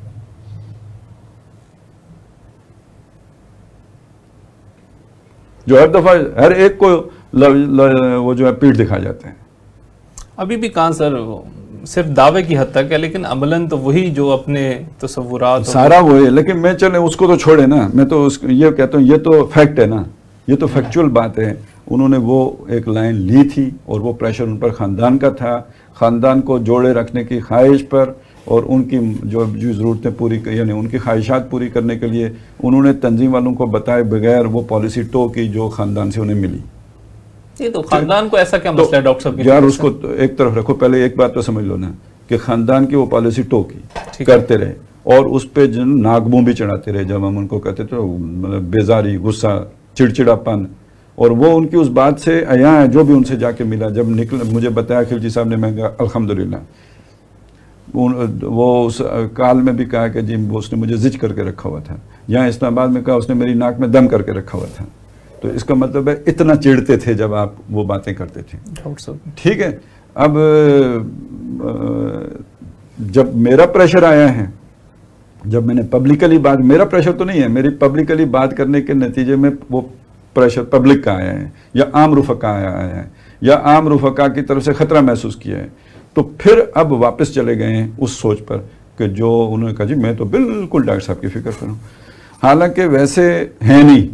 جو ہر دفعہ ہر ایک کو وہ جو ہے پیٹھ دکھا جاتے ہیں. ابھی بھی کہاں سر، صرف دعوے کی حد تک ہے لیکن عملاً تو وہی جو اپنے تصورات سارا وہی. لیکن میں چلیں اس کو تو چھوڑے نا، میں تو یہ کہتا ہوں یہ تو فیکٹ ہے نا، یہ تو فیکچول بات ہے. انہوں نے وہ ایک لائن لی تھی اور وہ پریشر ان پر خاندان کا تھا، خاندان کو جوڑے رکھنے کی خواہش پر اور ان کی جو ضرورتیں پوری، یعنی ان کی خواہشات پوری کرنے کے لیے انہوں نے تنظیم والوں کو بتائے بغیر وہ پالیسی ٹو کی جو خاندان سے انہیں ملی. یہ تو خاندان کو ایسا کیا مسئلہ ہے ڈاکٹر صاحب یار؟ اس کو ایک طرف رکھو، پہلے ایک بات تو سمجھ لو نا کہ خاندان کی وہ پالیسی ٹو کی کرتے رہے اور اس پہ ناگبوں بھی چڑھاتے رہے. جب ہم ان کو کہتے تھے مطلب بیزاری، غصہ، چڑچڑا پن، اور وہ ان کی اس بات سے عیاں ہے. جو بھی ان سے جا کے ملا، جب نکل مجھے بتایا خلجی صاحب نے، میں کہا الحمدللہ. وہ اس کال میں بھی کہا کہ جی اس نے مجھے زج کر کے رکھا ہوا تھا. یہاں اسلام آباد میں کہا اس نے میری ناک میں دم کر کے رکھا ہوا تھا. تو اس کا مطلب ہے اتنا چڑھتے تھے جب آپ وہ باتیں کرتے تھے. ٹھیک ہے. اب جب میرا پریشر آیا ہے، جب میں نے پبلکلی بات، میرا پریشر تو نہیں ہے، میری پبلکلی بات کرنے کے نتیجے میں وہ پریشر پبلک کا آیا ہے یا عام رفقا آیا ہے یا عام رفقا کی طرف سے خطرہ محسوس کیا ہے، تو پھر اب واپس چلے گئے ہیں اس سوچ پر کہ جو انہوں نے کہا جی میں تو بالکل ڈاکٹر صاحب کی فکر کروں. حالانکہ ویسے ہیں نہیں،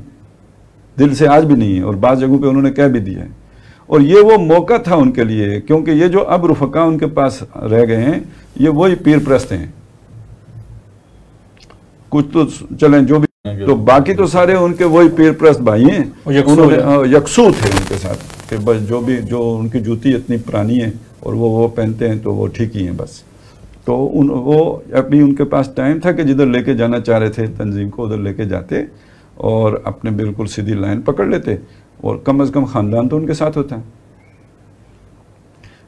دل سے آج بھی نہیں ہے، اور بعض جگہوں پہ انہوں نے کہہ بھی دیا ہے. اور یہ وہ موقع تھا ان کے لیے، کیونکہ یہ جو اب رفقا ان کے پاس رہ گئے ہیں یہ وہی پیر پرست ہیں. کچھ تو چلیں جو بھی، تو باقی تو سارے ان کے وہی پیر پرست بھائی ہیں، یکسو تھے ان کے ساتھ کہ بس جو ان کی جوتی اتنی پرانی ہے اور وہ پہنتے ہیں تو وہ ٹھیک ہی ہیں بس. تو وہ ابھی ان کے پاس ٹائم تھا کہ جدھر لے کے جانا چاہ رہے تھے تنظیم کو ادھر لے کے جاتے اور اپنے بالکل سیدھی لائن پکڑ لیتے، اور کم از کم خاندان تو ان کے ساتھ ہوتا ہے.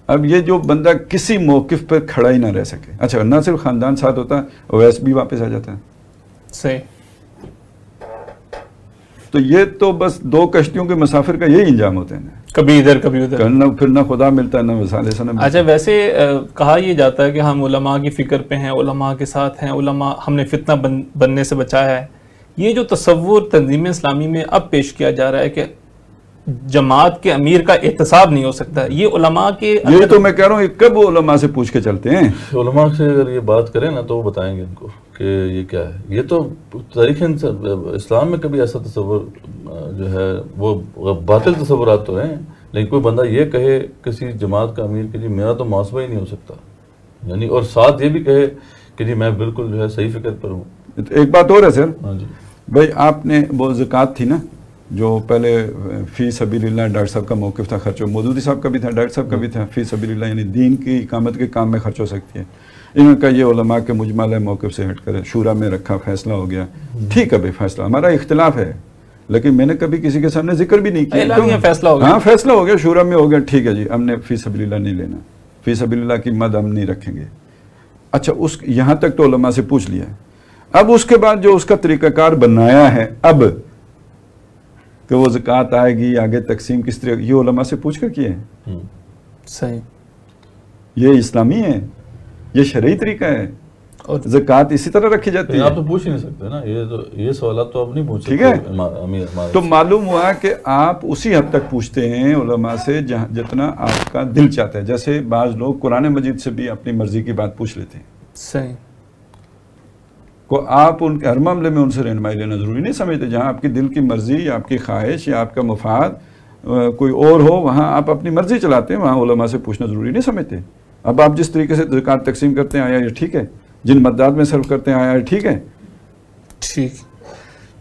اب یہ جو بندہ کسی موقف پر کھڑا ہی نہ رہ سکے، اچھا نہ صرف خاندان ساتھ ہوتا ہے، ویس بھی واپس آ جاتا ہے. صحیح. تو یہ تو بس دو کشتیوں کے مسافر کا یہی انجام ہوتا ہے نا، کبھی ادھر کبھی ادھر، پھر نہ خدا ملتا ہے نہ وصال سنم. اچھا ویسے کہا یہ جاتا ہے کہ ہم علماء کی فکر پہ ہیں، علماء کے ساتھ ہیں، علماء ہم نے فتنہ بننے سے بچایا ہے. یہ جو تصور تنظیم اسلامی میں اب پیش کیا جا رہا ہے کہ جماعت کے امیر کا احتساب نہیں ہو سکتا، یہ علماء کے، یہ تو میں کہہ رہا ہوں کب علماء سے پوچھ کے چلتے ہیں؟ علماء سے اگر یہ بات کریں نا تو وہ بتائیں گے ان کو کہ یہ کیا ہے. یہ تو تاریخ اسلام میں کبھی ایسا تصور جو ہے وہ باطل تصورات تو ہیں، لیکن کوئی بندہ یہ کہے کسی جماعت کا امیر کہ جی میرا تو محاسبہ ہی نہیں ہو سکتا، یعنی اور ساتھ یہ بھی کہے کہ جی میں بالکل جو ہے صحیح فکر پر ہوں. ایک بات اور ہے سر، ہاں جی بھائی آپ نے وہ زکوٰۃ تھی نا جو پہلے فی سبیل اللہ ڈاکٹر صاحب کا موقف تھا، خرچ مودودی صاحب کا بھی تھا، ڈاکٹر صاحب کا بھی تھا، فی سبیل اللہ یعنی دین کی اقامت کے کام میں خرچ ہو سکتی ہے. انہوں نے کہا یہ علماء کے مجمل موقف سے ہٹ کر شورا میں رکھا، فیصلہ ہو گیا. ٹھیک ہے بھائی فیصلہ ہمارا اختلاف ہے، لیکن میں نے کبھی کسی کے سامنے ذکر بھی نہیں کیا. فیصلہ ہو گیا، ہاں فیصلہ ہو گیا، شورا میں ہو گیا، ٹھیک ہے جی ہم نے فی سبیل اللہ نہیں لینا، فی سبیل اللہ کی مد ہم نہیں رکھیں گے. اچھا یہاں تک تو علماء سے پوچھ لیا ہے. اب اس کے بعد جو اس کا طریقہ کار بنایا ہے اب کہ وہ زکوٰۃ آئے گی آگے تقسیم کس طرح، یہ علماء سے پوچھ کر کیے ہیں. صحیح. یہ اسلامی ہے، یہ شرعی طریقہ ہے، اور زکوٰۃ اسی طرح رکھی جاتی ہے. آپ تو پوچھ ہی نہیں سکتے نا، یہ سوالات تو آپ نہیں پوچھ سکتے. ٹھیک ہے، تو معلوم ہوا کہ آپ اسی حد تک پوچھتے ہیں علماء سے جتنا آپ کا دل چاہتا ہے. جیسے بعض لوگ قرآن مجید سے بھی اپنی مرضی کی بات پوچھ لیتے ہیں. صحیح. کو آپ ان کے ہر معاملے میں ان سے رہنمائی لینا ضروری نہیں سمجھتے. جہاں آپ کی دل کی مرضی یا آپ کی خواہش یا آپ کا مفاد کوئی اور ہو، وہاں آپ اپنی مرضی چلاتے ہیں، وہاں علماء سے پوچھنا ضروری نہیں سمجھتے. اب آپ جس طریقے سے زکوٰۃ تقسیم کرتے ہیں آیا یہ ٹھیک ہے، جن مداد میں صرف کرتے ہیں آیا یہ ٹھیک ہے.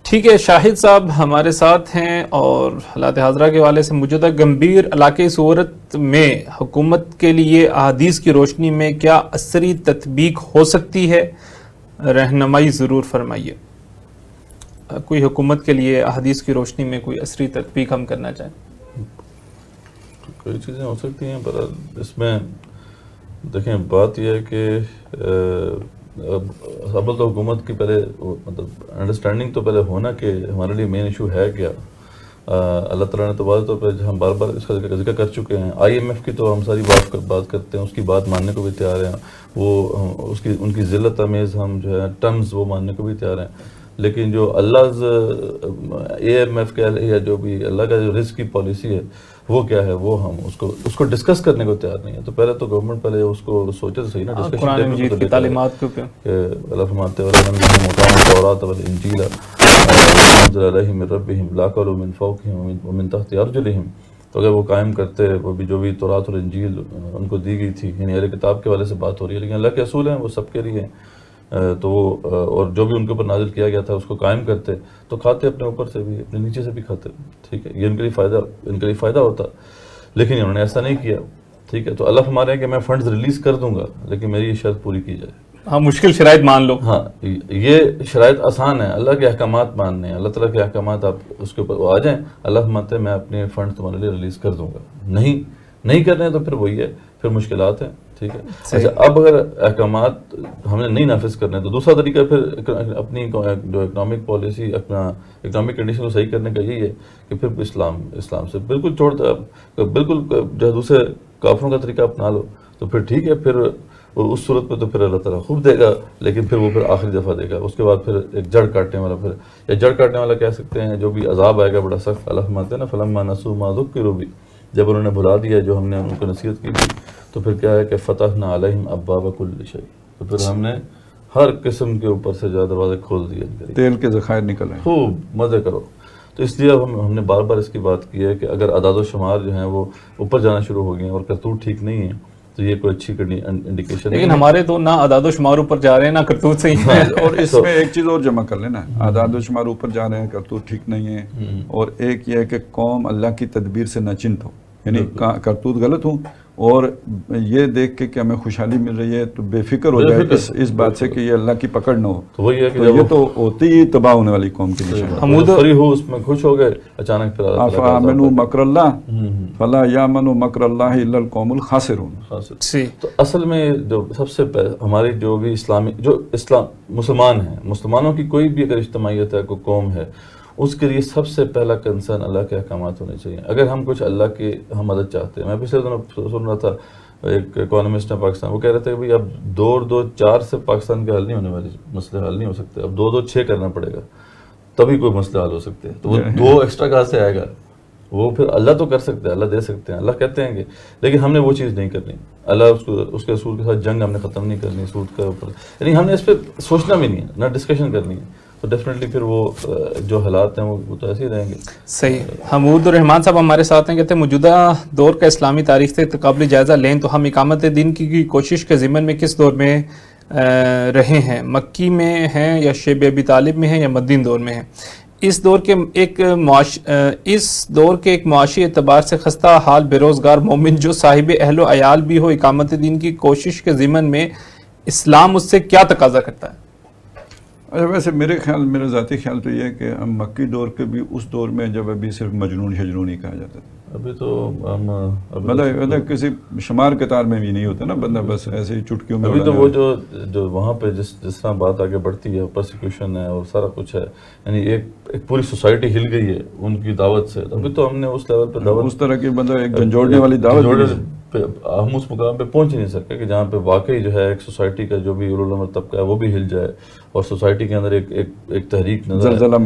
ٹھیک ہے. شاہد صاحب ہمارے ساتھ ہیں، اور حالات حاضرہ کے حوالے سے موجودہ گمبھیر علاقائی صورت میں حکومت کے لیے احادیث کی روشنی میں کیا عصری تطبیق ہو سکتی ہے، رہنمائی ضرور فرمائیے. کوئی حکومت کے لیے احادیث کی روشنی میں کوئی عصری تطبیق ہم کرنا چاہیں. کئی چیزیں ہو سکتی ہیں، پر اس میں دیکھیں بات یہ ہے کہ اب تو حکومت کی پہلے مطلب انڈرسٹینڈنگ تو پہلے ہونا کہ ہمارے لیے مین ایشو ہے کیا. اللہ تعالیٰ نے تو واضح طور پہ ہم بار بار اس کا ذکر کر چکے ہیں. IMF کی تو ہم ساری بات کرتے ہیں، اس کی بات ماننے کو بھی تیار ہیں، وہ ان کی ذلت آمیز ہم جو ہے ٹرمز وہ ماننے کو بھی تیار ہیں. لیکن جو اللہ AMF کا یا جو بھی اللہ کا جو رزق کی پالیسی ہے وہ کیا ہے، وہ ہم اس کو ڈسکس کرنے کو تیار نہیں ہے. تو پہلے تو گورنمنٹ پہلے اس کو سوچے تو صحیح نا، ڈسکشن قرآن مجید کی تعلیمات کے اوپر کہ اللہ فرماتے ہیں مقام التوراۃ والانجیل انزل علیہم من ربہم لا کروا من فوقہم ومن تحت ارجلہم. تو اگر وہ قائم کرتے، وہ بھی جو بھی توراۃ اور انجیل ان کو دی گئی تھی، یعنی اہل کتاب کے حوالے سے بات ہو رہی ہے، لیکن اللہ کے اصول ہیں وہ سب کے لیے ہیں. تو وہ اور جو بھی ان کے اوپر نازل کیا گیا تھا اس کو قائم کرتے، تو کھاتے اپنے اوپر سے بھی اپنے نیچے سے بھی کھاتے. ٹھیک ہے، یہ ان کے لیے فائدہ ہوتا، لیکن انہوں نے ایسا نہیں کیا. ٹھیک ہے، تو اللہ فرما رہے ہیں کہ میں فنڈز ریلیز کر دوں گا لیکن میری یہ شرط پوری کی جائے. ہاں، مشکل شرائط مان لو. ہاں، یہ شرائط آسان ہے، اللہ کے احکامات ماننے ہیں، اللہ تعالیٰ کے احکامات آپ اس کے اوپر وہ آ جائیں. اللہ فرماتے ہیں میں اپنے فنڈ تمہارے لیے ریلیز کر دوں گا. نہیں کرنے تو پھر وہی ہے، پھر مشکلات ہیں. ٹھیک ہے. اچھا، اب اگر احکامات ہم نے نہیں نافذ کرنے تو دوسرا طریقہ پھر اپنی جو اکنامک پالیسی، اپنا اکنامک کنڈیشن کو صحیح کرنے کا یہی ہے کہ پھر اسلام سے بالکل بالکل جو دوسرے کافروں کا طریقہ اپنا لو. تو پھر ٹھیک ہے، پھر اس صورت پہ تو پھر اللہ تعالیٰ خوب دے گا، لیکن پھر وہ پھر آخری دفعہ دے گا. اس کے بعد پھر ایک جڑ کاٹنے والا، پھر یا جڑ کاٹنے والا کہہ سکتے ہیں، جو بھی عذاب آئے گا بڑا سخت. اللہ فرماتے ہیں نا فلما نسوا ما ذکروا بہ، جب انہوں نے بھلا دیا جو ہم نے ان کو نصیحت کی تھی، تو پھر کیا ہے کہ فتحنا علیہم ابواب کل شیء، تو پھر ہم نے ہر قسم کے اوپر سے جو دروازے کھول دیے، تیل کے ذخائر نکل رہے ہیں، خوب مزے کرو. تو اس لیے اب ہم نے بار بار اس کی بات کی ہے کہ اگر اعداد و شمار جو ہیں وہ اوپر جانا شروع ہو گئے ہیں اور کرتوت ٹھیک نہیں ہے تو یہ کوئی اچھی انڈیکیشن. لیکن ہمارے تو نہ اعداد و شمار اوپر جا رہے ہیں نہ کرتوت صحیح ہے. اور اس میں ایک چیز اور جمع کر لینا، اعداد و شمار اوپر جا رہے ہیں، کرتوت ٹھیک نہیں ہے، اور ایک یہ ہے کہ قوم اللہ کی تدبیر سے نہ چنت ہو، یعنی کرتوت غلط ہوں اور یہ دیکھ کے کہ ہمیں خوشحالی مل رہی ہے تو بے فکر ہو جائے اس بات سے کہ یہ اللہ کی پکڑ نہ ہو. تو وہی ہے کہ یہ تو ہوتی ہی تباہ ہونے والی قوم کی نشان. حمود فری ہو، اس میں خوش ہو گئے، اچانک پھر افامنوا مکر اللہ فلا یامن مکر اللہ الا القوم الخاسرون. تو اصل میں جو سب سے ہماری جو بھی مسلمان ہیں، مسلمانوں کی کوئی بھی اگر اجتماعیت ہے، کوئی قوم ہے، اس کے لیے سب سے پہلا کنسرن اللہ کے احکامات ہونے چاہیے. اگر ہم کچھ اللہ کی ہم مدد چاہتے ہیں، میں پچھلے دنوں سن رہا تھا ایک اکانومسٹ ہے پاکستان، وہ کہہ رہے تھے کہ بھائی اب 2-4 سے پاکستان کے حل نہیں ہونے والے مسئلے حل نہیں ہو سکتے، اب 2-6 کرنا پڑے گا تبھی کوئی مسئلہ حل ہو سکتے ہیں. تو وہ 2 ایکسٹرا کہاں سے آئے گا؟ وہ پھر اللہ تو کر سکتے ہیں، اللہ دے سکتے ہیں، اللہ کہتے ہیں کہ، لیکن ہم نے وہ چیز نہیں کرنی. اللہ اس کے اصول کے ساتھ جنگ ہم نے ختم نہیں کرنی سود کے اوپر، یعنی ہم نے اس پہ سوچنا بھی نہیں ہے، نہ ڈسکشن کرنی ہے. تو ڈیفینیٹلی پھر وہ جو حالات ہیں وہ تو ایسے ہی رہیں گے. صحیح. حمود الرحمان صاحب ہمارے ساتھ ہیں، کہتے ہیں موجودہ دور کا اسلامی تاریخ سے تقابلی جائزہ لیں تو ہم اقامت دین کی کوشش کے ضمن میں کس دور میں رہے ہیں؟ مکی میں ہیں یا شیب ابی طالب میں ہیں یا مدین دور میں ہیں؟ اس دور کے ایک معاشی اعتبار سے خستہ حال بے روزگار مومن جو صاحب اہل و عیال بھی ہو، اقامت دین کی کوشش کے ضمن میں اسلام اس سے کیا تقاضا کرتا ہے؟ اچھا، ویسے میرا ذاتی خیال تو یہ ہے کہ ہم مکی دور کے بھی اس دور میں جب ابھی صرف مجنون شجنون ہی کہا جاتا تھا، ابھی تو ہم مطلب کسی شمار قطار میں بھی نہیں ہوتا نا بندہ، بس ایسے ہی چٹکیوں میں. ابھی تو وہ جو وہاں پہ جس طرح بات آگے بڑھتی ہے، پرسیکیوشن ہے اور سارا کچھ ہے، یعنی ایک پوری سوسائٹی ہل گئی ہے ان کی دعوت سے. ابھی تو ہم نے اس لیول پہ دعوت، اس طرح کی مطلب ایک جھنجھوڑنے والی دعوت، ہم اس مقام پہ پہنچ ہی نہیں سکتے کہ جہاں پہ واقعی جو ہے ایک سوسائٹی کا جو بھی اولو طبقہ ہے وہ بھی ہل جائے اور سوسائٹی کے اندر ایک تحریک نظر زلزلہ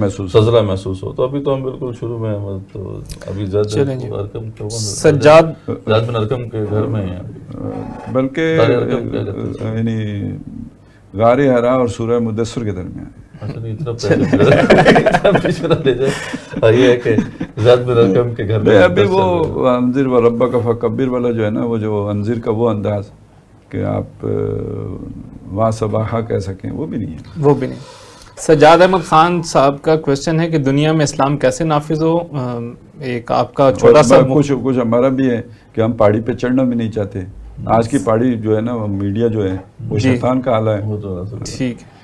محسوس ہو. تو ابھی تو ہم بالکل شروع میں ہیں. تو ابھی سجاد بن ارقم کے گھر میں ہیں، بلکہ یعنی غار حرا اور سورہ مدثر کے درمیان. یہ ہے کہ زاد بن ارقم کے گھر میں ابھی وہ انذر و ربک فکبر والا جو ہے نا، وہ جو انذر کا وہ انداز کہ آپ وہاں صباحہ کہہ سکیں، وہ بھی نہیں ہے. وہ بھی نہیں. سجاد احمد خان صاحب کا کوشچن ہے کہ دنیا میں اسلام کیسے نافذ ہو. ایک آپ کا چھوٹا سا کچھ ہمارا بھی ہے کہ ہم پہاڑی پہ چڑھنا بھی نہیں چاہتے. آج کی پہاڑی جو ہے نا، میڈیا جو ہے وہ شیطان کا آلہ ہے. ٹھیک ہے.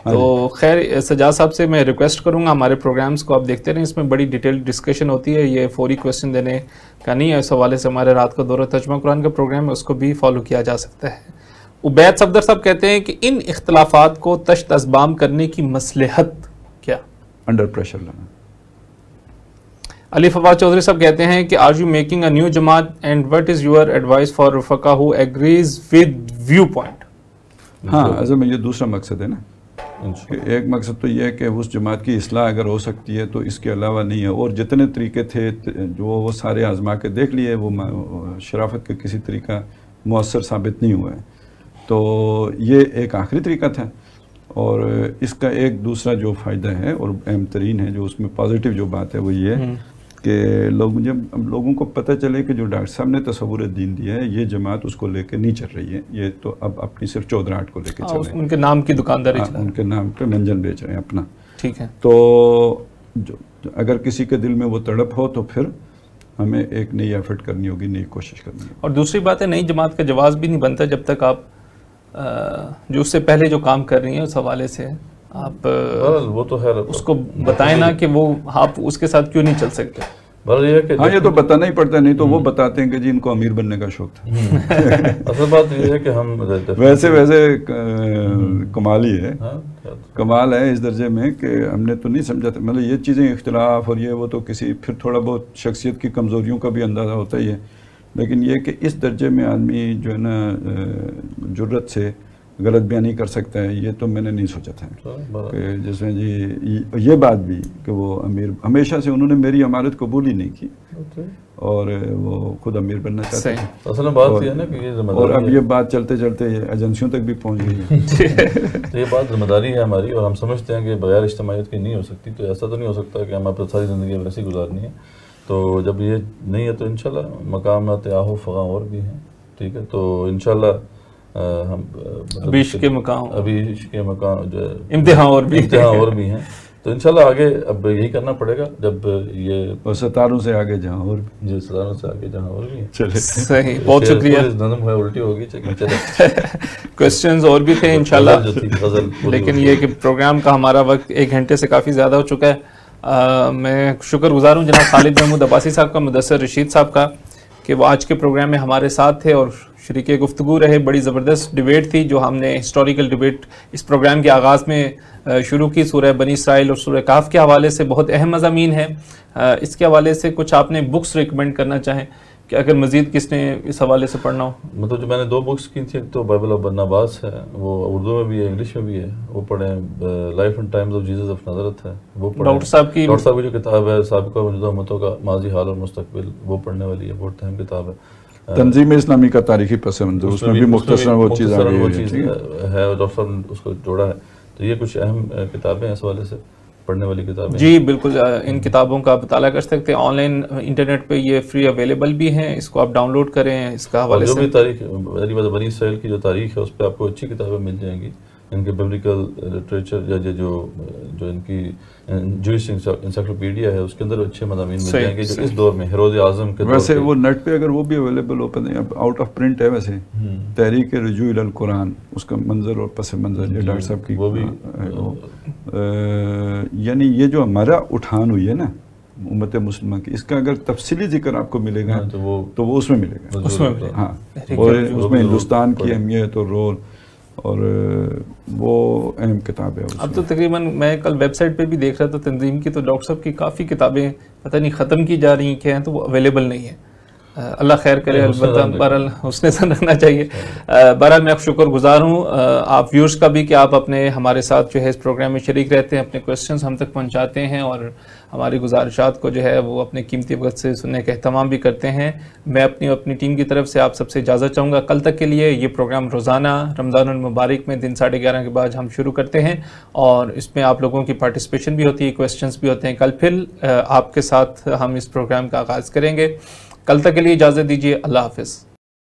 تو خیر سجاد صاحب سے میں ریکویسٹ کروں گا ہمارے پروگرامز کو آپ دیکھتے رہیں، اس میں بڑی ڈیٹیل ڈسکشن ہوتی ہے. یہ فوری کویسچن دینے کا نہیں ہے. اس حوالے سے ہمارے رات کا دورہ ترجمہ قرآن کا پروگرام ہے، اس کو بھی فالو کیا جا سکتا ہے. عبید صفدر صاحب کہتے ہیں کہ ان اختلافات کو تشت ازبام کرنے کی مصلحت کیا؟ انڈر پریشر لانا. علی فواد چودھری صاحب کہتے ہیں کہ are you making a new جماعت and what is your advice for رفقا who agrees with view point? ہاں اصل میں یہ دوسرا مقصد ہے نا. ایک مقصد تو یہ ہے کہ اس جماعت کی اصلاح اگر ہو سکتی ہے تو اس کے علاوہ نہیں ہے. اور جتنے طریقے تھے جو وہ سارے آزما کے دیکھ لیے، وہ شرافت کا کسی طریقہ مؤثر ثابت نہیں ہوا ہے. تو یہ ایک آخری طریقہ تھا. اور اس کا ایک دوسرا جو فائدہ ہے اور اہم ترین ہے، جو اس میں پازیٹیو جو بات ہے، وہ یہ ہے کہ جب لوگوں کو پتہ چلے کہ جو ڈاکٹر صاحب نے تصور دین دیا ہے، یہ جماعت اس کو لے کے نہیں چل رہی ہے، یہ تو اب اپنی صرف چودراہٹ کو لے کے چل رہے ہیں. ان کے نام کی دکانداری، ان کے نام پہ منجن بیچ رہے ہیں اپنا. ٹھیک ہے. تو اگر کسی کے دل میں وہ تڑپ ہو تو پھر ہمیں ایک نئی ایفرٹ کرنی ہوگی، نئی کوشش کرنی ہوگی. اور دوسری بات ہے، نئی جماعت کا جواز بھی نہیں بنتا جب تک آپ جو اس سے پہلے جو کام کر رہی ہیں اس حوالے سے آپ وہ تو ہے اس کو بتائیں نا کہ وہ آپ اس کے ساتھ کیوں نہیں چل سکتے. ہاں یہ تو بتانا ہی پڑتا ہے، نہیں تو وہ بتاتے ہیں کہ جی ان کو امیر بننے کا شوق تھا. اصل بات یہ ہے کہ ہم ویسے کمال ہی ہے، کمال ہے اس درجے میں کہ ہم نے تو نہیں سمجھا تھا. مطلب یہ چیزیں اختلاف اور یہ وہ تو کسی پھر تھوڑا بہت شخصیت کی کمزوریوں کا بھی اندازہ ہوتا ہی ہے، لیکن یہ کہ اس درجے میں آدمی جو ہے نا جرت سے غلط بیانی کر سکتا ہے، یہ تو میں نے نہیں سوچا تھا. کہ جس میں جی یہ بات بھی کہ وہ امیر، ہمیشہ سے انہوں نے میری امارت قبول ہی نہیں کی اور وہ خود امیر بننا چاہتے ہیں. اصل میں بات یہ ہے نا کہ یہ ذمہ داری، اور اب یہ بات چلتے چلتے ایجنسیوں تک بھی پہنچ گئی ہے. تو یہ بات ذمہ داری ہے ہماری، اور ہم سمجھتے ہیں کہ بغیر اجتماعیت کی نہیں ہو سکتی. تو ایسا تو نہیں ہو سکتا کہ ہم اپنی ساری زندگی ویسے گزارنی ہے. تو جب یہ نہیں ہے تو انشاءاللہ مقامات آہو فغاں اور بھی ہیں. ٹھیک ہے. تو انشاءاللہ ہم ابھی عشق کے مقام جو امتحان اور بھی ہیں. تو انشاءاللہ آگے اب یہی کرنا پڑے گا جب یہ ستاروں سے آگے جہاں اور بھی، جی ستاروں سے آگے جہاں اور بھی ہیں. چلے صحیح، بہت شکریہ. نظم ہے الٹی ہوگی. چلے کوسچنز اور بھی تھے انشاءاللہ، لیکن یہ کہ پروگرام کا ہمارا وقت 1 گھنٹے سے کافی زیادہ ہو چکا ہے. میں شکر گزار ہوں جناب خالد محمود عباسی صاحب کا، مدثر رشید صاحب کا، کہ وہ آج کے پروگرام میں ہمارے ساتھ تھے اور شریک گفتگو رہے. بڑی زبردست ڈیبیٹ تھی جو ہم نے ہسٹوریکل ڈیبیٹ اس پروگرام کے آغاز میں شروع کی. سورہ بنی اسرائیل اور سورہ کہف کے حوالے سے بہت اہم مضامین ہے. اس کے حوالے سے کچھ آپ نے بکس ریکمینڈ کرنا چاہیں کہ اگر مزید کس نے اس حوالے سے پڑھنا ہو؟ مطلب جو میں نے 2 بکس کی تھی، ایک تو بائبل آف برناباس ہے، وہ اردو میں بھی ہے انگلش میں بھی ہے، وہ پڑھیں. Life and times of Jesus of Nazareth ہے، وہ پڑھیں. ڈاکٹر صاحب کی جو کتاب ہے سابقہ و موجودہ امتوں کا ماضی حال اور مستقبل، وہ پڑھنے والی ہے، بہت اہم کتاب ہے. تنظیم اسلامی کا تاریخی پس منظر، اس میں بھی مختصراً وہ چیز ہے اور ڈاکٹر صاحب نے اس کو جوڑا ہے. تو یہ کچھ اہم کتابیں ہیں اس حوالے سے، پڑھنے والی کتابیں. جی بالکل، ان کتابوں کا آپ مطالعہ کر سکتے ہیں. آن لائن انٹرنیٹ پہ یہ فری اویلیبل بھی ہیں، اس کو آپ ڈاؤن لوڈ کریں. اس کا حوالے سے جو بھی تاریخ بنی اسرائیل کی جو تاریخ ہے اس پہ آپ کو اچھی کتابیں مل جائیں گی. ان کے بیبلیکل لٹریچر یا جو ان کی جوئش انسائکلوپیڈیا ہے اس کے اندر اچھے مضامین مل جائیں گے جو اس دور میں ہیرود اعظم کے دور. ویسے وہ نیٹ پہ اگر وہ بھی اویلیبل اوپن ہے، آؤٹ آف پرنٹ ہے ویسے، تحریک رجوع الی القرآن، اس کا منظر اور پس منظر یہ ڈاکٹر صاحب کی، وہ بھی یعنی یہ جو ہمارا اٹھان ہوئی ہے نا امت مسلمہ کی، اس کا اگر تفصیلی ذکر آپ کو ملے گا تو وہ اس میں ملے گا، اس میں ملے گا، ہاں، اس میں ہندوستان کی اہمیت اور رول، اور وہ اہم کتاب ہے۔ اب تو تقریباً میں کل ویب سائٹ پہ بھی دیکھ رہا تھا تنظیم کی، تو ڈاکٹر صاحب کی کافی کتابیں پتہ نہیں ختم کی جا رہی ہیں تو وہ اویلیبل نہیں ہیں۔ اللہ خیر کرے، البتہ بہرحال حسن ظن رکھنا چاہیے۔ بہرحال میں شکر گزار ہوں آپ ویورز کا بھی کہ آپ اپنے ہمارے ساتھ جو ہے اس پروگرام میں شریک رہتے ہیں، اپنے کویسچنز ہم تک پہنچاتے ہیں اور ہماری گزارشات کو جو ہے وہ اپنے قیمتی وقت سے سننے کا اہتمام بھی کرتے ہیں۔ میں اپنی ٹیم کی طرف سے آپ سب سے اجازت چاہوں گا۔ کل تک کے لیے یہ پروگرام روزانہ رمضان المبارک میں دن 11:30 کے بعد ہم شروع کرتے ہیں، اور اس میں آپ لوگوں کی پارٹیسپیشن بھی ہوتی ہے، کویسچنز بھی ہوتے ہیں۔ کل پھر آپ کے ساتھ ہم اس پروگرام کا آغاز کریں گے۔ کل تک کے لیے اجازت دیجیے، اللہ حافظ۔